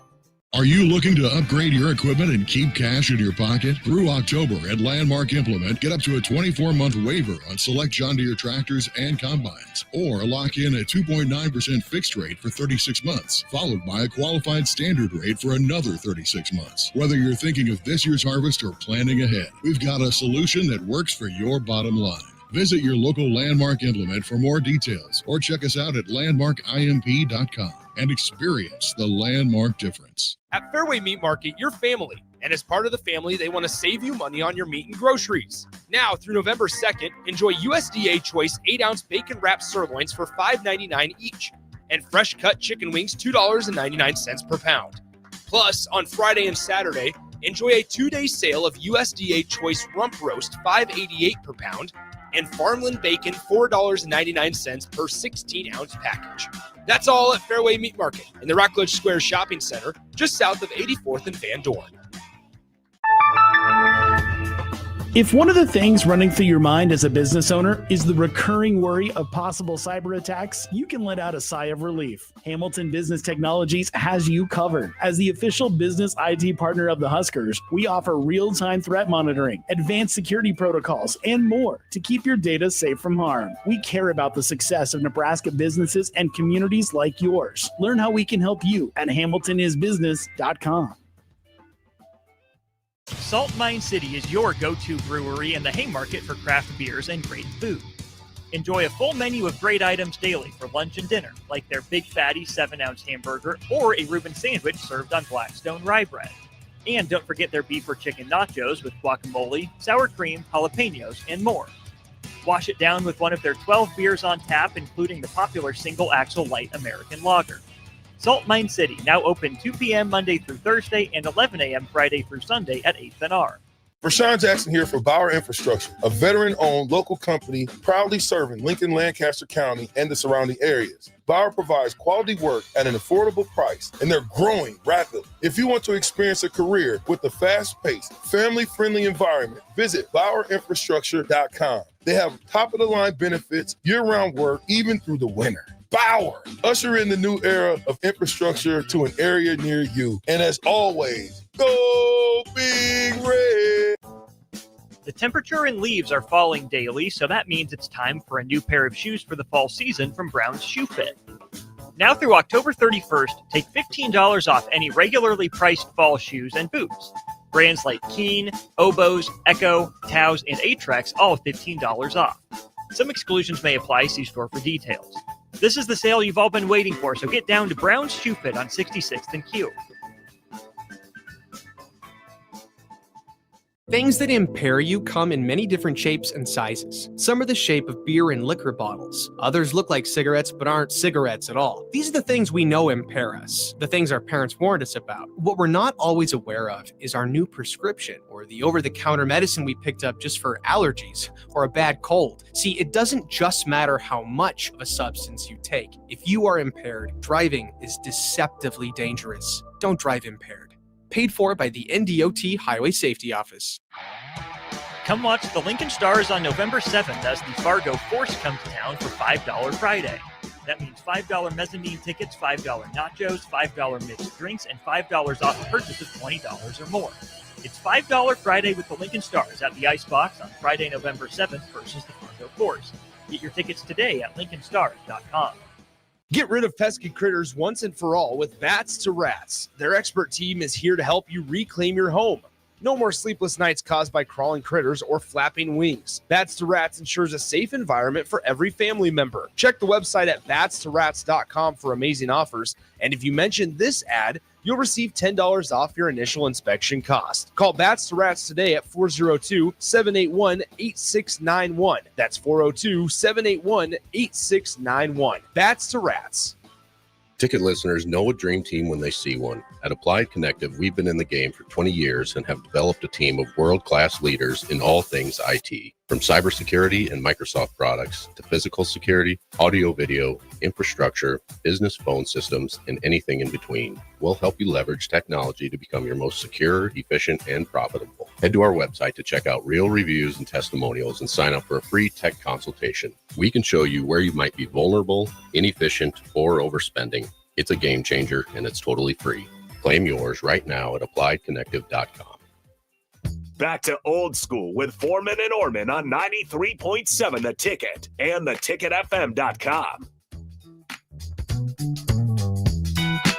Are you looking to upgrade your equipment and keep cash in your pocket? Through October at Landmark Implement, get up to a 24-month waiver on select John Deere tractors and combines. Or lock in a 2.9% fixed rate for 36 months, followed by a qualified standard rate for another 36 months. Whether you're thinking of this year's harvest or planning ahead, we've got a solution that works for your bottom line. Visit your local Landmark Implement for more details or check us out at landmarkimp.com and experience the Landmark difference. At Fairway Meat Market, you're family. And as part of the family, they want to save you money on your meat and groceries. Now, through November 2nd, enjoy USDA Choice 8-ounce bacon-wrapped sirloins for $5.99 each. And fresh-cut chicken wings, $2.99 per pound. Plus, on Friday and Saturday, enjoy a 2-day sale of USDA Choice Rump Roast, $5.88 per pound, and Farmland Bacon, $4.99 per 16-ounce package. That's all at Fairway Meat Market in the Rockledge Square Shopping Center, just south of 84th and Van Dorn. If one of the things running through your mind as a business owner is the recurring worry of possible cyber attacks, you can let out a sigh of relief. Hamilton Business Technologies has you covered. As the official business IT partner of the Huskers, we offer real-time threat monitoring, advanced security protocols, and more to keep your data safe from harm. We care about the success of Nebraska businesses and communities like yours. Learn how we can help you at hamiltonisbusiness.com. Salt Mine City is your go-to brewery in the Haymarket for craft beers and great food. Enjoy a full menu of great items daily for lunch and dinner, like their Big Fatty 7-ounce hamburger or a Reuben sandwich served on Blackstone rye bread. And don't forget their beef or chicken nachos with guacamole, sour cream, jalapenos, and more. Wash it down with one of their 12 beers on tap, including the popular Single Axle Light American Lager. Salt Mine City, now open 2 p.m. Monday through Thursday and 11 a.m. Friday through Sunday at 8th and R. Rashawn Jackson here for Bauer Infrastructure, a veteran-owned local company proudly serving Lincoln, Lancaster County, and the surrounding areas. Bauer provides quality work at an affordable price, and they're growing rapidly. If you want to experience a career with a fast-paced, family-friendly environment, visit BauerInfrastructure.com. They have top-of-the-line benefits, year-round work, even through the winter. Bauer, usher in the new era of infrastructure to an area near you. And as always, go Big Red! The temperature and leaves are falling daily, so that means it's time for a new pair of shoes for the fall season from Brown's Shoe Fit. Now through October 31st, take $15 off any regularly priced fall shoes and boots. Brands like Keen, Oboz, Echo, Taos, and Atrex all $15 off. Some exclusions may apply. See store for details. This is the sale you've all been waiting for, so get down to Brown's Shoe Fit on 66th and Q. Things that impair you come in many different shapes and sizes. Some are the shape of beer and liquor bottles. Others look like cigarettes but aren't cigarettes at all. These are the things we know impair us, the things our parents warned us about. What we're not always aware of is our new prescription, or the over-the-counter medicine we picked up just for allergies or a bad cold. See, it doesn't just matter how much of a substance you take. If you are impaired, driving is deceptively dangerous. Don't drive impaired. Paid for by the NDOT Highway Safety Office. Come watch the Lincoln Stars on November 7th as the Fargo Force come to town for $5 Friday. That means $5 mezzanine tickets, $5 nachos, $5 mixed drinks, and $5 off a purchase of $20 or more. It's $5 Friday with the Lincoln Stars at the Icebox on Friday, November 7th versus the Fargo Force. Get your tickets today at lincolnstars.com. Get rid of pesky critters once and for all with Bats to Rats. Their expert team is here to help you reclaim your home. No more sleepless nights caused by crawling critters or flapping wings. Bats to Rats ensures a safe environment for every family member. Check the website at batstorats.com for amazing offers. And if you mention this ad, you'll receive $10 off your initial inspection cost. Call Bats to Rats today at 402-781-8691. That's 402-781-8691. Bats to Rats. Ticket listeners know a dream team when they see one. At Applied Connective, we've been in the game for 20 years and have developed a team of world-class leaders in all things IT. From cybersecurity and Microsoft products to physical security, audio-video, infrastructure, business phone systems, and anything in between. We'll help you leverage technology to become your most secure, efficient, and profitable. Head to our website to check out real reviews and testimonials and sign up for a free tech consultation. We can show you where you might be vulnerable, inefficient, or overspending. It's a game changer, and it's totally free. Claim yours right now at appliedconnective.com. Back to old school with Foreman and Orman on 93.7 The Ticket and theticketfm.com.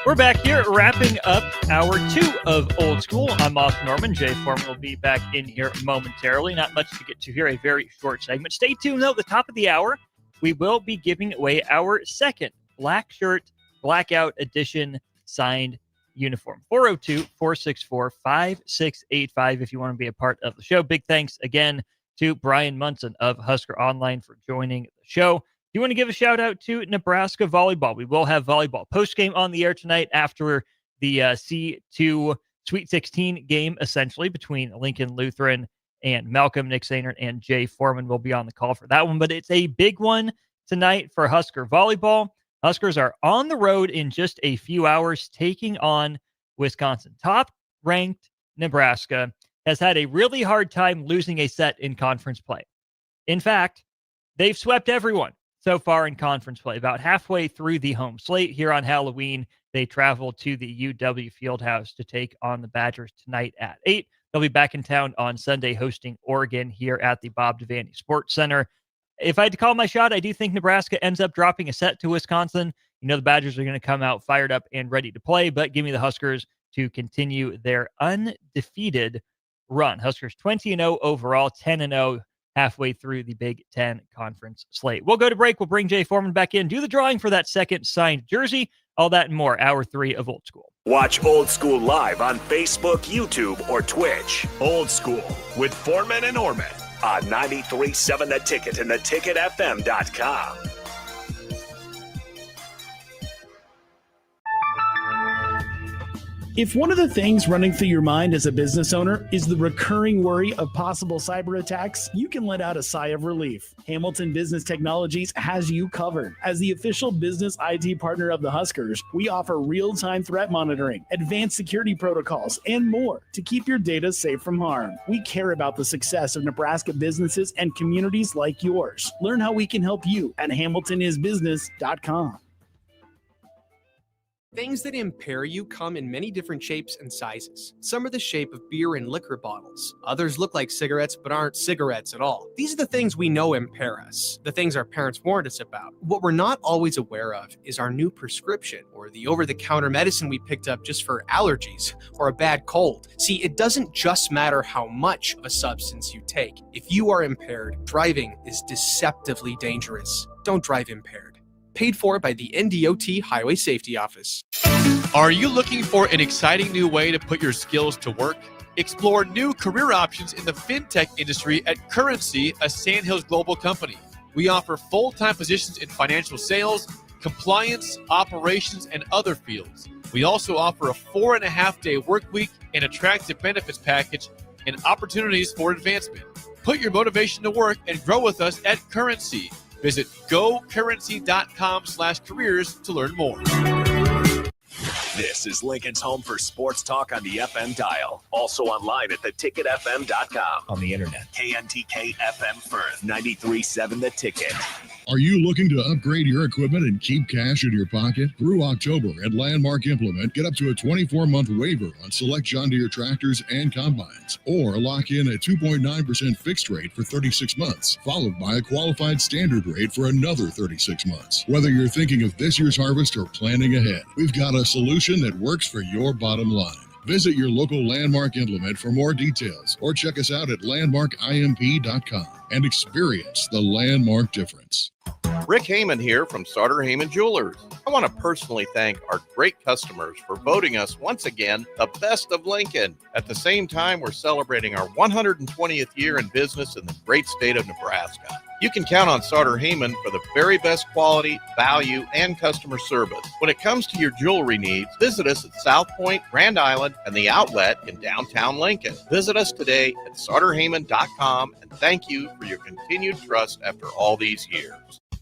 We're back here wrapping up hour 2 of Old School. I'm Austin Norman. Jay Foreman will be back in here momentarily. Not much to get to here, a very short segment. Stay tuned, though. At the top of the hour, we will be giving away our second black shirt, blackout edition signed uniform. 402-464-5685 if you want to be a part of the show. Big thanks again to Brian Munson of Husker Online for joining the show. If you want to give a shout out to Nebraska volleyball, we will have volleyball postgame on the air tonight after the C2 Sweet 16 game, essentially, between Lincoln Lutheran and Malcolm. Nick Sainert and Jay Foreman will be on the call for that one, but it's a big one tonight for Husker volleyball. Huskers are on the road in just a few hours, taking on Wisconsin. Top-ranked Nebraska has had a really hard time losing a set in conference play. In fact, they've swept everyone so far in conference play. About halfway through the home slate here on Halloween, they travel to the UW Fieldhouse to take on the Badgers tonight at 8. They'll be back in town on Sunday hosting Oregon here at the Bob Devaney Sports Center. If I had to call my shot, I do think Nebraska ends up dropping a set to Wisconsin. You know the Badgers are going to come out fired up and ready to play, but give me the Huskers to continue their undefeated run. Huskers 20-0 overall, 10-0 halfway through the Big Ten Conference slate. We'll go to break. We'll bring Jay Foreman back in, do the drawing for that second signed jersey, all that and more. Hour 3 of Old School. Watch Old School live on Facebook, YouTube, or Twitch. Old School with Foreman and Orman on 93.7 The Ticket and theticketfm.com. If one of the things running through your mind as a business owner is the recurring worry of possible cyber attacks, you can let out a sigh of relief. Hamilton Business Technologies has you covered. As the official business IT partner of the Huskers, we offer real-time threat monitoring, advanced security protocols, and more to keep your data safe from harm. We care about the success of Nebraska businesses and communities like yours. Learn how we can help you at hamiltonisbusiness.com. Things that impair you come in many different shapes and sizes. Some are the shape of beer and liquor bottles. Others look like cigarettes but aren't cigarettes at all. These are the things we know impair us, the things our parents warned us about. What we're not always aware of is our new prescription, or the over-the-counter medicine we picked up just for allergies or a bad cold. See, it doesn't just matter how much of a substance you take. If you are impaired, driving is deceptively dangerous. Don't drive impaired. Paid for by the NDOT Highway Safety Office. Are you looking for an exciting new way to put your skills to work? Explore new career options in the fintech industry at Currency, a Sandhills Global company. We offer full-time positions in financial sales, compliance, operations, and other fields. We also offer a 4.5-day work week, an attractive benefits package, and opportunities for advancement. Put your motivation to work and grow with us at Currency. Visit gocurrency.com/careers to learn more. This is Lincoln's home for sports talk on the FM dial. Also online at theticketfm.com. On the internet. KNTK FM Firth, 93.7 The Ticket. Are you looking to upgrade your equipment and keep cash in your pocket? Through October at Landmark Implement, get up to a 24-month waiver on select John Deere tractors and combines, or lock in a 2.9% fixed rate for 36 months, followed by a qualified standard rate for another 36 months. Whether you're thinking of this year's harvest or planning ahead, we've got a solution that works for your bottom line. Visit your local Landmark Implement for more details, or check us out at landmarkimp.com and experience the Landmark difference. Rick Heyman here from Sauter Heyman Jewelers. I want to personally thank our great customers for voting us once again the best of Lincoln. At the same time, we're celebrating our 120th year in business in the great state of Nebraska. You can count on Sauter Heyman for the very best quality, value, and customer service. When it comes to your jewelry needs, visit us at South Point, Grand Island, and the Outlet in downtown Lincoln. Visit us today at sauterheyman.com, and thank you for your continued trust after all these years.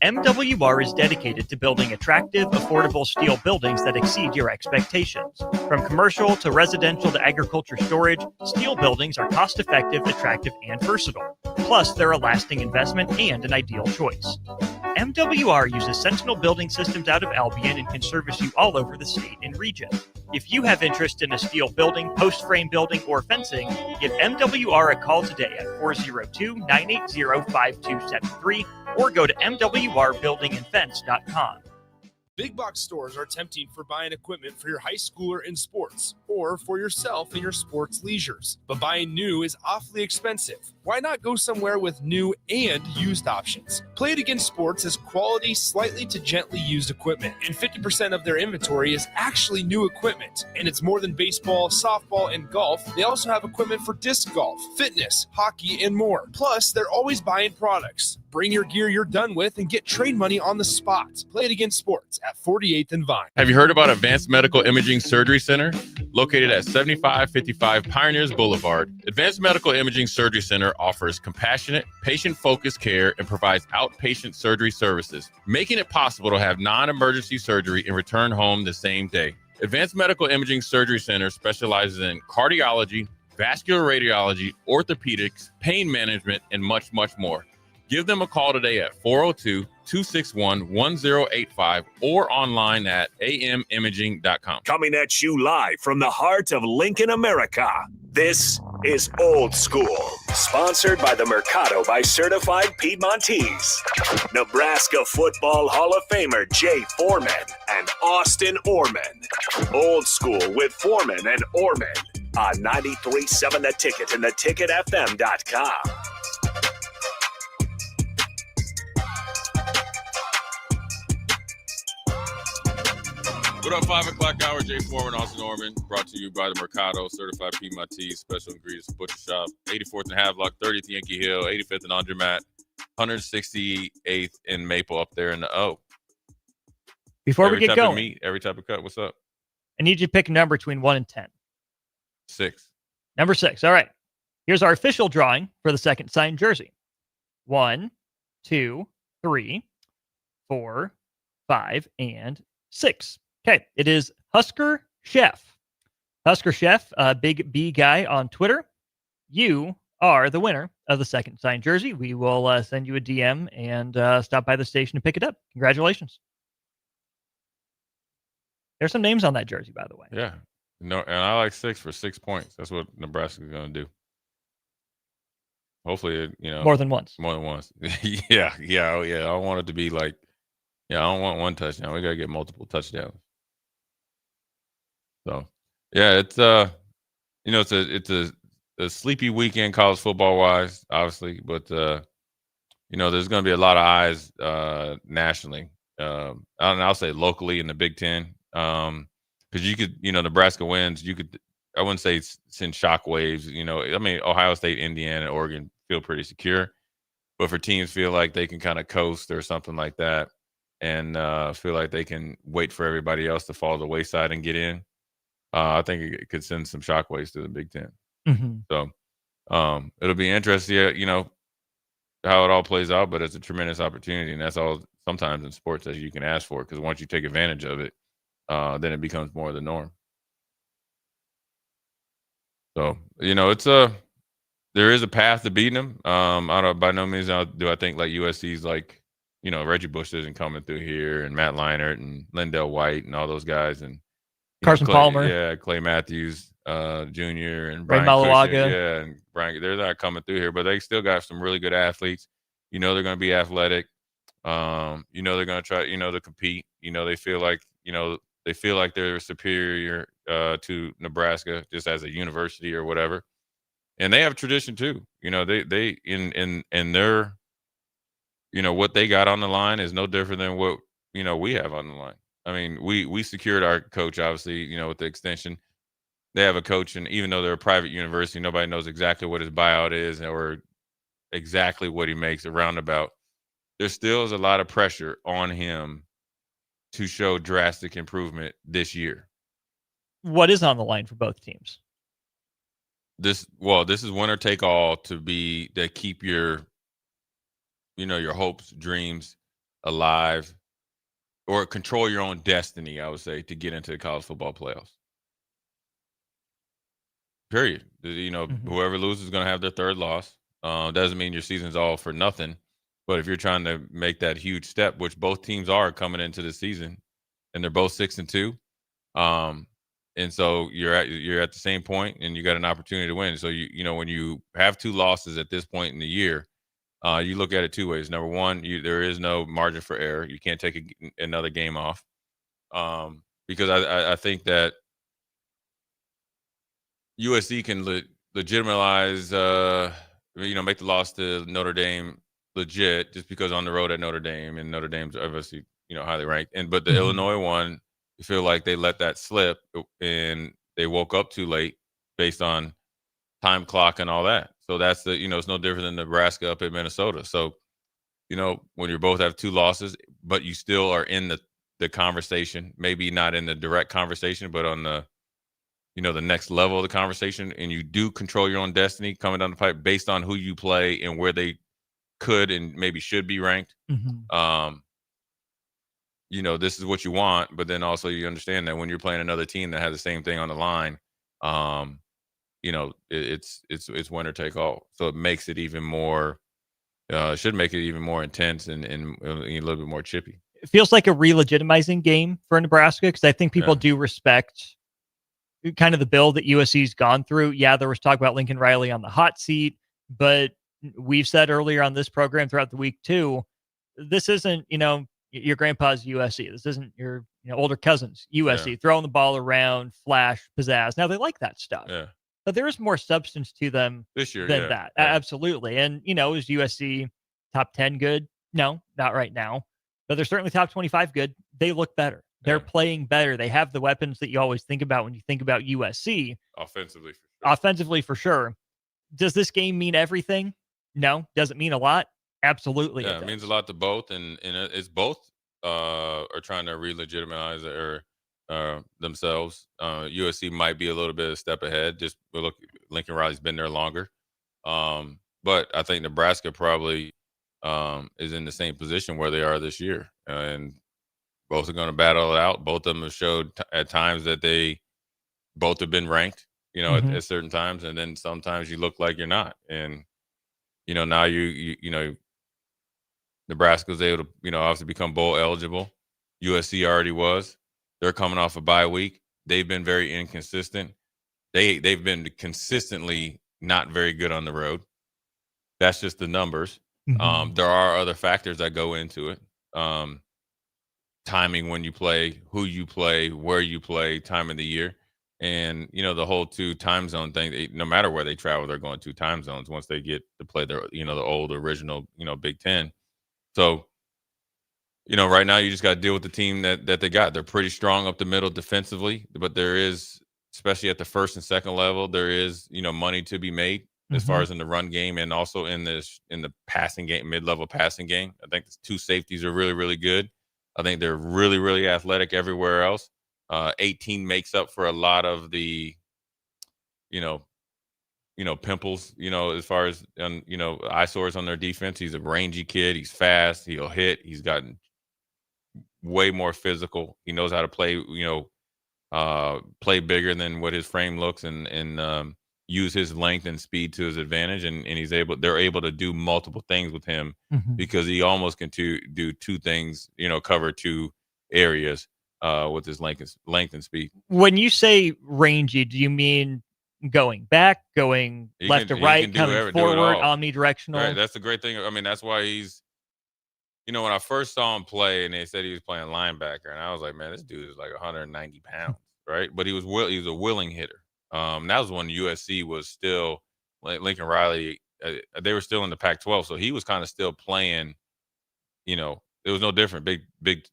MWR is dedicated to building attractive, affordable steel buildings that exceed your expectations. From commercial to residential to agriculture storage, steel buildings are cost-effective, attractive, and versatile. Plus, they're a lasting investment and an ideal choice. MWR uses Sentinel Building Systems out of Albion and can service you all over the state and region. If you have interest in a steel building, post-frame building, or fencing, give MWR a call today at 402-980-5273 or go to mwrbuildingandfence.com. Big box stores are tempting for buying equipment for your high schooler in sports or for yourself in your sports leisures. But buying new is awfully expensive. Why not go somewhere with new and used options? Play It Again Sports has quality, slightly to gently used equipment, and 50% of their inventory is actually new equipment. And it's more than baseball, softball, and golf. They also have equipment for disc golf, fitness, hockey, and more. Plus, they're always buying products. Bring your gear you're done with and get trade money on the spot. Play It Again Sports at 48th and Vine. Have you heard about Advanced Medical Imaging Surgery Center? Located at 7555 Pioneers Boulevard, Advanced Medical Imaging Surgery Center offers compassionate, patient-focused care and provides outpatient surgery services, making it possible to have non-emergency surgery and return home the same day. Advanced Medical Imaging Surgery Center specializes in cardiology, vascular radiology, orthopedics, pain management, and much, much more. Give them a call today at 402-261-1085 or online at amimaging.com. Coming at you live from the heart of Lincoln, America. This is Old School, sponsored by the Mercado by Certified Piedmontese. Nebraska Football Hall of Famer Jay Foreman and Austin Orman. Old School with Foreman and Orman on 93.7 The Ticket and theticketfm.com. What up, 5 o'clock hour, Jay Foreman, Austin Norman, brought to you by the Mercado, Certified Piedmontese, Special Ingredients Butcher Shop, 84th and Havelock, 30th Yankee Hill, 85th and Andermatt, 168th in Maple up there in the O. Before we get going, of meat, every type of cut. What's up? I need you to pick a number between 1 and 10. 6. Number 6. All right. Here's our official drawing for the second signed jersey. 1, 2, 3, 4, 5, and 6. Okay, it is Husker Chef. Husker Chef, Big B guy on Twitter. You are the winner of the second signed jersey. We will send you a DM and stop by the station to pick it up. Congratulations. There's some names on that jersey, by the way. Yeah. No, and I like 6 for 6 points. That's what Nebraska's going to do. Hopefully, more than once. More than once. Yeah. Oh, yeah. I don't want it to be like, I don't want one touchdown. We got to get multiple touchdowns. So, yeah, it's it's a sleepy weekend college football wise, obviously, but there's going to be a lot of eyes nationally. I'll say locally in the Big Ten, because you could, Nebraska wins, you could I wouldn't say send shockwaves. I mean, Ohio State, Indiana, Oregon feel pretty secure, but for teams feel like they can kind of coast or something like that, and feel like they can wait for everybody else to fall to the wayside and get in, I think it could send some shockwaves to the Big Ten. Mhm. So it'll be interesting, how it all plays out, but it's a tremendous opportunity, and that's all sometimes in sports that you can ask for, because once you take advantage of it, then it becomes more the norm. So, there is a path to beating them. I don't, by no means do I think like USC's like, Reggie Bush isn't coming through here, and Matt Leinart and Lindell White and all those guys, and Carson Palmer. Yeah, Clay Matthews Jr. and Ray Brian Malawaga. Cushing, yeah, and Brian. They're not coming through here, but they still got some really good athletes. They're going to be athletic. They're going to try, to compete. They feel like they're superior to Nebraska just as a university or whatever, and they have tradition too. They in their, what they got on the line is no different than what we have on the line. I mean, we secured our coach, obviously, with the extension. They have a coach, and even though they're a private university, nobody knows exactly what his buyout is or exactly what he makes a roundabout. There still is a lot of pressure on him to show drastic improvement this year. What is on the line for both teams? This is winner take all to keep your, your hopes, dreams alive, or control your own destiny, I would say, to get into the college football playoffs. Period. Whoever loses is going to have their third loss. Doesn't mean your season's all for nothing. But if you're trying to make that huge step, which both teams are coming into the season, and they're both 6-2, and so you're at the same point, and you got an opportunity to win. So when you have two losses at this point in the year, you look at it two ways. Number one, there is no margin for error. You can't take another game off, because I think that USC can legitimize, make the loss to Notre Dame legit just because on the road at Notre Dame, and Notre Dame's obviously, highly ranked. But the Illinois one, you feel like they let that slip and they woke up too late based on time clock and all that. So that's it's no different than Nebraska up at Minnesota. So, when you both have two losses, but you still are in the conversation, maybe not in the direct conversation, but on the, the next level of the conversation, and you do control your own destiny coming down the pipe based on who you play and where they could and maybe should be ranked. This is what you want, but then also you understand that when you're playing another team that has the same thing on the line, it's winner take all. So it makes it even more, should make it even more intense and a little bit more chippy. It feels like a re-legitimizing game for Nebraska, because I think people do respect kind of the build that USC's gone through. Yeah, there was talk about Lincoln Riley on the hot seat, but we've said earlier on this program throughout the week too, this isn't, your grandpa's USC. This isn't your older cousin's USC, throwing the ball around, flash, pizzazz. Now they like that stuff, but there is more substance to them this year than that. Absolutely. And, is USC top 10 good? No, not right now, but they're certainly top 25 good. They look better. They're playing better. They have the weapons that you always think about when you think about USC. Offensively, for sure. Does this game mean everything? No. Does it mean a lot? Absolutely. Yeah, it means a lot to both, and it's both are trying to re-legitimize themselves. USC might be a little bit of a step ahead. Just look, Lincoln Riley's been there longer, but I think Nebraska probably is in the same position where they are this year, and both are going to battle it out. Both of them have showed at times that they both have been ranked, at certain times, and then sometimes you look like you're not, and now you Nebraska was able to, obviously become bowl eligible. USC already was. They're coming off a bye week. They've been very inconsistent. They've been consistently not very good on the road. That's just the numbers. There are other factors that go into it. Timing when you play, who you play, where you play, time of the year. And, the whole 2 time zone thing, no matter where they travel, they're going 2 time zones once they get to play their, the old original, Big Ten. So, right now you just got to deal with the team that they got. They're pretty strong up the middle defensively, but there is especially at the first and second level, there is, money to be made as far as in the run game and also in the passing game, mid-level passing game. I think the two safeties are really, really good. I think they're really, really athletic everywhere else. 18 makes up for a lot of the, pimples, as far as, eyesores on their defense. He's a rangy kid. He's fast. He'll hit. He's gotten way more physical. He knows how to play, play bigger than what his frame looks and use his length and speed to his advantage. And they're able to do multiple things with him because he almost can do two things, cover two areas with his length and speed. When you say rangy, do you mean going back, going left to right, coming forward, omnidirectional? Right. That's the great thing. I mean, that's why he's, when I first saw him play and they said he was playing linebacker, and I was like, man, this dude is like 190 pounds, right? But he was a willing hitter. That was when USC was still, Lincoln Riley, they were still in the Pac-12, so he was kind of still playing, it was no different, big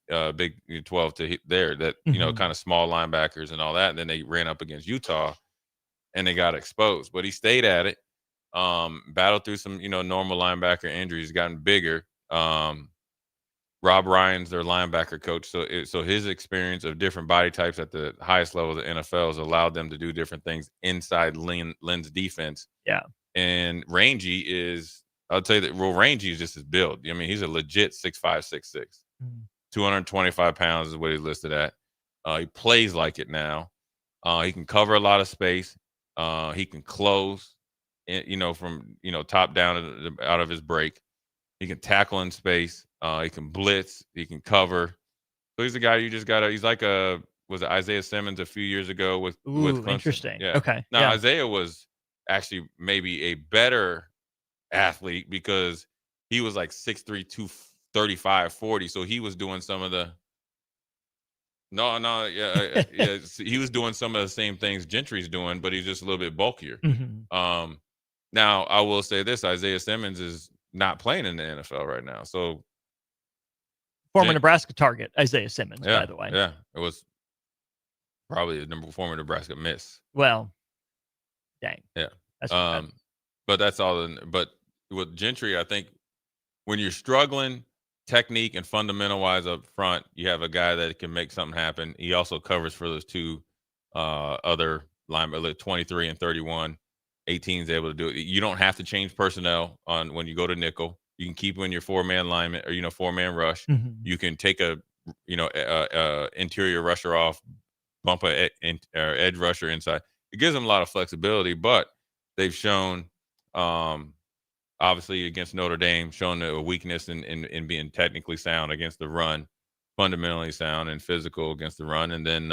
12 to there, that, kind of small linebackers and all that. And then they ran up against Utah and they got exposed. But he stayed at it, battled through some, normal linebacker injuries, gotten bigger. Rob Ryan's their linebacker coach. So his experience of different body types at the highest level of the NFL has allowed them to do different things inside Lynn's defense. Yeah. And rangy is, I'll tell you that, rangy is just his build. I mean, he's a legit 6'5", 6'6". 225 pounds is what he's listed at. He plays like it now. He can cover a lot of space. He can close, from, top down out of his break. He can tackle in space. He can blitz. He can cover. So he's a guy you just got to – he's like was it Isaiah Simmons a few years ago with Clemson? Interesting. Yeah. Okay. Now, yeah. Isaiah was actually maybe a better athlete because he was like 6'3", 235, 40. So he was doing some of the – yeah. He was doing some of the same things Gentry's doing, but he's just a little bit bulkier. Now, I will say this. Isaiah Simmons is not playing in the NFL right now. So former Nebraska target, Isaiah Simmons, by the way. Yeah, it was probably the former Nebraska miss. Well, dang. Yeah. That's but that's all. But with Gentry, I think when you're struggling technique and fundamental wise up front, you have a guy that can make something happen. He also covers for those two other linebackers, 23 and 31. 18 is able to do it. You don't have to change personnel on when you go to nickel. You can keep in your 4-man lineman or 4-man rush. You can take a interior rusher off, bump a edge rusher inside. It gives them a lot of flexibility, but they've shown obviously against Notre Dame, shown a weakness in being technically sound against the run, fundamentally sound and physical against the run. And then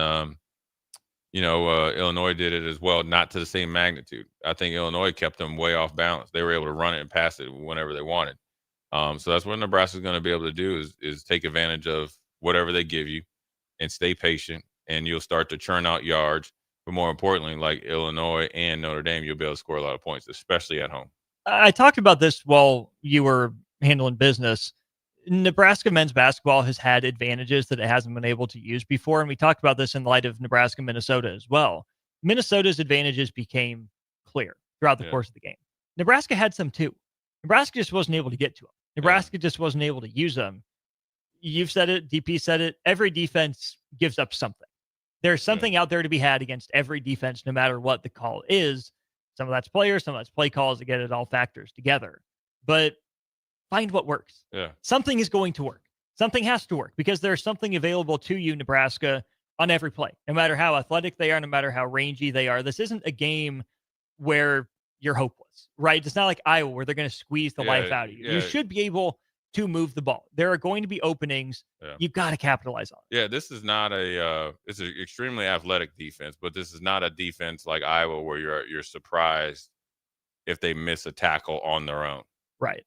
Illinois did it as well, not to the same magnitude. I think Illinois kept them way off balance. They were able to run it and pass it whenever they wanted. So that's what Nebraska's going to be able to do is take advantage of whatever they give you and stay patient, and you'll start to churn out yards. But more importantly, like Illinois and Notre Dame, you'll be able to score a lot of points, especially at home. I talked about this while you were handling business. Nebraska men's basketball has had advantages that it hasn't been able to use before, and we talked about this in light of Nebraska, Minnesota as well. Minnesota's advantages became clear throughout the course of the game. Nebraska had some too. Nebraska just wasn't able to get to them. Nebraska just wasn't able to use them. You've said it, DP said it, every defense gives up something. There's something out there to be had against every defense, no matter what the call is. Some of that's players, some of that's play calls. Again, it all factors together. But find what works. Yeah. Something is going to work. Something has to work because there's something available to you, Nebraska, on every play. No matter how athletic they are, no matter how rangy they are. This isn't a game where you're hopeless, right? It's not like Iowa where they're going to squeeze the life out of you. You should be able to move the ball. There are going to be openings. You've got to capitalize on it. Yeah, this is not it's an extremely athletic defense, but this is not a defense like Iowa where you're surprised if they miss a tackle on their own. Right.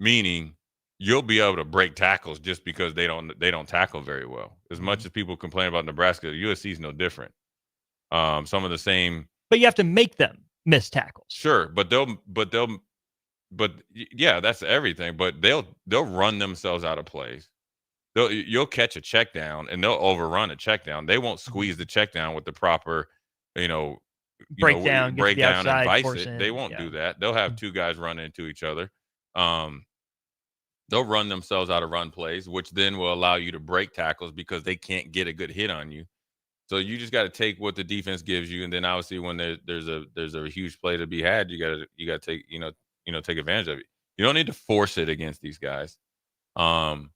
Meaning you'll be able to break tackles just because they don't tackle very well. As much as people complain about Nebraska, USC is no different. Some of the same. But you have to make them miss tackles. Sure, but yeah, that's everything. But they'll run themselves out of plays. You'll catch a check down and they'll overrun a check down. They won't squeeze the check down with the proper break down, break get to the down outside, and vice force it. in, They won't yeah. do that. They'll have two guys run into each other. They'll run themselves out of run plays, which then will allow you to break tackles because they can't get a good hit on you. So you just got to take what the defense gives you, and then obviously when there's a huge play to be had, you got to take take advantage of it. You don't need to force it against these guys, and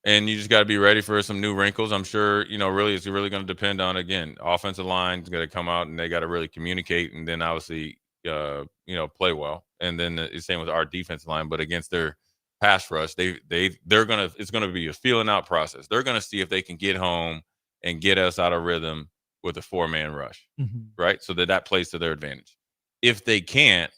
you just got to be ready for some new wrinkles. I'm sure really it's really going to depend on, again, offensive line's got to come out and they got to really communicate, and then obviously play well, and then the same with our defensive line. But against their pass rush, it's gonna be a feeling out process. They're gonna see if they can get home and get us out of rhythm with a 4-man rush, right? So that plays to their advantage. If they can't,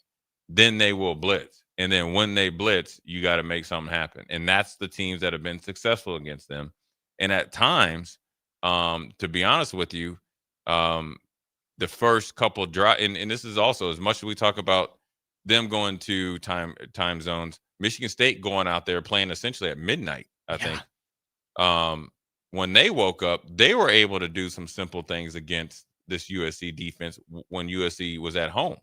then they will blitz. And then when they blitz, you got to make something happen. And that's the teams that have been successful against them. And at times, to be honest with you, the first couple drive, and this is also, as much as we talk about them going to time zones, Michigan State going out there playing essentially at midnight, I think. When they woke up, they were able to do some simple things against this USC defense when USC was at home,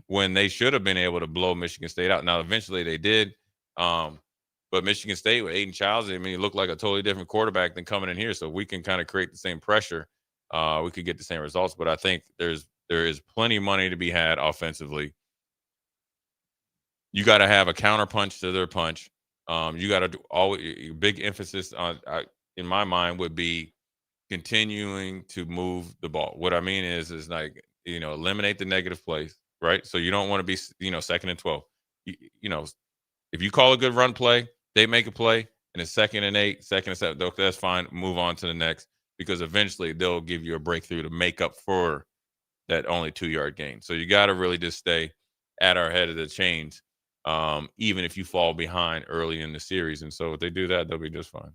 when they should have been able to blow Michigan State out. Now, eventually they did. But Michigan State with Aiden Childs, he looked like a totally different quarterback than coming in here. So we can kind of create the same pressure. We could get the same results. But I think there is plenty of money to be had offensively. You got to have a counterpunch to their punch. You got to do always big emphasis on, in my mind, would be continuing to move the ball. What I mean is like, eliminate the negative plays, right? So you don't want to be, 2nd and 12. If you call a good run play, they make a play, and it's 2nd and 8, 2nd and 7. That's fine. Move on to the next, because eventually they'll give you a breakthrough to make up for that only 2-yard gain. So you got to really just stay at our head of the chains, even if you fall behind early in the series. And so if they do that, they'll be just fine.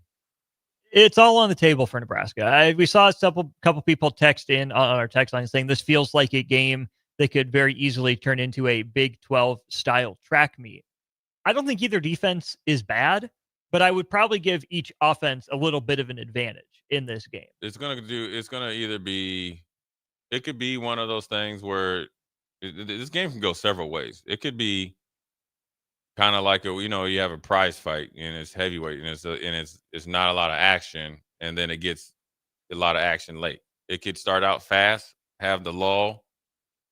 It's all on the table for Nebraska. We saw a couple people text in on our text line saying this feels like a game that could very easily turn into a Big 12 style track meet. I don't think either defense is bad, but I would probably give each offense a little bit of an advantage in this game. It could be one of those things where this game can go several ways. It could be kind of like you have a prize fight and it's heavyweight and it's not a lot of action, and then it gets a lot of action late. It could start out fast, have the lull,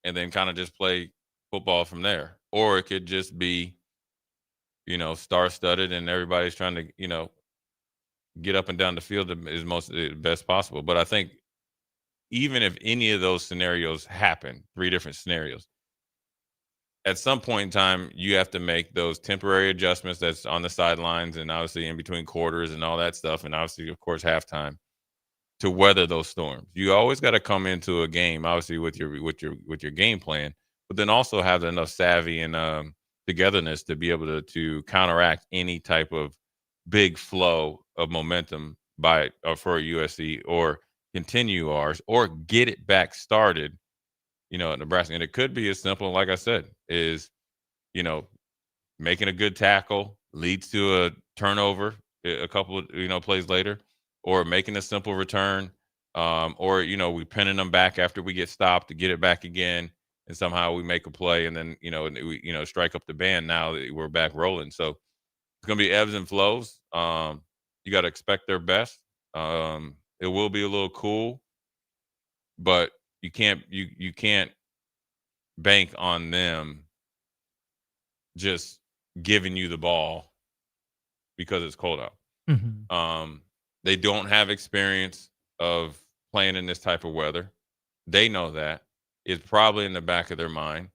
and then kind of just play football from there. Or it could just be, star-studded and everybody's trying to, get up and down the field as best possible. But I think even if any of those scenarios happen, 3 different scenarios, at some point in time, you have to make those temporary adjustments that's on the sidelines and obviously in between quarters and all that stuff. And obviously, of course, halftime to weather those storms. You always got to come into a game, obviously, with your game plan, but then also have enough savvy and togetherness to be able to counteract any type of big flow of momentum for USC, or continue ours, or get it back started, at Nebraska. And it could be as simple, like I said, is, making a good tackle leads to a turnover a couple of, plays later, or making a simple return, or, we pinning them back after we get stopped to get it back again. And somehow we make a play, and then, we, strike up the band. Now that we're back rolling. So it's going to be ebbs and flows. You got to expect their best. It will be a little cool, but you can't bank on them just giving you the ball because it's cold out. They don't have experience of playing in this type of weather. They know that. It's probably in the back of their mind.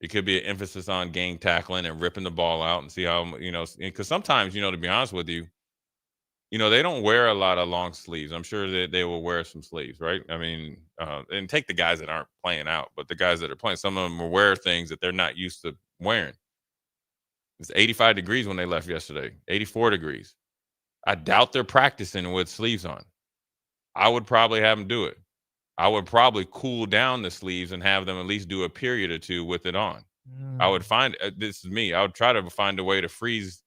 It could be an emphasis on game tackling and ripping the ball out and see how, because sometimes, to be honest with you, they don't wear a lot of long sleeves. I'm sure that they will wear some sleeves, right? And take the guys that aren't playing out, but the guys that are playing, some of them will wear things that they're not used to wearing. It's 85 degrees when they left yesterday, 84 degrees. I doubt they're practicing with sleeves on. I would probably have them do it. I would probably cool down the sleeves and have them at least do a period or 2 with it on. I would find, this is me, I would try to find a way to freeze,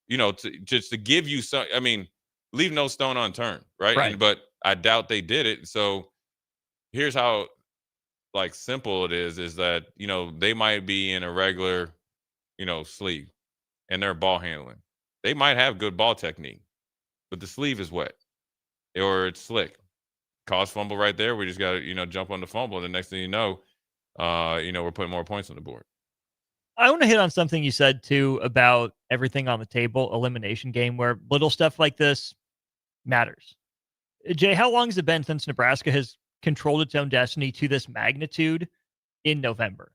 just to give you some, leave no stone unturned, right? But I doubt they did it. So here's how like simple it is that, they might be in a regular, sleeve and they're ball handling. They might have good ball technique, but the sleeve is wet or it's slick. Cause fumble right there. We just got to, jump on the fumble. And the next thing you know, we're putting more points on the board. I want to hit on something you said too about everything on the table, elimination game, where little stuff like this matters. Jay, how long has it been since Nebraska has controlled its own destiny to this magnitude in November?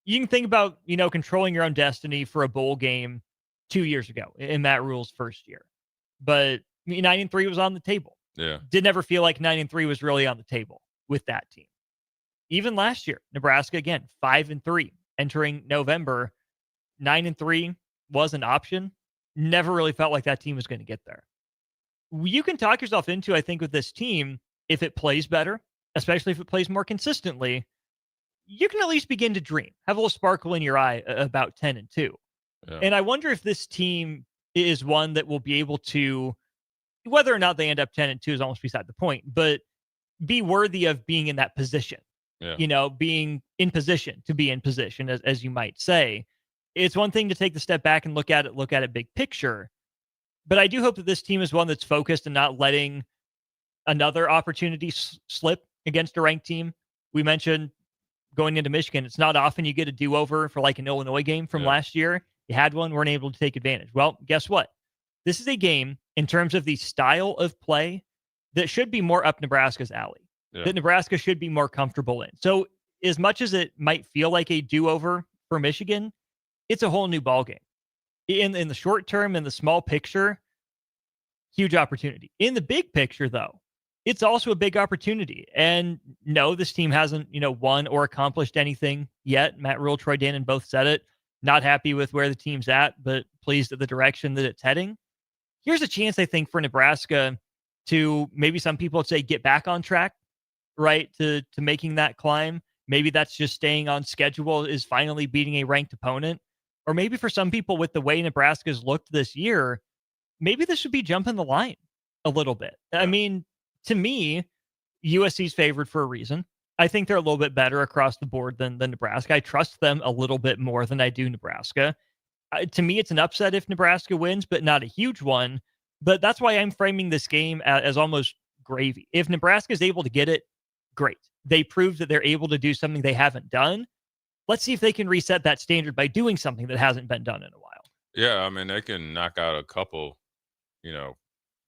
You can think about, controlling your own destiny for a bowl game 2 years ago in Matt Rule's first year. But 9-3 was on the table. Yeah. Did never feel like 9-3 was really on the table with that team. Even last year, Nebraska, again, 5-3 entering November. 9-3 was an option. Never really felt like that team was going to get there. You can talk yourself into, I think, with this team, if it plays better, especially if it plays more consistently, you can at least begin to dream, have a little sparkle in your eye about 10-2. Yeah. And I wonder if this team is one that will be able to, whether or not they end up 10-2 is almost beside the point, but be worthy of being in that position. Yeah. Being in position to be in position, as you might say. It's one thing to take the step back and look at it big picture. But I do hope that this team is one that's focused and not letting another opportunity slip against a ranked team. We mentioned going into Michigan, it's not often you get a do-over for like an Illinois game from last year. You had one, weren't able to take advantage. Well, guess what? This is a game in terms of the style of play that should be more up Nebraska's alley, that Nebraska should be more comfortable in. So as much as it might feel like a do-over for Michigan, it's a whole new ballgame. In the short term, in the small picture, huge opportunity. In the big picture, though, it's also a big opportunity. And no, this team hasn't, won or accomplished anything yet. Matt Rule, Troy Danon both said it. Not happy with where the team's at, but pleased at the direction that it's heading. Here's a chance, I think, for Nebraska to, maybe some people would say, get back on track, right, to making that climb. Maybe that's just staying on schedule, is finally beating a ranked opponent. Or maybe for some people, with the way Nebraska's looked this year, maybe this should be jumping the line a little bit. I mean, to me, USC's favored for a reason. I think they're a little bit better across the board than Nebraska. I trust them a little bit more than I do Nebraska. To me, it's an upset if Nebraska wins, but not a huge one. But that's why I'm framing this game as almost gravy. If Nebraska is able to get it, great. They proved that they're able to do something they haven't done. Let's see if they can reset that standard by doing something that hasn't been done in a while. Yeah, I mean, they can knock out a couple,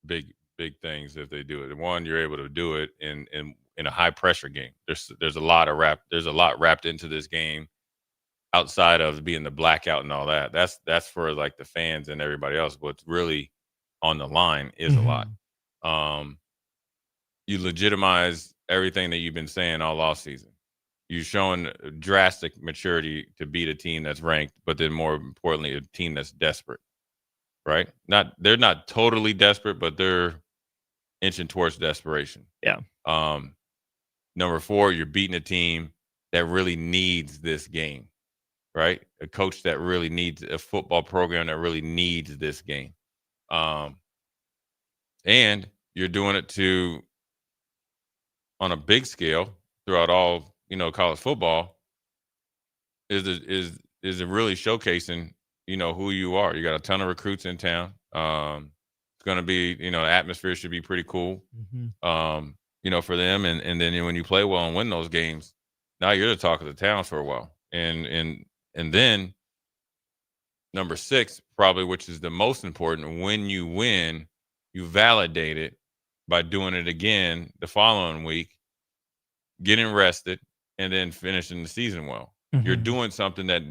big things if they do it. One, you're able to do it in a high pressure game. There's a lot wrapped into this game outside of being the blackout and all that. That's for like the fans and everybody else. What's really on the line is a lot. You legitimize everything that you've been saying all offseason. You're showing drastic maturity to beat a team that's ranked, but then more importantly, a team that's desperate, right? They're not totally desperate, but they're inching towards desperation. Yeah. Number 4, you're beating a team that really needs this game, right? A coach that really needs a football program that really needs this game. And you're doing it on a big scale throughout all, college football is really showcasing, who you are. You got a ton of recruits in town. It's going to be, the atmosphere should be pretty cool, for them. And then when you play well and win those games, now you're the talk of the town for a while. And then number 6, probably, which is the most important, when you win, you validate it by doing it again the following week, getting rested, and then finishing the season well. You're doing something that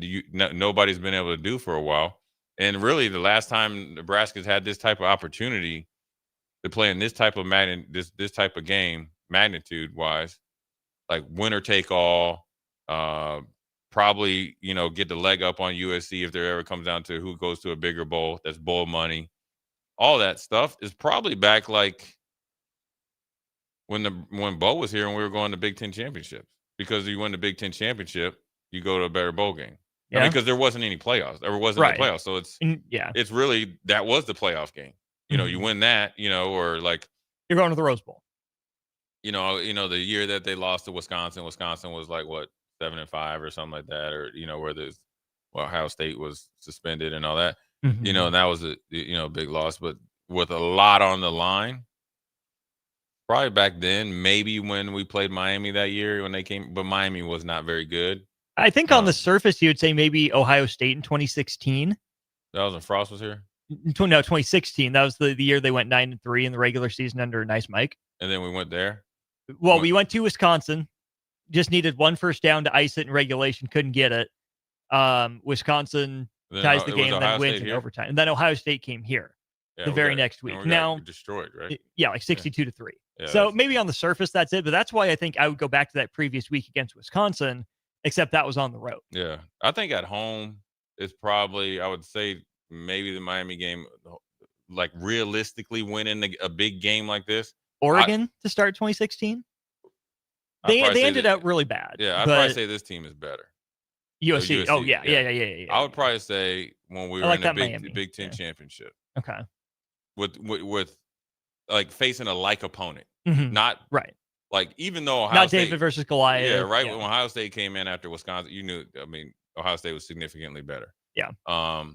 nobody's been able to do for a while. And really, the last time Nebraska's had this type of opportunity to play in this type of this type of game, magnitude-wise, like winner take all, probably, get the leg up on USC if there ever comes down to who goes to a bigger bowl. That's bowl money. All that stuff is probably back like when Bo was here and we were going to Big Ten championships. Because you win the Big Ten championship, you go to a better bowl game. Yeah. Because there wasn't any playoffs. There wasn't any playoffs. So it's really, that was the playoff game. You win that, or like. You're going to the Rose Bowl. The year that they lost to Wisconsin was like what 7-5 or something like that, or where Ohio State was suspended and all that. Mhm. And that was a big loss, but with a lot on the line. Probably back then, maybe when we played Miami that year when they came, but Miami was not very good. I think on the surface, you would say maybe Ohio State in 2016. That was when Frost was here? No, 2016. That was the year they went 9-3 in the regular season under Nice Mike. And then we went there? Well, we went to Wisconsin. Just needed one first down to ice it in regulation. Couldn't get it. Wisconsin ties the game and then wins in overtime. And then Ohio State came here the very next week. Now destroyed, right? Yeah, like 62-3. Yeah, so maybe on the surface that's it, but that's why I think I would go back to that previous week against Wisconsin, except that was on the road. Yeah, I think at home it's probably, I would say maybe the Miami game, like realistically winning a big game like this. Oregon to start 2016. They ended up really bad. Yeah, I'd probably say this team is better. USC. Oh yeah. I would probably say when we were in the Big Ten championship. Okay. With like facing a like opponent, not right. Like even though not David versus Goliath. Yeah, right. When Ohio State came in after Wisconsin, you knew. I mean, Ohio State was significantly better. Yeah. That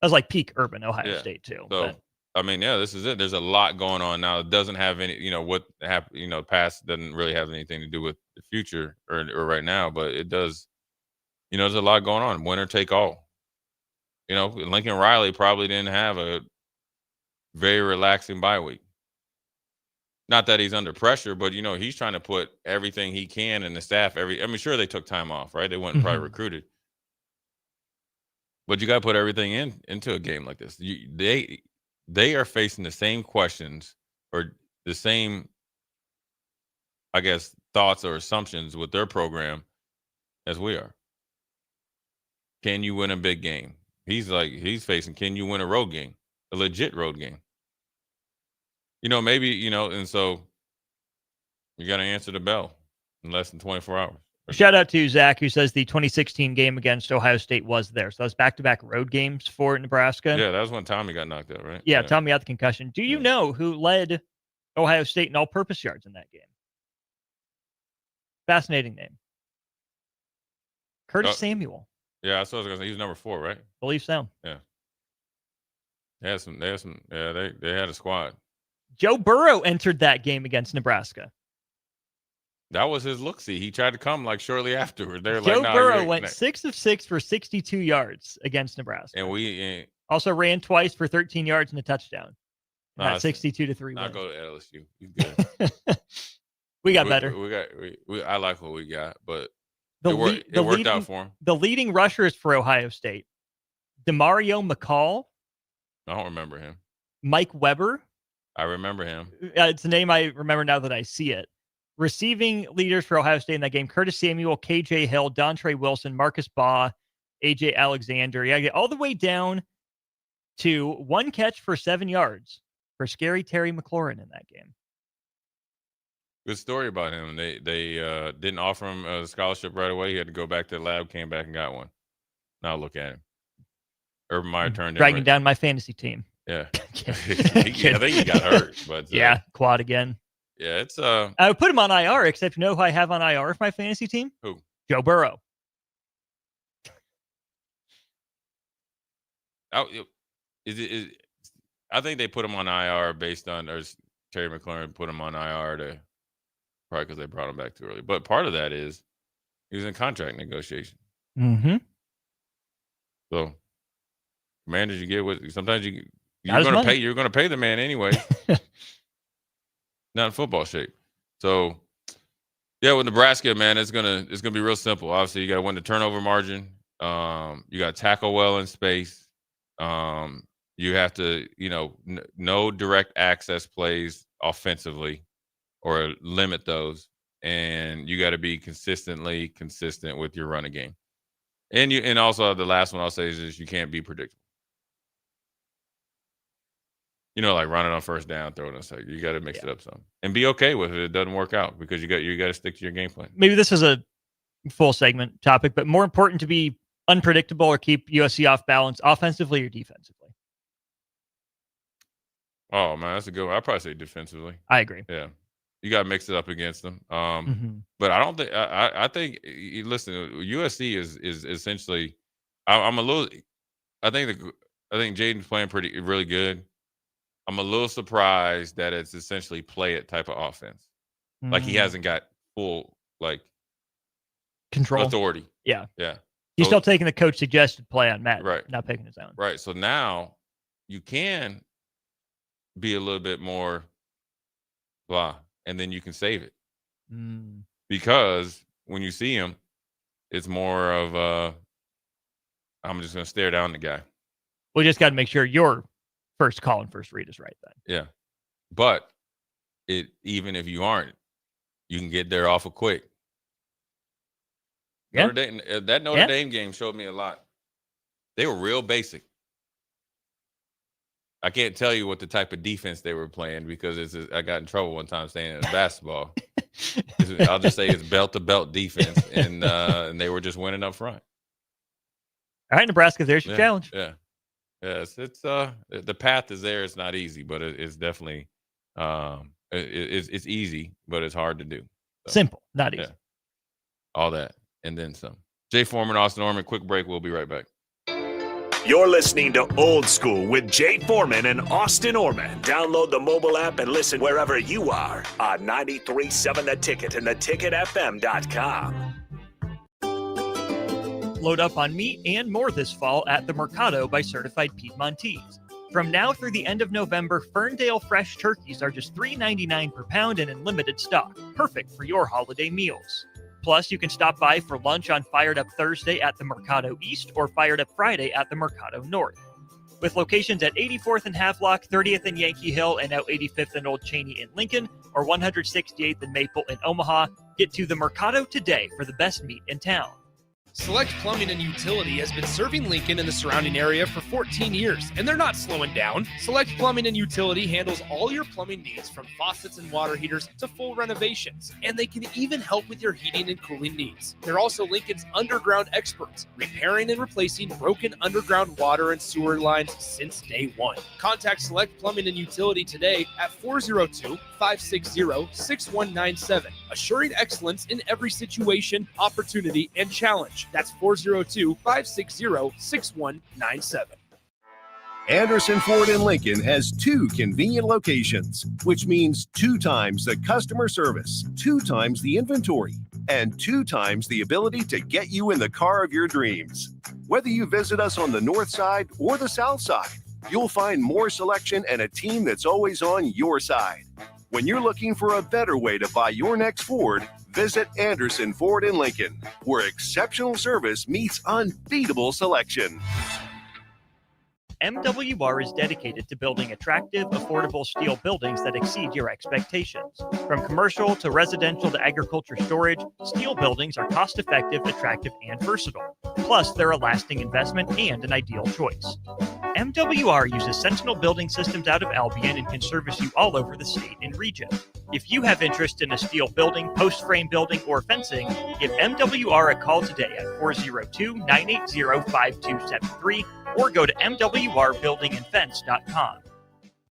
was like peak urban Ohio State too. So but. I mean, yeah, this is it. There's a lot going on now. It doesn't have any, what happened. Past doesn't really have anything to do with the future or right now, but it does. There's a lot going on. Winner take all. Lincoln Riley probably didn't have a very relaxing bye week. Not that he's under pressure, but he's trying to put everything he can in the staff. Sure they took time off, right? They weren't probably recruited, but you got to put everything into a game like this. They are facing the same questions or the same, I guess, thoughts or assumptions with their program as we are. Can you win a big game? He's facing, can you win a road game? A legit road game. Maybe, and so you got to answer the bell in less than 24 hours. Shout out to Zach, who says the 2016 game against Ohio State was there. So that was back-to-back road games for Nebraska. Yeah, that was when Tommy got knocked out, right? Yeah, Tommy had the concussion. Do you know who led Ohio State in all-purpose yards in that game? Fascinating name. Curtis Samuel. Yeah, I was going to say he was number 4, right? I believe so. Yeah. They had a squad. Joe Burrow entered that game against Nebraska. That was his look-see. He tried to come shortly afterward. Joe Burrow went 6 of 6 for 62 yards against Nebraska. And we also ran twice for 13 yards and a touchdown. 62-3. I'll go to LSU. He's good. we got better. I like what we got, but it worked out for him. The leading rushers for Ohio State: Demario McCall. I don't remember him. Mike Weber. I remember him. It's a name I remember now that I see it. Receiving leaders for Ohio State in that game: Curtis Samuel, KJ Hill, Dontre Wilson, Marcus Baugh, AJ Alexander. Yeah, all the way down to one catch for 7 yards for scary Terry McLaurin in that game. Good story about him. They didn't offer him a scholarship right away. He had to go back to the lab, came back and got one. Now look at him. Urban Meyer turned dragging down my fantasy team. Yeah. I think he got hurt. But yeah, quad again. Yeah, it's I would put him on IR, except you know who I have on IR for my fantasy team? Who? Joe Burrow. I think they put him on IR based on Terry McLaurin put him on IR probably because they brought him back too early. But part of that is he was in contract negotiation. Mm-hmm. So, commanders, you get what sometimes you're going to pay the man anyway. Not in football shape. So, yeah, with Nebraska, man, it's gonna be real simple. Obviously, you got to win the turnover margin. You got to tackle well in space. You have to, no direct access plays offensively or limit those. And you got to be consistent with your running game. And also the last one I'll say is you can't be predictable. Like running on first down, throwing a second. You got to mix it up some and be okay with it. It doesn't work out because you got to stick to your game plan. Maybe this is a full segment topic, but more important to be unpredictable or keep USC off balance offensively or defensively. Oh man, that's a good one. I'd probably say defensively. I agree. Yeah. You got to mix it up against them. But I don't think I think listen, USC is essentially. I'm a little. I think Jaden's playing really good. I'm a little surprised that it's essentially play it type of offense. Like he hasn't got full control authority. Yeah. Yeah. He's So- still taking the coach suggested play on Matt, Right. not picking his own. Right. So now you can be a little bit more blah, and then you can save it. Because when you see him, it's more of I'm just going to stare down the guy. We just got to make sure your first call and first read is right then. Yeah. But even if you aren't, you can get there awful quick. Yeah. That Notre Dame game showed me a lot. They were real basic. I can't tell you what the type of defense they were playing because I got in trouble one time saying it was basketball. I'll just say it's belt-to-belt defense, and they were just winning up front. All right, Nebraska, there's your challenge. Yeah. Yes, it's the path is there. It's not easy, but it's definitely it's easy, but it's hard to do. So, Simple, not easy. Yeah. All that and then some. Jay Foreman, Austin Orman. Quick break. We'll be right back. You're listening to Old School with Jay Foreman and Austin Orman. Download the mobile app and listen wherever you are on 93.7 The Ticket and theticketfm.com. Load up on meat and more this fall at the Mercado by Certified Piedmontese. From now through the end of November, Ferndale fresh turkeys are just $3.99 per pound and in limited stock, perfect for your holiday meals. Plus, you can stop by for lunch on Fired Up Thursday at the Mercado East or Fired Up Friday at the Mercado North. With locations at 84th and Havelock, 30th and Yankee Hill, and now 85th and Old Cheney in Lincoln, or 168th and Maple in Omaha, get to the Mercado today for the best meat in town. Select Plumbing and Utility has been serving Lincoln and the surrounding area for 14 years, and they're not slowing down. Select Plumbing and Utility handles all your plumbing needs from faucets and water heaters to full renovations, and they can even help with your heating and cooling needs. They're also Lincoln's underground experts, repairing and replacing broken underground water and sewer lines since day one. Contact Select Plumbing and Utility today at 402-560-6197, assuring excellence in every situation, opportunity, and challenge. That's 402-560-6197. Anderson Ford in Lincoln has 2 convenient locations, which means 2 times the customer service, 2 times the inventory, and 2 times the ability to get you in the car of your dreams. Whether you visit us on the north side or the south side, you'll find more selection and a team that's always on your side. When you're looking for a better way to buy your next Ford, visit Anderson Ford in Lincoln, where exceptional service meets unbeatable selection. MWR is dedicated to building attractive, affordable steel buildings that exceed your expectations. From commercial to residential to agriculture storage, steel buildings are cost-effective, attractive, and versatile. Plus, they're a lasting investment and an ideal choice. MWR uses Sentinel Building Systems out of Albion and can service you all over the state and region. If you have interest in a steel building, post-frame building, or fencing, give MWR a call today at 402-980-5273 or go to mwrbuildingandfence.com.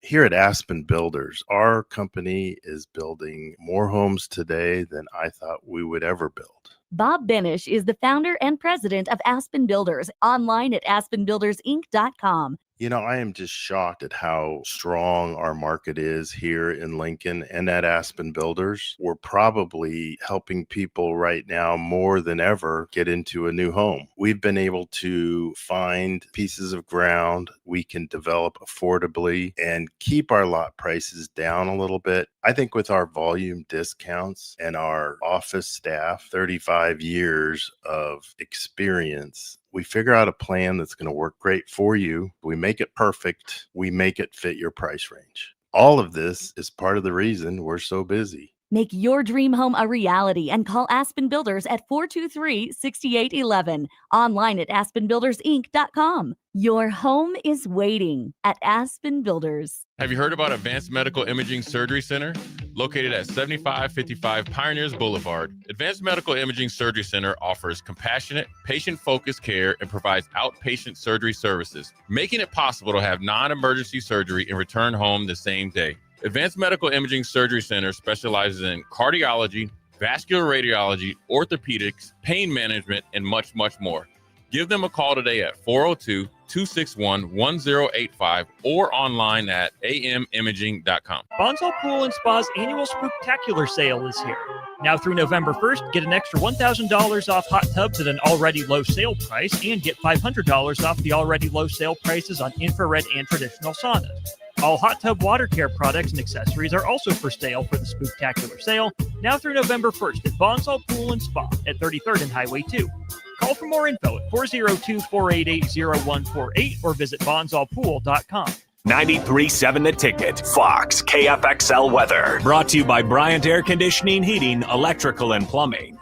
Here at Aspen Builders, our company is building more homes today than I thought we would ever build. Bob Benish is the founder and president of Aspen Builders, online at aspenbuildersinc.com. You know, I am just shocked at how strong our market is here in Lincoln and at Aspen Builders. We're probably helping people right now more than ever get into a new home. We've been able to find pieces of ground we can develop affordably and keep our lot prices down a little bit. I think with our volume discounts and our office staff, 35 years of experience, we figure out a plan that's going to work great for you. We make it perfect. We make it fit your price range. All of this is part of the reason we're so busy. Make your dream home a reality and call Aspen Builders at 423-6811. Online at aspenbuildersinc.com. Your home is waiting at Aspen Builders. Have you heard about Advanced Medical Imaging Surgery Center? Located at 7555 Pioneers Boulevard, Advanced Medical Imaging Surgery Center offers compassionate, patient-focused care and provides outpatient surgery services, making it possible to have non-emergency surgery and return home the same day. Advanced Medical Imaging Surgery Center specializes in cardiology, vascular radiology, orthopedics, pain management, and much, much more. Give them a call today at 402-261-1085 or online at amimaging.com. Bonsall Pool and Spa's annual Spooktacular sale is here. Now through November 1st, get an extra $1,000 off hot tubs at an already low sale price and get $500 off the already low sale prices on infrared and traditional saunas. All hot tub water care products and accessories are also for sale for the Spooktacular sale, now through November 1st at Bonsall Pool and Spa at 33rd and Highway 2. Call for more info at 402-488-0148 or visit bonsallpool.com. 93.7 The Ticket, Fox, KFXL weather. Brought to you by Bryant Air Conditioning, Heating, Electrical, and Plumbing.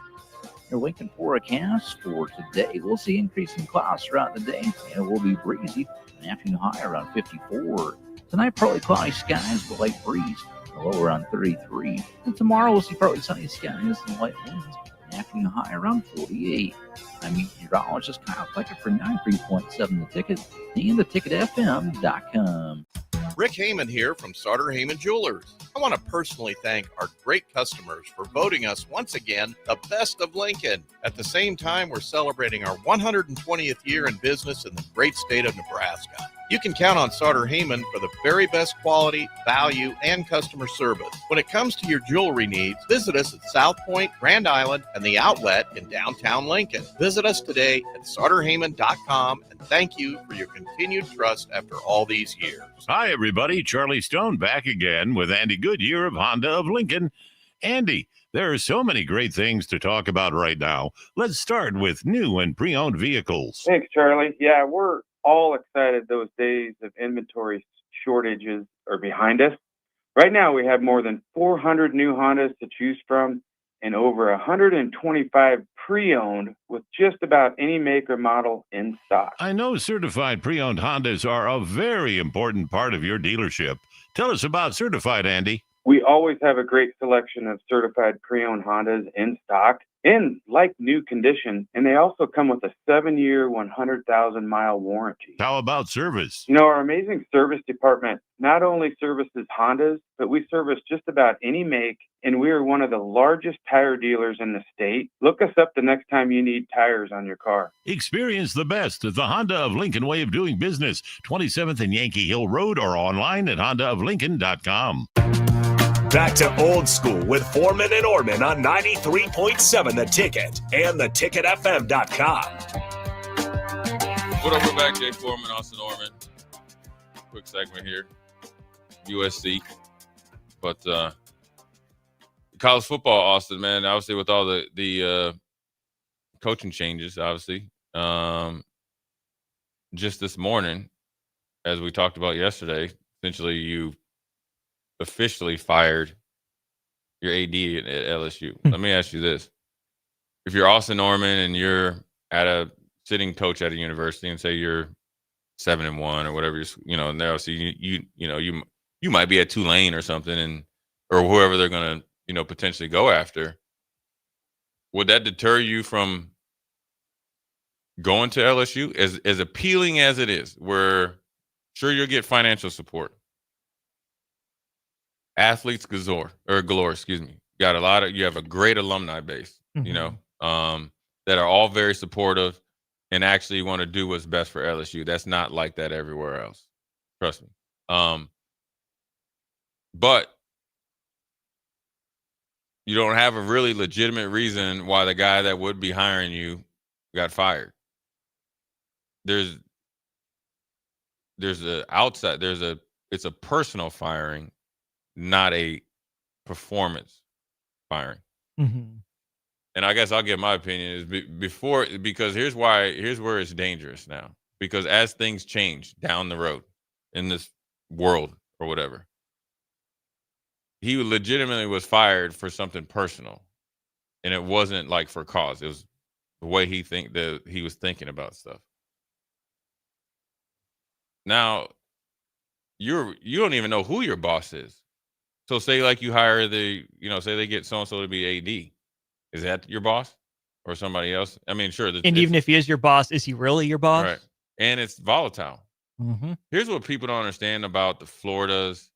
Your Lincoln forecast for today. We'll see increasing clouds throughout the day. It will be breezy. An afternoon high around 54. Tonight, partly cloudy skies with light breeze. A low around 33. And tomorrow, we'll see partly sunny skies and light winds. An afternoon high around 48. I'm meteorologist Kyle Flecker for 93.7 The Ticket and theticketfm.com. Rick Heyman here from Sauter Heyman Jewelers. I want to personally thank our great customers for voting us once again the best of Lincoln. At the same time, we're celebrating our 120th year in business in the great state of Nebraska. You can count on Sauter Heyman for the very best quality, value, and customer service. When it comes to your jewelry needs, visit us at South Point, Grand Island, and the Outlet in downtown Lincoln. Visit us today at sauterheyman.com, and thank you for your continued trust after all these years. Hi, everybody. Charlie Stone back again with Andy Goodyear of Honda of Lincoln. Andy, there are so many great things to talk about right now. Let's start with new and pre-owned vehicles. Thanks, Charlie. Yeah, we're all excited those days of inventory shortages are behind us. Right now, we have more than 400 new Hondas to choose from and over 125 pre-owned with just about any make or model in stock. I know certified pre-owned Hondas are a very important part of your dealership. Tell us about certified, Andy. We always have a great selection of certified pre-owned Hondas in stock in like new condition, and they also come with a 7-year, 100,000-mile warranty. How about service? You know, our amazing service department not only services Hondas, but we service just about any make, and we are one of the largest tire dealers in the state. Look us up the next time you need tires on your car. Experience the best at the Honda of Lincoln way of doing business, 27th and Yankee Hill Road, or online at hondaoflincoln.com. Back to old school with Foreman and Orman on 93.7 The Ticket and theticketfm.com. What up, we're back. Jay Foreman, Austin Orman. Quick segment here. USC. But college football, Austin, man, obviously with all the coaching changes, obviously. Just this morning, as we talked about yesterday, essentially you officially fired your AD at LSU. Let me ask you this. If you're Austin Norman and you're at a sitting coach at a university and say you're 7-1 or whatever, and now so you might be at Tulane or something or whoever they're going to, potentially go after. Would that deter you from going to LSU as appealing as it is, where sure you'll get financial support? Athletes galore, you have a great alumni base, that are all very supportive and actually want to do what's best for LSU. That's not like that everywhere else. Trust me. But you don't have a really legitimate reason why the guy that would be hiring you got fired. It's a personal firing, not a performance firing. Mm-hmm. And I guess I'll give my opinion is because here's where it's dangerous now. Because as things change down the road in this world or whatever, he legitimately was fired for something personal, and it wasn't like for cause. It was the way he was thinking about stuff. Now, you don't even know who your boss is. So say like you hire say they get so-and-so to be AD. Is that your boss or somebody else? I mean, sure. And even if he is your boss, is he really your boss? Right. And it's volatile. Mm-hmm. Here's what people don't understand about the Floridas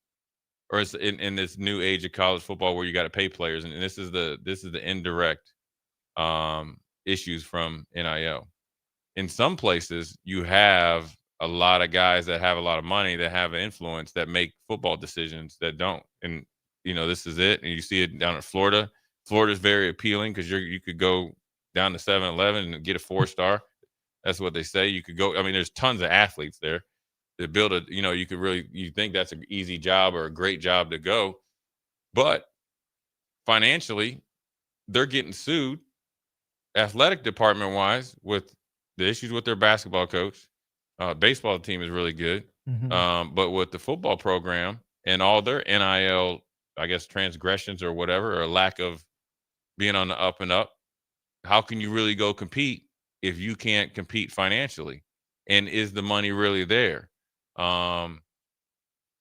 or it's in this new age of college football where you got to pay players, and this is the indirect issues from NIL. In some places, you have a lot of guys that have a lot of money that have influence that make football decisions that don't. And this is it. And you see it down in Florida. Florida's very appealing because you could go down to 7-Eleven and get a 4-star. That's what they say. You could go. I mean, there's tons of athletes there that build a. You think that's an easy job or a great job to go, but financially, they're getting sued, athletic department wise, with the issues with their basketball coach. Baseball team is really good, but with the football program and all their NIL, I guess, transgressions or whatever, or lack of being on the up and up, how can you really go compete if you can't compete financially? And is the money really there? And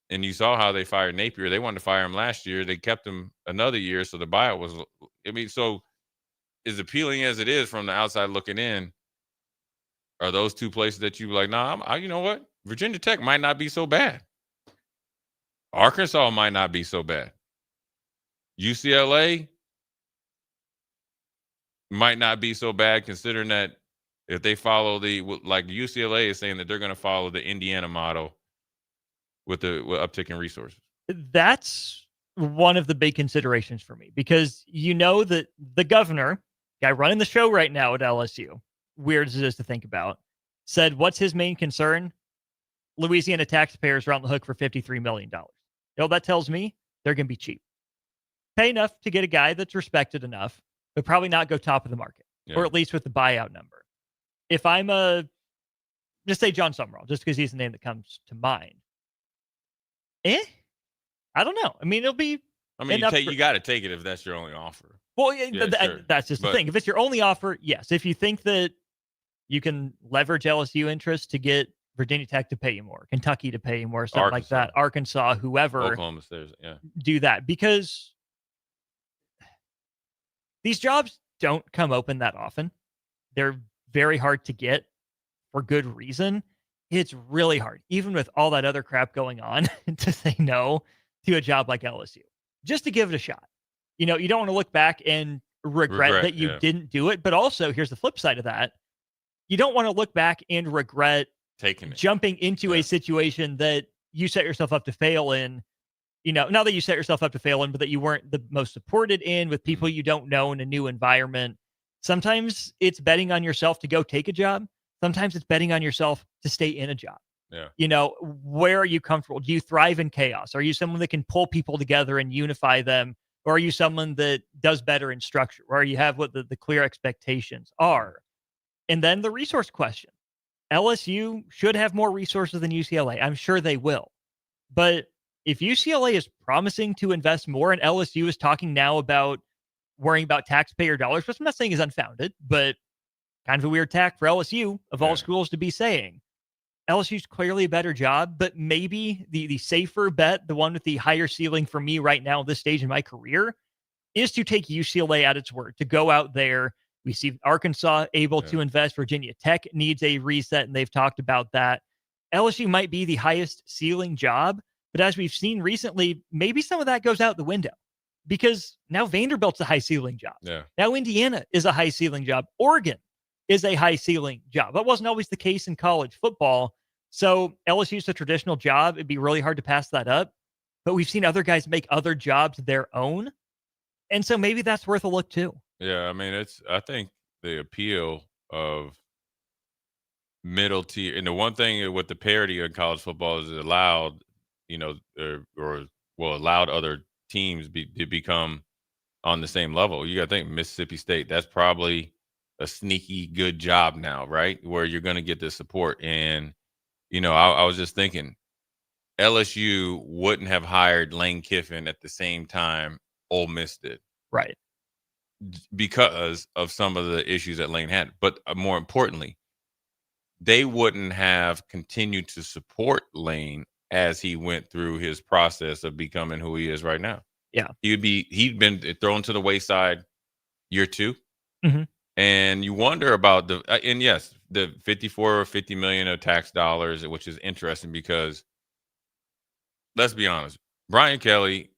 you saw how they fired Napier. They wanted to fire him last year. They kept him another year, so the buyout was. I mean, so as appealing as it is from the outside looking in, are those two places that you like? Nah, you know what? Virginia Tech might not be so bad. Arkansas might not be so bad. UCLA might not be so bad, considering that if they follow UCLA is saying that they're going to follow the Indiana model with uptick in resources. That's one of the big considerations for me, because that the governor, guy running the show right now at LSU, weird as it is to think about, said what's his main concern? Louisiana taxpayers are on the hook for $53 million. That tells me they're going to be cheap. Pay enough to get a guy that's respected enough, but probably not go top of the market, or at least with the buyout number. If I'm just say John Summerall, just because he's the name that comes to mind. I don't know. I mean, it'll be. I mean, you got to take it if that's your only offer. Well, sure. That's just the thing. If it's your only offer, yes. If you think that you can leverage LSU interest to get Virginia Tech to pay you more, Kentucky to pay you more, something like that, Arkansas, whoever, Oklahoma State, do that, because these jobs don't come open that often. They're very hard to get for good reason. It's really hard, even with all that other crap going on, to say no to a job like LSU, just to give it a shot. You don't want to look back and regret that you didn't do it. But also, here's the flip side of that. You don't want to look back and regret jumping into a situation that you set yourself up to fail in. Not that you set yourself up to fail in, but that you weren't the most supported in, with people you don't know in a new environment. Sometimes it's betting on yourself to go take a job. Sometimes it's betting on yourself to stay in a job. Yeah. Where are you comfortable? Do you thrive in chaos? Are you someone that can pull people together and unify them? Or are you someone that does better in structure, where you have what the clear expectations are? And then the resource question. LSU should have more resources than UCLA. I'm sure they will. But if UCLA is promising to invest more and LSU is talking now about worrying about taxpayer dollars, which I'm not saying is unfounded, but kind of a weird tack for LSU of all schools to be saying. LSU's clearly a better job, but maybe the safer bet, the one with the higher ceiling for me right now at this stage in my career, is to take UCLA at its word, to go out there. We see Arkansas able to invest. Virginia Tech needs a reset, and they've talked about that. LSU might be the highest ceiling job, but as we've seen recently, maybe some of that goes out the window, because now Vanderbilt's a high ceiling job. Yeah. Now Indiana is a high ceiling job. Oregon is a high ceiling job. That wasn't always the case in college football. So LSU's a traditional job. It'd be really hard to pass that up. But we've seen other guys make other jobs their own. And so maybe that's worth a look too. Yeah, I mean, I think the appeal of middle tier, and the one thing with the parity in college football is it allowed, allowed other teams to become on the same level. You got to think Mississippi State, that's probably a sneaky good job now, right? Where you're going to get the support. And, I was just thinking LSU wouldn't have hired Lane Kiffin at the same time Ole Miss did. Right. Because of some of the issues that Lane had. But more importantly, they wouldn't have continued to support Lane as he went through his process of becoming who he is right now. Yeah. He'd been thrown to the wayside year 2. Mm-hmm. And you wonder about the 54 or 50 million of tax dollars, which is interesting because let's be honest, Brian Kelly,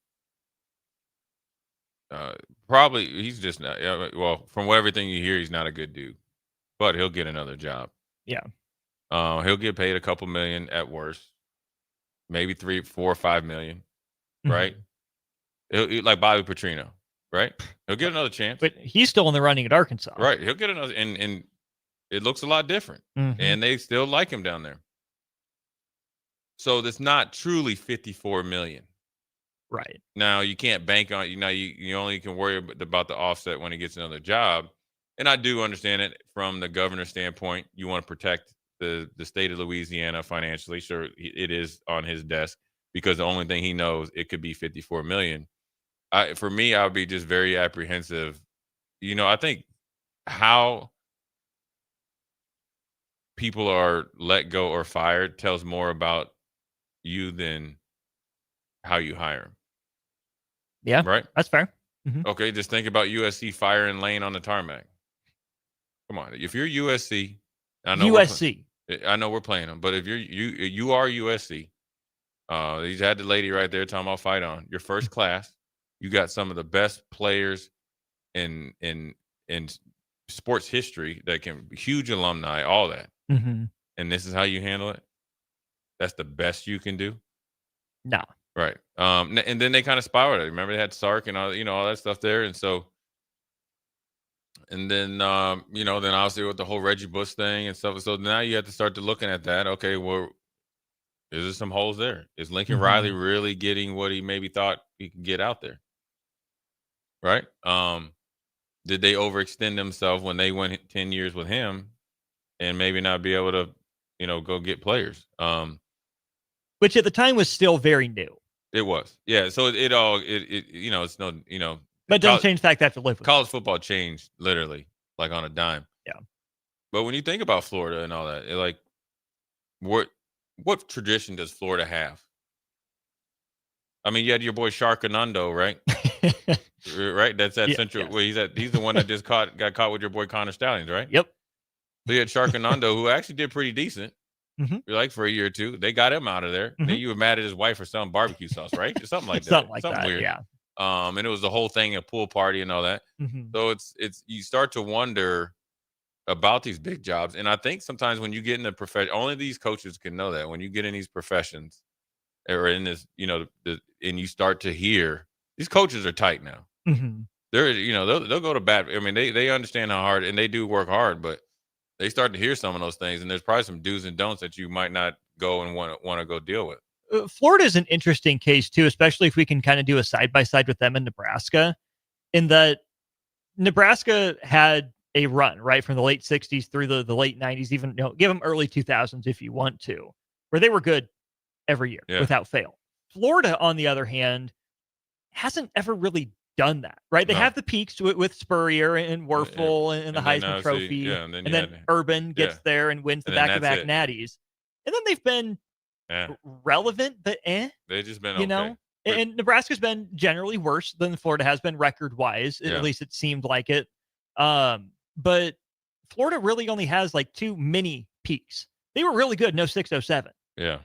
probably he's just not. Well, from everything you hear, he's not a good dude, but he'll get another job. Yeah. He'll get paid a couple million at worst, maybe 3, 4, or 5 million, right? Like Bobby Petrino, right? He'll get another chance, but he's still in the running at Arkansas, right? He'll get another, and it looks a lot different, and they still like him down there. So that's not truly 54 million. Right. Now you can't bank on, you only can worry about the offset when he gets another job. And I do understand it from the governor's standpoint. You want to protect the state of Louisiana financially. Sure, it is on his desk because the only thing he knows, it could be 54 million. For me, I would be just very apprehensive. I think how people are let go or fired tells more about you than how you hire them. Yeah. Right. That's fair. Okay. Just think about USC firing Lane on the tarmac. Come on. If you're USC, I know we're playing them, but if you are USC, he's had the lady right there talking about fight on your first class. You got some of the best players in sports history that can huge alumni, all that. And this is how you handle it. That's the best you can do. No. Right. And then they kind of spiraled it. Remember they had Sark and all, all that stuff there. And so, and then, then obviously with the whole Reggie Bush thing and stuff. So now you have to start to looking at that. Okay, well, is there some holes there? Is Lincoln Riley really getting what he maybe thought he could get out there? Right. Did they overextend themselves when they went 10 years with him and maybe not be able to, go get players? Which at the time was still very new. It was. Yeah. So it's no, but it doesn't change the fact they have to live with college football changed literally like on a dime. Yeah. But when you think about Florida and all that, what tradition does Florida have? I mean, you had your boy Sharknado, right? Right? That's at Central. Yes. Well, he's the one that just got caught with your boy Connor Stallions, right? Yep. So you had Sharknado, who actually did pretty decent. Like for a year or two, they got him out of there. Then you were mad at his wife for selling barbecue sauce, right? Or something like that. Something weird. Yeah. And it was the whole thing, a pool party and all that. So it's you start to wonder about these big jobs. And I think sometimes when you get in the profession, only these coaches can know that when you get in these professions or in this, and you start to hear these coaches are tight now. They're, they'll go to bat. I mean, they understand how hard and they do work hard, but they start to hear some of those things, and there's probably some do's and don'ts that you might not go and want to go deal with. Florida is an interesting case too, especially if we can kind of do a side by side with them in Nebraska. In that Nebraska had a run right from the late '60s through the late '90s, even give them early 2000s if you want to, where they were good every year without fail. Florida, on the other hand, hasn't ever really done that, right? They have the peaks with Spurrier and Werfel and the Heisman Trophy, and then Urban gets there and wins the back-to-back natties, and then they've been relevant, but they've just been okay. And Nebraska's been generally worse than Florida has been record-wise. At least it seemed like it. But Florida really only has like 2 mini peaks. They were really good in 06, 07. Yeah.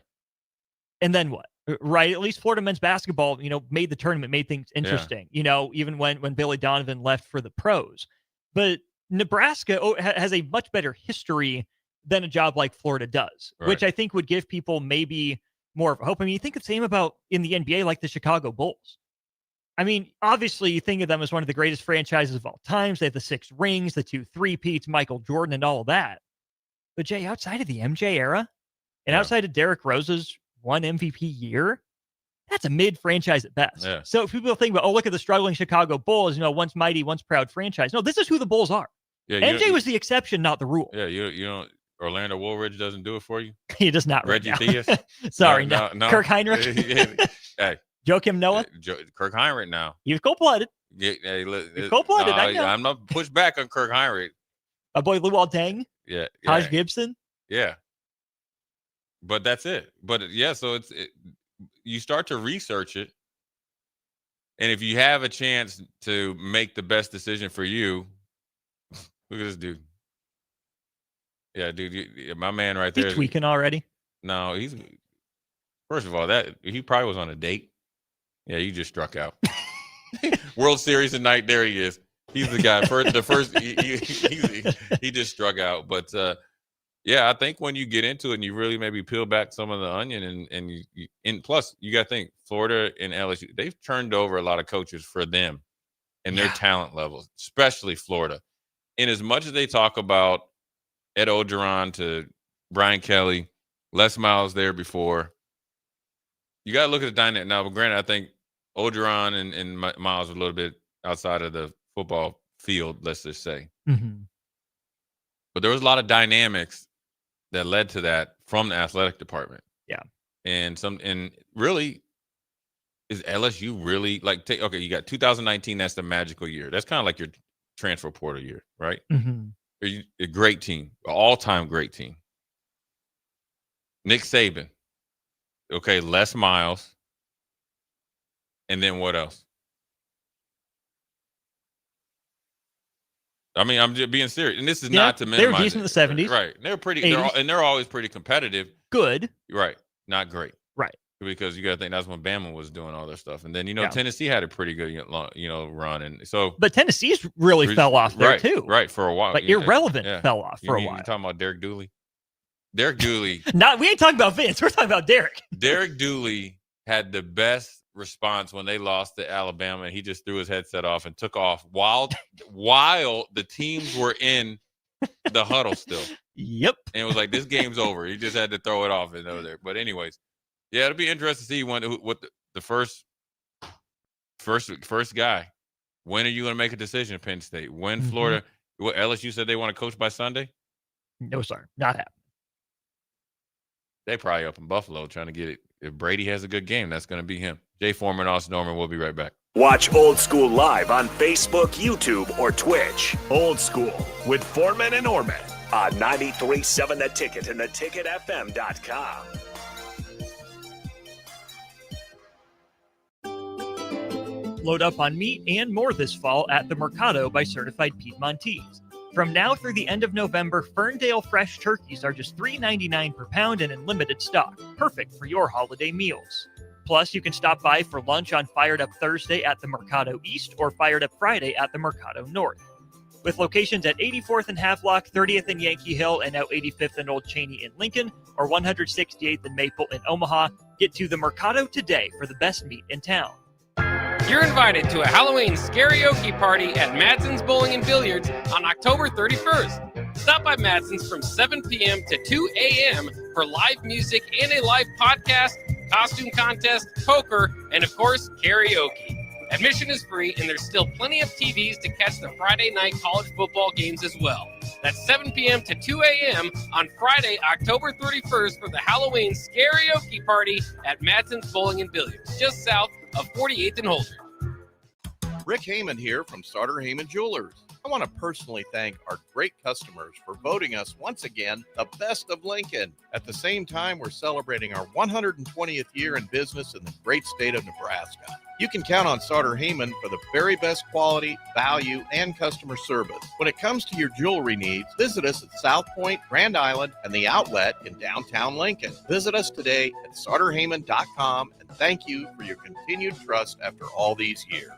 And then what? Right, at least Florida men's basketball, made the tournament, made things interesting. Even when Billy Donovan left for the pros, but Nebraska has a much better history than a job like Florida does, which I think would give people maybe more of hope. I mean, you think the same about in the NBA, like the Chicago Bulls. I mean, obviously, you think of them as one of the greatest franchises of all times. They have the 6 rings, the 2 3-peats, Michael Jordan, and all of that. But Jay, outside of the MJ era, and outside of Derrick Rose's 1 MVP year, that's a mid franchise at best. Yeah. So if people think about, look at the struggling Chicago Bulls, once mighty, once proud franchise. No, this is who the Bulls are. Yeah, MJ was the exception, not the rule. Yeah, you don't. Orlando Woolridge doesn't do it for you. He does not. Reggie right Theus. Sorry, no. Kirk Heinrich. Hey, Joakim Noah. Kirk Heinrich now. He was cold-blooded. Yeah, He's cold-blooded. I know. I'm not push back on Kirk Heinrich. My boy Luol Deng. Yeah. Taj Gibson. Yeah. But that's it. But so you start to research it. And if you have a chance to make the best decision for you, look at this dude. Yeah, dude, my man right there. He's tweaking already. No, first of all, that he probably was on a date. Yeah, you just struck out. World Series tonight. There he is. He's the guy. He just struck out. But yeah, I think when you get into it and you really maybe peel back some of the onion and plus you got to think Florida and LSU, they've turned over a lot of coaches for them and their talent levels, especially Florida. And as much as they talk about Ed Orgeron to Brian Kelly, Les Miles there before, you got to look at the dynamic now. But granted, I think Orgeron and Miles are a little bit outside of the football field, let's just say. Mm-hmm. But there was a lot of dynamics that led to that from the athletic department. Yeah. And really, is LSU really okay, you got 2019, that's the magical year. That's kind of like your transfer portal year, right? Mm-hmm. A great team, an all-time great team. Nick Saban. Okay, Les Miles. And then what else? I mean, I'm just being serious. And this is not to minimize. They were decent in the 70s. Right. They're pretty, they're always pretty competitive. Good. Right. Not great. Right. Because you got to think that's when Bama was doing all their stuff. And then, Tennessee had a pretty good, run. And so. But Tennessee's really fell off there, too. Right. For a while. Like, irrelevant fell off for a while. You talking about Derek Dooley? Derek Dooley. We ain't talking about Vince. We're talking about Derek. Derek Dooley had the best response when they lost to Alabama, and he just threw his headset off and took off while the teams were in the huddle still. Yep. And it was like, this game's over. He just had to throw it off and over there. But anyways, yeah, it'll be interesting to see what the first guy. When are you going to make a decision at Penn State? When Florida, LSU said they want to coach by Sunday? No, sir. Not happening. They probably up in Buffalo trying to get it. If Brady has a good game, that's going to be him. Jay Foreman, Austin Norman, we'll be right back. Watch Old School live on Facebook, YouTube, or Twitch. Old School with Foreman and Norman on 93.7 The Ticket and theticketfm.com. Load up on meat and more this fall at the Mercado by Certified Piedmontese. From now through the end of November, Ferndale fresh turkeys are just $3.99 per pound and in limited stock, perfect for your holiday meals. Plus, you can stop by for lunch on Fired Up Thursday at the Mercado East or Fired Up Friday at the Mercado North. With locations at 84th and Havelock, 30th and Yankee Hill, and now 85th and Old Cheney in Lincoln, or 168th and Maple in Omaha, get to the Mercado today for the best meat in town. You're invited to a Halloween karaoke party at Madsen's Bowling and Billiards on October 31st. Stop by Madsen's from 7 p.m. to 2 a.m. for live music and a live podcast, costume contest, poker, and of course, karaoke. Admission is free, and there's still plenty of TVs to catch the Friday night college football games as well. That's 7 p.m. to 2 a.m. on Friday, October 31st for the Halloween karaoke party at Madsen's Bowling and Billiards, just south of 48th and Holder. Rick Heyman here from Starter Heyman Jewelers. I want to personally thank our great customers for voting us once again the best of Lincoln. At the same time, we're celebrating our 120th year in business in the great state of Nebraska. You can count on Starter Heyman for the very best quality, value, and customer service. When it comes to your jewelry needs, visit us at South Point, Grand Island, and the Outlet in downtown Lincoln. Visit us today at starterheyman.com, and thank you for your continued trust after all these years.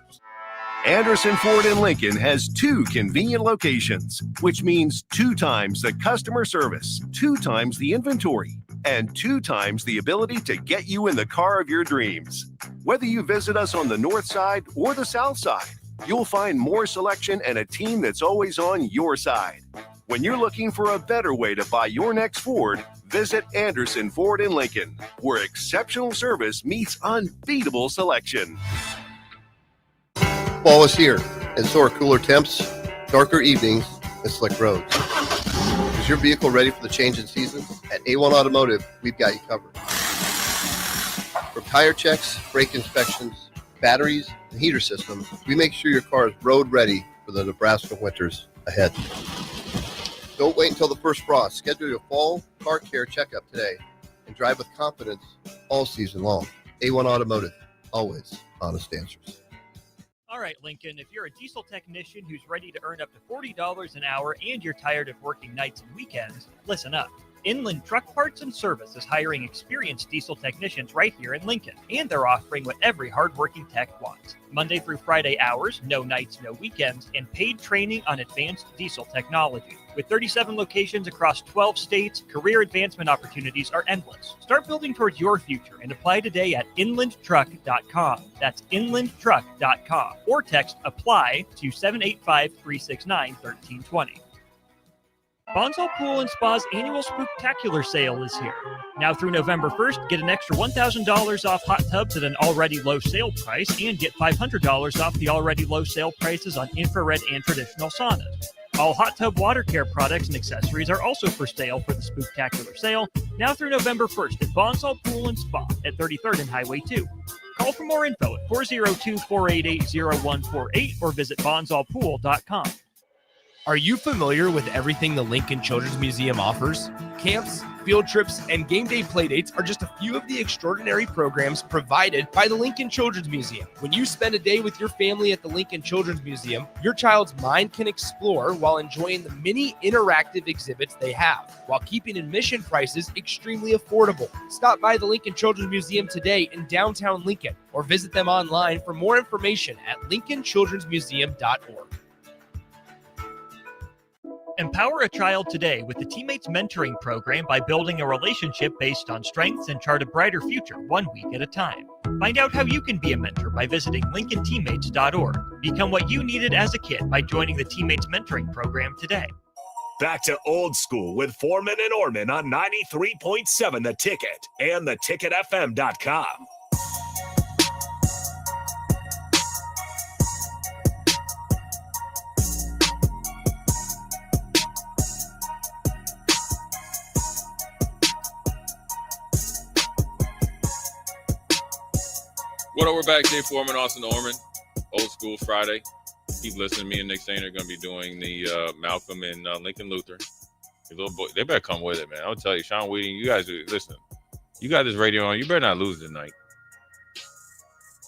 Anderson Ford in Lincoln has 2 convenient locations, which means 2 times the customer service, 2 times the inventory, and 2 times the ability to get you in the car of your dreams. Whether you visit us on the north side or the south side, you'll find more selection and a team that's always on your side. When you're looking for a better way to buy your next Ford, visit Anderson Ford in Lincoln, where exceptional service meets unbeatable selection. Fall is here, and so are cooler temps, darker evenings, and slick roads. Is your vehicle ready for the change in season? At A1 Automotive, we've got you covered. From tire checks, brake inspections, batteries, and heater systems, we make sure your car is road ready for the Nebraska winters ahead. Don't wait until the first frost. Schedule your fall car care checkup today and drive with confidence all season long. A1 Automotive, always honest answers. All right, Lincoln, if you're a diesel technician who's ready to earn up to $40 an hour and you're tired of working nights and weekends, listen up. Inland Truck Parts and Service is hiring experienced diesel technicians right here in Lincoln, and they're offering what every hardworking tech wants. Monday through Friday hours, no nights, no weekends, and paid training on advanced diesel technology. With 37 locations across 12 states, career advancement opportunities are endless. Start building towards your future and apply today at inlandtruck.com. That's inlandtruck.com. Or text APPLY to 785-369-1320. Bonsall Pool and Spa's annual Spooktacular sale is here. Now through November 1st, get an extra $1,000 off hot tubs at an already low sale price and get $500 off the already low sale prices on infrared and traditional saunas. All hot tub water care products and accessories are also for sale for the Spooktacular sale, now through November 1st at Bonsall Pool and Spa at 33rd and Highway 2. Call for more info at 402-488-0148 or visit bonsallpool.com. Are you familiar with everything the Lincoln Children's Museum offers? Camps, field trips, and game day playdates are just a few of the extraordinary programs provided by the Lincoln Children's Museum. When you spend a day with your family at the Lincoln Children's Museum, your child's mind can explore while enjoying the many interactive exhibits they have, while keeping admission prices extremely affordable. Stop by the Lincoln Children's Museum today in downtown Lincoln, or visit them online for more information at lincolnchildrensmuseum.org. Empower a child today with the Teammates Mentoring Program by building a relationship based on strengths and chart a brighter future 1 week at a time. Find out how you can be a mentor by visiting lincolnteammates.org. Become what you needed as a kid by joining the Teammates Mentoring Program today. Back to old school with Foreman and Orman on 93.7 The Ticket and theticketfm.com. What up, we're back. Jay Foreman, Austin Orman, Old School Friday. Keep listening. Me and Nick Sainer are going to be doing the Malcolm and Lincoln Luther. Your little boy, they better come with it, man. I'll tell you, Sean Wheating, you guys, listen. You got this radio on. You better not lose tonight.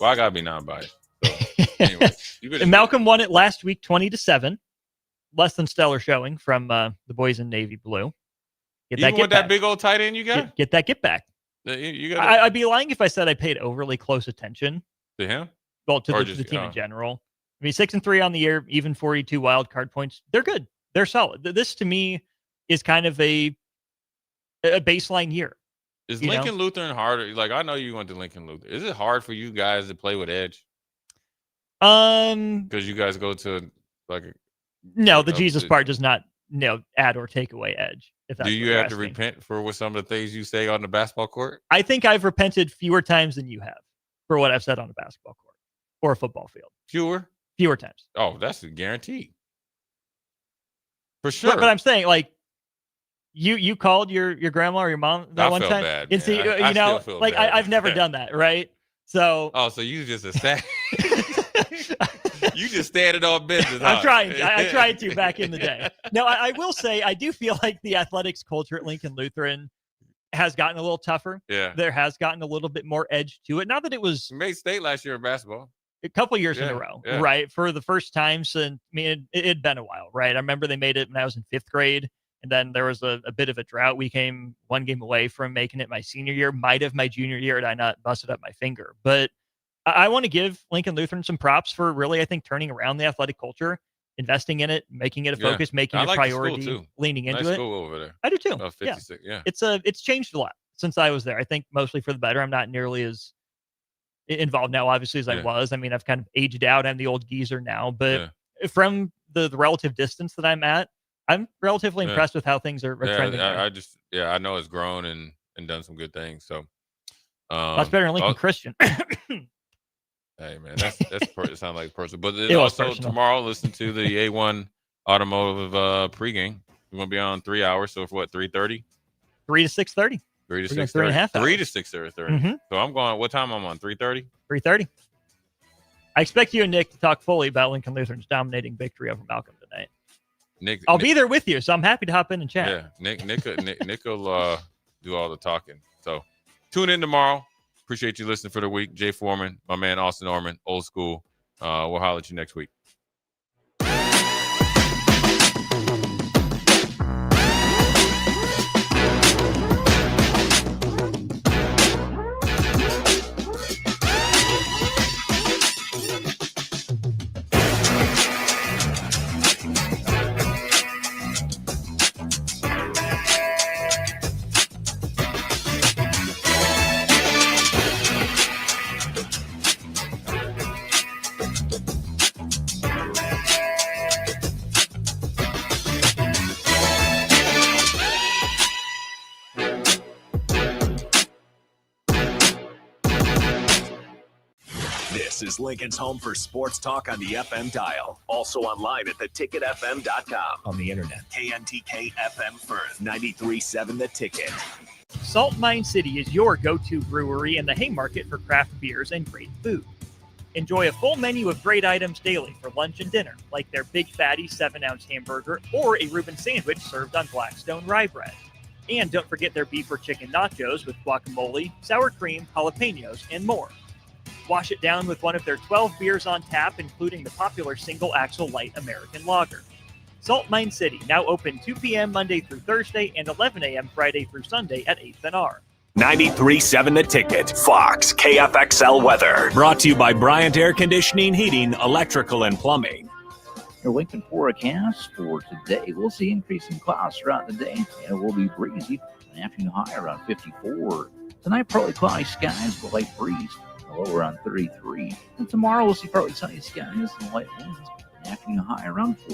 Well, I got to be non-biased. So, anyway, And Malcolm won it last week, 20-7. Less than stellar showing from the boys in navy blue. Even with that big old tight end you got? Get that get back. I'd be lying if I said I paid overly close attention to him. Well, to the team in general. I mean, 6-3 on the year, even 42 wild card points. They're good. They're solid. This to me is kind of a baseline year. Is Lincoln Lutheran harder? Like, I know you went to Lincoln Lutheran. Is it hard for you guys to play with edge? Because you guys go to no, the Jesus part does not add or take away edge. If that's do you have to repent for what some of the things you say on the basketball court? I think I've repented fewer times than you have for what I've said on a basketball court or a football field. Fewer times. Oh, that's a guarantee. For sure. But I'm saying, like, you called your grandma or your mom that one time. Bad, and see, I've never done that, right? So. Oh, so you just a sad. You just standing on business. I'm trying. I tried to back in the day. Now, I will say I do feel like the athletics culture at Lincoln Lutheran has gotten a little tougher. Yeah. There has gotten a little bit more edge to it. Not that it was made state last year in basketball. A couple years in a row, right? For the first time since, it had been a while, right? I remember they made it when I was in 5th grade, and then there was a bit of a drought. We came one game away from making it my senior year. Might have my junior year had I not busted up my finger. But I want to give Lincoln Lutheran some props for really, I think, turning around the athletic culture, investing in it, making it a focus, making it a priority, leaning into it. School over there. I do too. 56, yeah. It's changed a lot since I was there. I think mostly for the better. I'm not nearly as involved now, obviously, as I was. I mean, I've kind of aged out. I'm the old geezer now, but from the relative distance that I'm at, I'm relatively impressed with how things are trending. I know it's grown and done some good things. So that's better than Lincoln Christian. Hey man, that's it sounds like personal. But then also tomorrow, listen to the A1 Automotive pregame. We're gonna be on 3 hours. So for what, 3:30? 3 to 6:30. 3 to 6:30. 3.5 hours. 3 to 6:30. Mm-hmm. So I'm going. What time I'm on? 3:30. 3:30. I expect you and Nick to talk fully about Lincoln Lutheran's dominating victory over Malcolm tonight. I'll be there with you, so I'm happy to hop in and chat. Yeah, Nick will do all the talking. So tune in tomorrow. Appreciate you listening for the week. Jay Foreman, my man Austin Orman, Old School. We'll holler at you next week. is Lincoln's home for sports talk on the FM dial. Also online at theticketfm.com. On the internet, KNTK FM Firth, 93.7 The Ticket. Salt Mine City is your go-to brewery in the Haymarket for craft beers and great food. Enjoy a full menu of great items daily for lunch and dinner, like their Big Fatty 7-ounce hamburger or a Reuben sandwich served on Blackstone rye bread. And don't forget their beef or chicken nachos with guacamole, sour cream, jalapenos, and more. Wash it down with one of their 12 beers on tap, including the popular Single Axle Light American Lager. Salt Mine City, now open 2 p.m. Monday through Thursday and 11 a.m. Friday through Sunday at 8th and R. 93.7 The Ticket, Fox, KFXL Weather. Brought to you by Bryant Air Conditioning, Heating, Electrical, and Plumbing. Your Lincoln forecast for today. We'll see increasing clouds throughout the day, and it will be breezy. An afternoon high around 54. Tonight, partly cloudy skies with light breeze. A low around 33. And tomorrow, we'll see partly sunny skies and light winds. An afternoon high around 40.